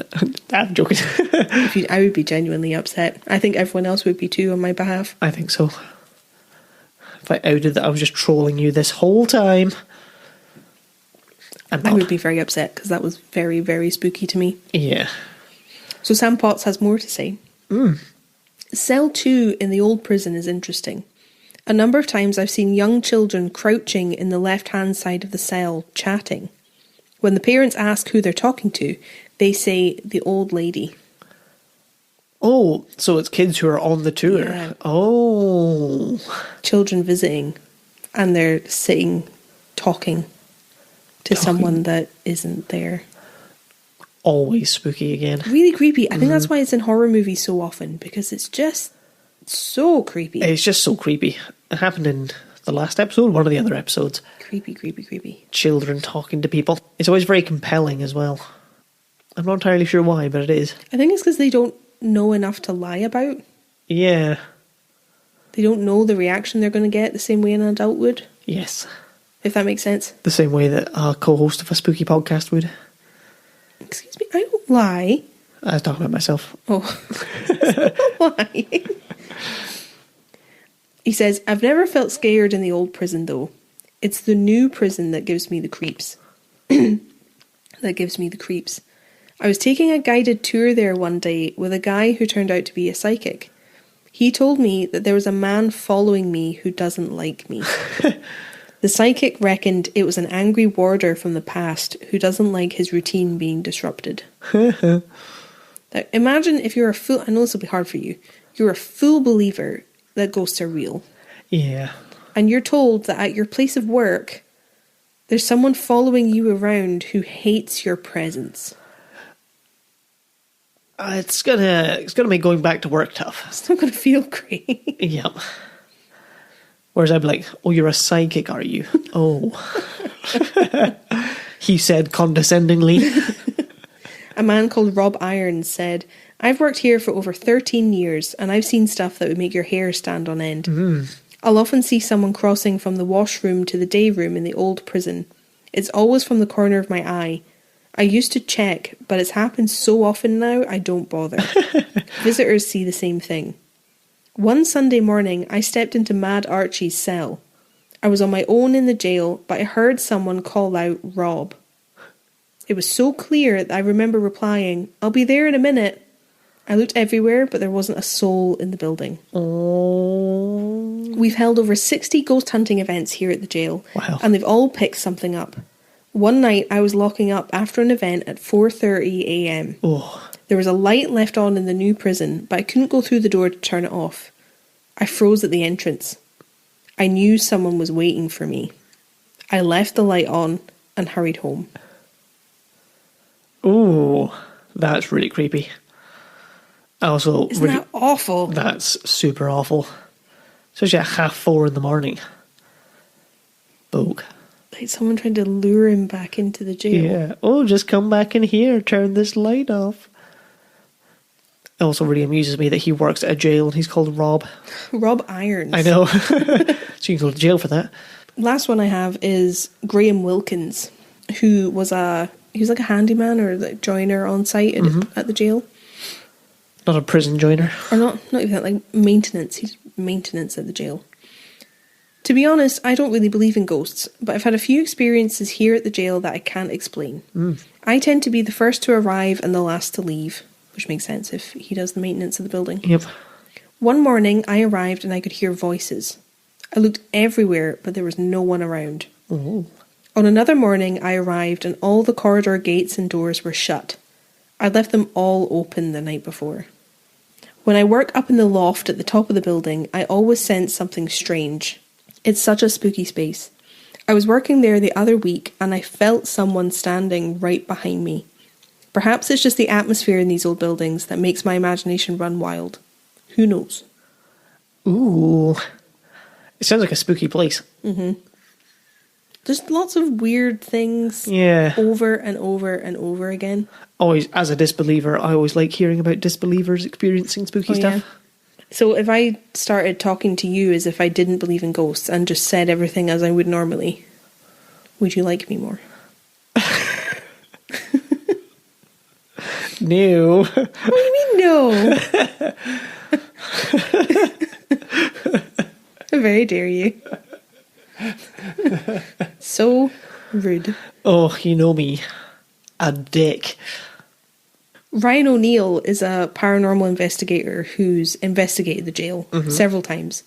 I'm joking. I would be genuinely upset. I think everyone else would be too on my behalf. I think so. If I outed that I was just trolling you this whole time. I would be very upset because that was very, very spooky to me. Yeah. So Sam Potts has more to say. Cell 2 in the old prison is interesting. A number of times I've seen young children crouching in the left-hand side of the cell, chatting. When the parents ask who they're talking to, they say the old lady. Oh, so it's kids who are on the tour. Yeah. Oh. Children visiting, and they're sitting, talking to someone that isn't there. Always spooky again. Really creepy. I think that's why it's in horror movies so often, because it's just so creepy. It's just so creepy. It happened in the last episode, one of the other episodes. Creepy, creepy, creepy. Children talking to people. It's always very compelling as well. I'm not entirely sure why, but it is. I think it's because they don't know enough to lie about. Yeah. They don't know the reaction they're going to get the same way an adult would. Yes. If that makes sense. The same way that a co-host of a spooky podcast would. Excuse me, I don't lie. I was talking about myself. Oh. That's not lying. He says, I've never felt scared in the old prison though. It's the new prison that gives me the creeps. I was taking a guided tour there one day with a guy who turned out to be a psychic. He told me that there was a man following me who doesn't like me. The psychic reckoned it was an angry warder from the past who doesn't like his routine being disrupted. Now, imagine if you're I know this will be hard for you, you're a full believer that ghosts are real. Yeah. And you're told that at your place of work, there's someone following you around who hates your presence. It's gonna make going back to work tough. It's not gonna feel great. Yep. Whereas I'd be like, oh, you're a psychic, are you? Oh. He said condescendingly. A man called Rob Irons said, I've worked here for over 13 years and I've seen stuff that would make your hair stand on end. I'll often see someone crossing from the washroom to the day room in the old prison. It's always from the corner of my eye. I used to check, but it's happened so often now I don't bother. Visitors see the same thing. One Sunday morning, I stepped into Mad Archie's cell. I was on my own in the jail, but I heard someone call out, Rob. It was so clear that I remember replying, I'll be there in a minute. I looked everywhere, but there wasn't a soul in the building. Oh. We've held over 60 ghost hunting events here at the jail, wow. And they've all picked something up. One night, I was locking up after an event at 4:30 a.m. Oh. There was a light left on in the new prison, but I couldn't go through the door to turn it off. I froze at the entrance. I knew someone was waiting for me. I left the light on and hurried home. Oh, that's really creepy. Also, isn't that awful? That's super awful. Especially at 4:30 in the morning. Bogue. Like someone trying to lure him back into the jail. Yeah. Oh, just come back in here, turn this light off. It also really amuses me that he works at a jail and he's called Rob. Rob Irons. I know. So you can go to jail for that. Last one I have is Graham Wilkins, who was he was like a handyman or like joiner on site at the jail. Not a prison joiner. Or not even that, like maintenance. He's maintenance at the jail. To be honest, I don't really believe in ghosts, but I've had a few experiences here at the jail that I can't explain. I tend to be the first to arrive and the last to leave, which makes sense if he does the maintenance of the building. Yep. One morning, I arrived and I could hear voices. I looked everywhere, but there was no one around. Oh. On another morning, I arrived and all the corridor gates and doors were shut. I'd left them all open the night before. When I work up in the loft at the top of the building, I always sense something strange. It's such a spooky space. I was working there the other week and I felt someone standing right behind me. Perhaps it's just the atmosphere in these old buildings that makes my imagination run wild. Who knows? Ooh. It sounds like a spooky place. Mm-hmm. There's lots of weird things over and over and over again. Always, as a disbeliever, I always like hearing about disbelievers experiencing spooky stuff. Yeah. So if I started talking to you as if I didn't believe in ghosts and just said everything as I would normally, would you like me more? No. What do you mean no? How very dare you. So rude. Oh, you know me. A dick. Ryan O'Neill is a paranormal investigator who's investigated the jail several times.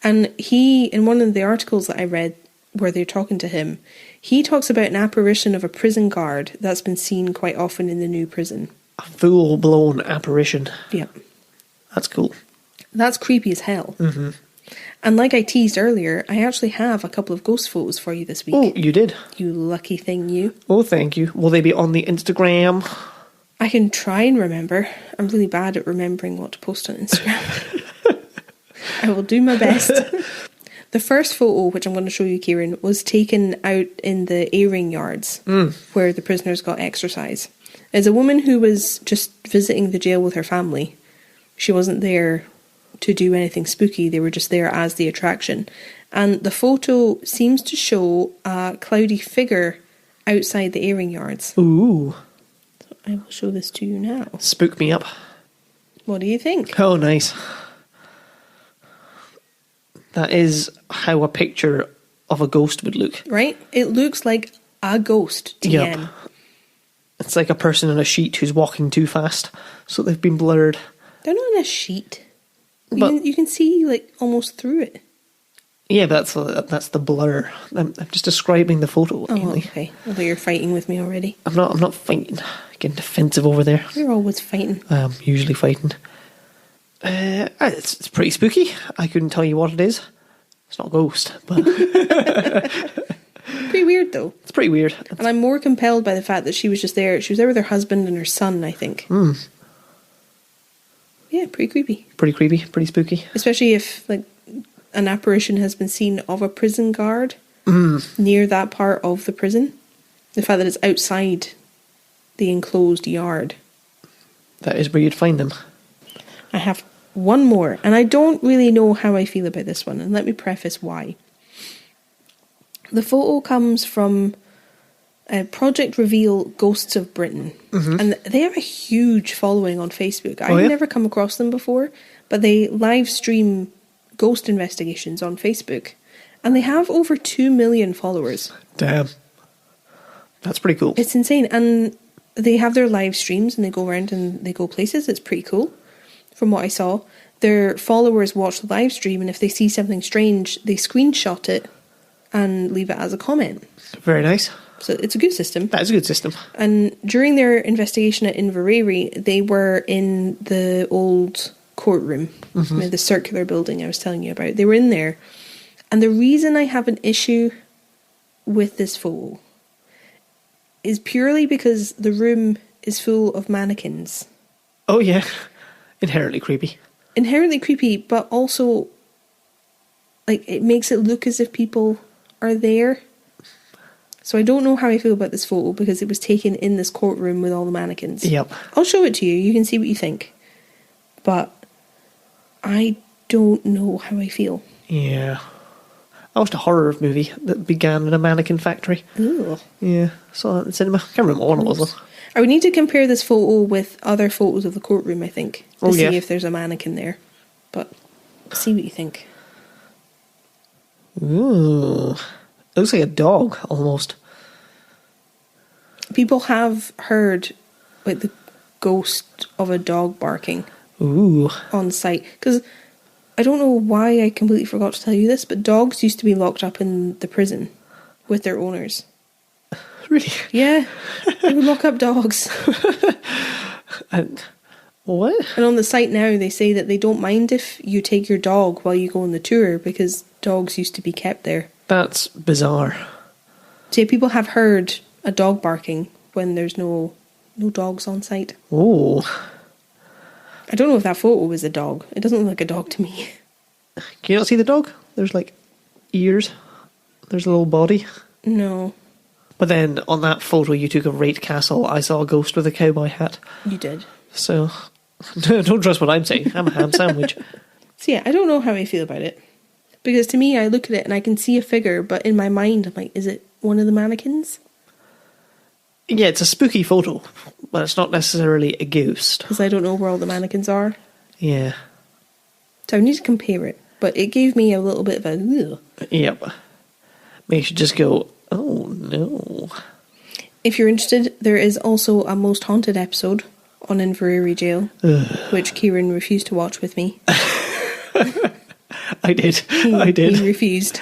And he, in one of the articles that I read where they're talking to him, he talks about an apparition of a prison guard that's been seen quite often in the new prison. A full-blown apparition. Yep. That's cool. That's creepy as hell. Mm-hmm. And like I teased earlier, I actually have a couple of ghost photos for you this week. Oh, you did? You lucky thing, you. Oh, thank you. Will they be on the Instagram? I can try and remember. I'm really bad at remembering what to post on Instagram. I will do my best. The first photo, which I'm going to show you, Kieran, was taken out in the A-ring yards where the prisoners got exercise. It's a woman who was just visiting the jail with her family. She wasn't there to do anything spooky. They were just there as the attraction. And the photo seems to show a cloudy figure outside the A-ring yards. Ooh. So I will show this to you now. Spook me up. What do you think? Oh, nice. That is how a picture of a ghost would look. Right? It looks like a ghost, TM. Yep. It's like a person on a sheet who's walking too fast, so they've been blurred. They're not on a sheet. You can see like almost through it. Yeah, but that's the blur. I'm just describing the photo. Oh, okay. I thought you were fighting with me already. I'm not fighting. Getting defensive over there. You're always fighting. I'm usually fighting. It's pretty spooky. I couldn't tell you what it is. It's not a ghost, but pretty weird though. It's pretty weird. And I'm more compelled by the fact that she was just there. She was there with her husband and her son, I think. Yeah, pretty creepy. Pretty creepy, pretty spooky. Especially if like an apparition has been seen of a prison guard near that part of the prison. The fact that it's outside the enclosed yard. That is where you'd find them. I have one more, and I don't really know how I feel about this one, and let me preface why. The photo comes from Project Reveal Ghosts of Britain, and they have a huge following on Facebook. I've never come across them before, but they live stream ghost investigations on Facebook, and they have over 2 million followers. Damn. That's pretty cool. It's insane, and they have their live streams, and they go around and they go places. It's pretty cool. From what I saw, their followers watch the live stream, and if they see something strange, they screenshot it and leave it as a comment. Very nice. So it's a good system. That is a good system. And during their investigation at Inveraray, they were in the old courtroom, the circular building I was telling you about. They were in there. And the reason I have an issue with this photo is purely because the room is full of mannequins. Oh, yeah. Inherently creepy. Inherently creepy, but also, like, it makes it look as if people are there. So I don't know how I feel about this photo because it was taken in this courtroom with all the mannequins. Yep. I'll show it to you. You can see what you think. But I don't know how I feel. Yeah. I watched a horror movie that began in a mannequin factory. Ooh. Yeah. Saw that in the cinema. I can't remember what one it was. I would need to compare this photo with other photos of the courtroom, I think, to see if there's a mannequin there. But see what you think. Ooh. It looks like a dog, almost. People have heard like the ghost of a dog barking on site. Because I don't know why I completely forgot to tell you this, but dogs used to be locked up in the prison with their owners. Really? Yeah. They would lock up dogs. And what? And on the site now, they say that they don't mind if you take your dog while you go on the tour because dogs used to be kept there. That's bizarre. See, people have heard a dog barking when there's no dogs on site. Oh. I don't know if that photo was a dog. It doesn't look like a dog to me. Can you not see the dog? There's like ears. There's a little body. No. But then on that photo you took of Rate Castle, I saw a ghost with a cowboy hat. You did. So, don't trust what I'm saying. I'm a ham sandwich. So yeah, I don't know how I feel about it. Because to me, I look at it and I can see a figure, but in my mind, I'm like, is it one of the mannequins? Yeah, it's a spooky photo, but it's not necessarily a ghost. Because I don't know where all the mannequins are. Yeah. So I need to compare it. But it gave me a little bit of a... Ugh. Yep. Makes you just go, oh no. If you're interested, there is also a Most Haunted episode on Inverrary Jail, which Kieran refused to watch with me. I did. He refused.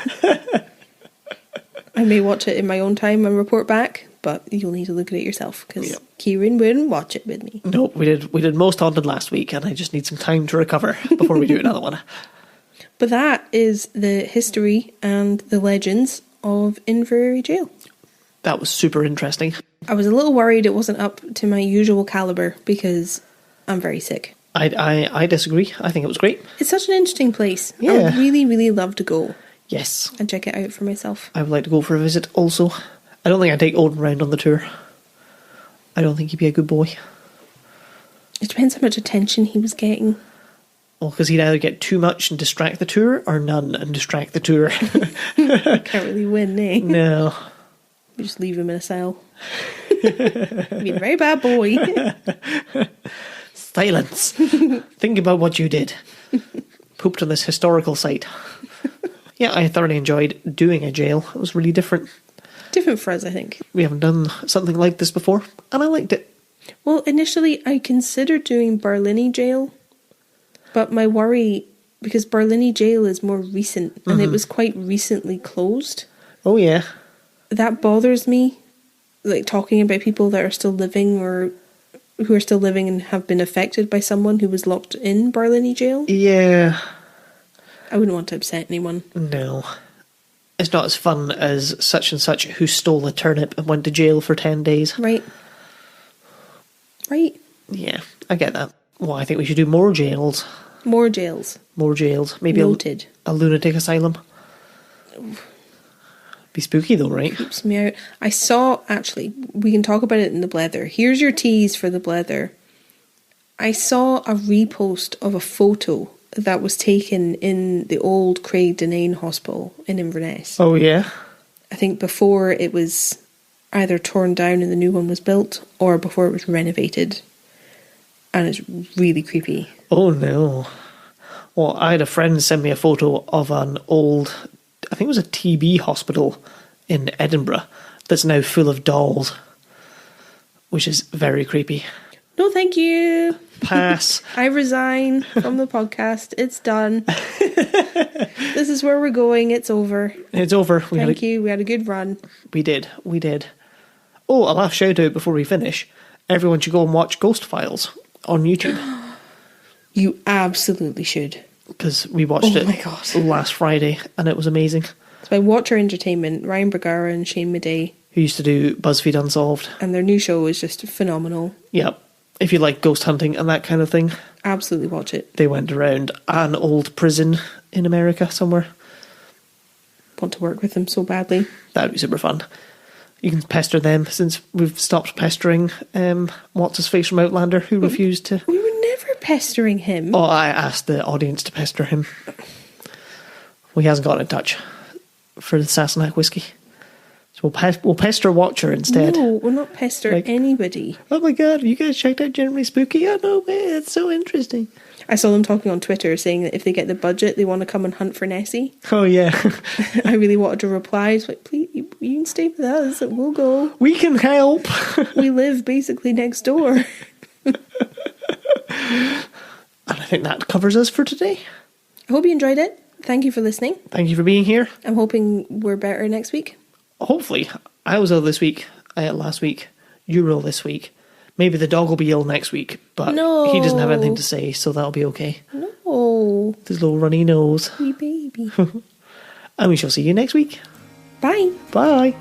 I may watch it in my own time and report back, but you'll need to look at it yourself, because Kieran wouldn't watch it with me. No, we did Most Haunted last week, and I just need some time to recover before we do another one. But that is the history and the legends of Inveraray Jail. That was super interesting. I was a little worried it wasn't up to my usual calibre, because I'm very sick. I disagree. I think it was great. It's such an interesting place. Yeah. I would really, really love to go Yes. and check it out for myself. I would like to go for a visit also. I don't think I'd take Odin round on the tour. I don't think he'd be a good boy. It depends how much attention he was getting. Well, because he'd either get too much and distract the tour, or none and distract the tour. Can't really win, eh? No. You just leave him in a cell. Be a very bad boy. Silence. Think about what you did. Pooped on this historical site. Yeah, I thoroughly enjoyed doing a jail. It was really different. Different for us, I think. We haven't done something like this before, and I liked it. Well, initially I considered doing Berlini Jail, but my worry, because Berlini Jail is more recent, and it was quite recently closed. Oh, yeah. That bothers me, like talking about people that are still living, or who are still living and have been affected by someone who was locked in Berlini Jail. Yeah. I wouldn't want to upset anyone. No. It's not as fun as such and such who stole a turnip and went to jail for 10 days. Right. Right. Yeah, I get that. Well, I think we should do more jails. More jails. More jails. Maybe Noted. A lunatic asylum. Be spooky though, right? Keeps me out. I saw, actually, we can talk about it in the blether. Here's your tease for the blether. I saw a repost of a photo that was taken in the old Craig Denane Hospital in Inverness. Oh, yeah? I think before it was either torn down and the new one was built, or before it was renovated. And it's really creepy. Oh, no. Well, I had a friend send me a photo of an old, I think it was a TB hospital in Edinburgh that's now full of dolls, which is very creepy. No, thank you. Pass. I resign from the podcast. It's done. This is where we're going. It's over. It's over. Thank you. We had a good run. We did. Oh, a last shout out before we finish. Everyone should go and watch Ghost Files on YouTube. You absolutely should. Because we watched it my God. last Friday and it was amazing. It's by Watcher Entertainment, Ryan Mcgregor and Shane Madej. Who used to do BuzzFeed Unsolved. And their new show is just phenomenal. Yep. If you like ghost hunting and that kind of thing. Absolutely watch it. They went around an old prison in America somewhere. Want to work with them so badly. That would be super fun. You can pester them since we've stopped pestering what's-his-face from Outlander who refused to... We were never pestering him. Oh, I asked the audience to pester him. Well, he hasn't got in touch for the Sassenach whiskey. So we'll pester Watcher instead. No, we'll not pester anybody. Oh my God, have you guys checked out Generally Spooky? Oh no way, it's so interesting. I saw them talking on Twitter saying that if they get the budget, they want to come and hunt for Nessie. Oh yeah. I really wanted to reply. It's like, please, you can stay with us. We'll go. We can help. We live basically next door. And I think that covers us for today. I hope you enjoyed it. Thank you for listening. Thank you for being here. I'm hoping we're better next week. Hopefully. I was ill this week, last week. You were ill this week. Maybe the dog will be ill next week, but he doesn't have anything to say, so that'll be okay. No. His little runny nose. Wee baby. And we shall see you next week. Bye. Bye.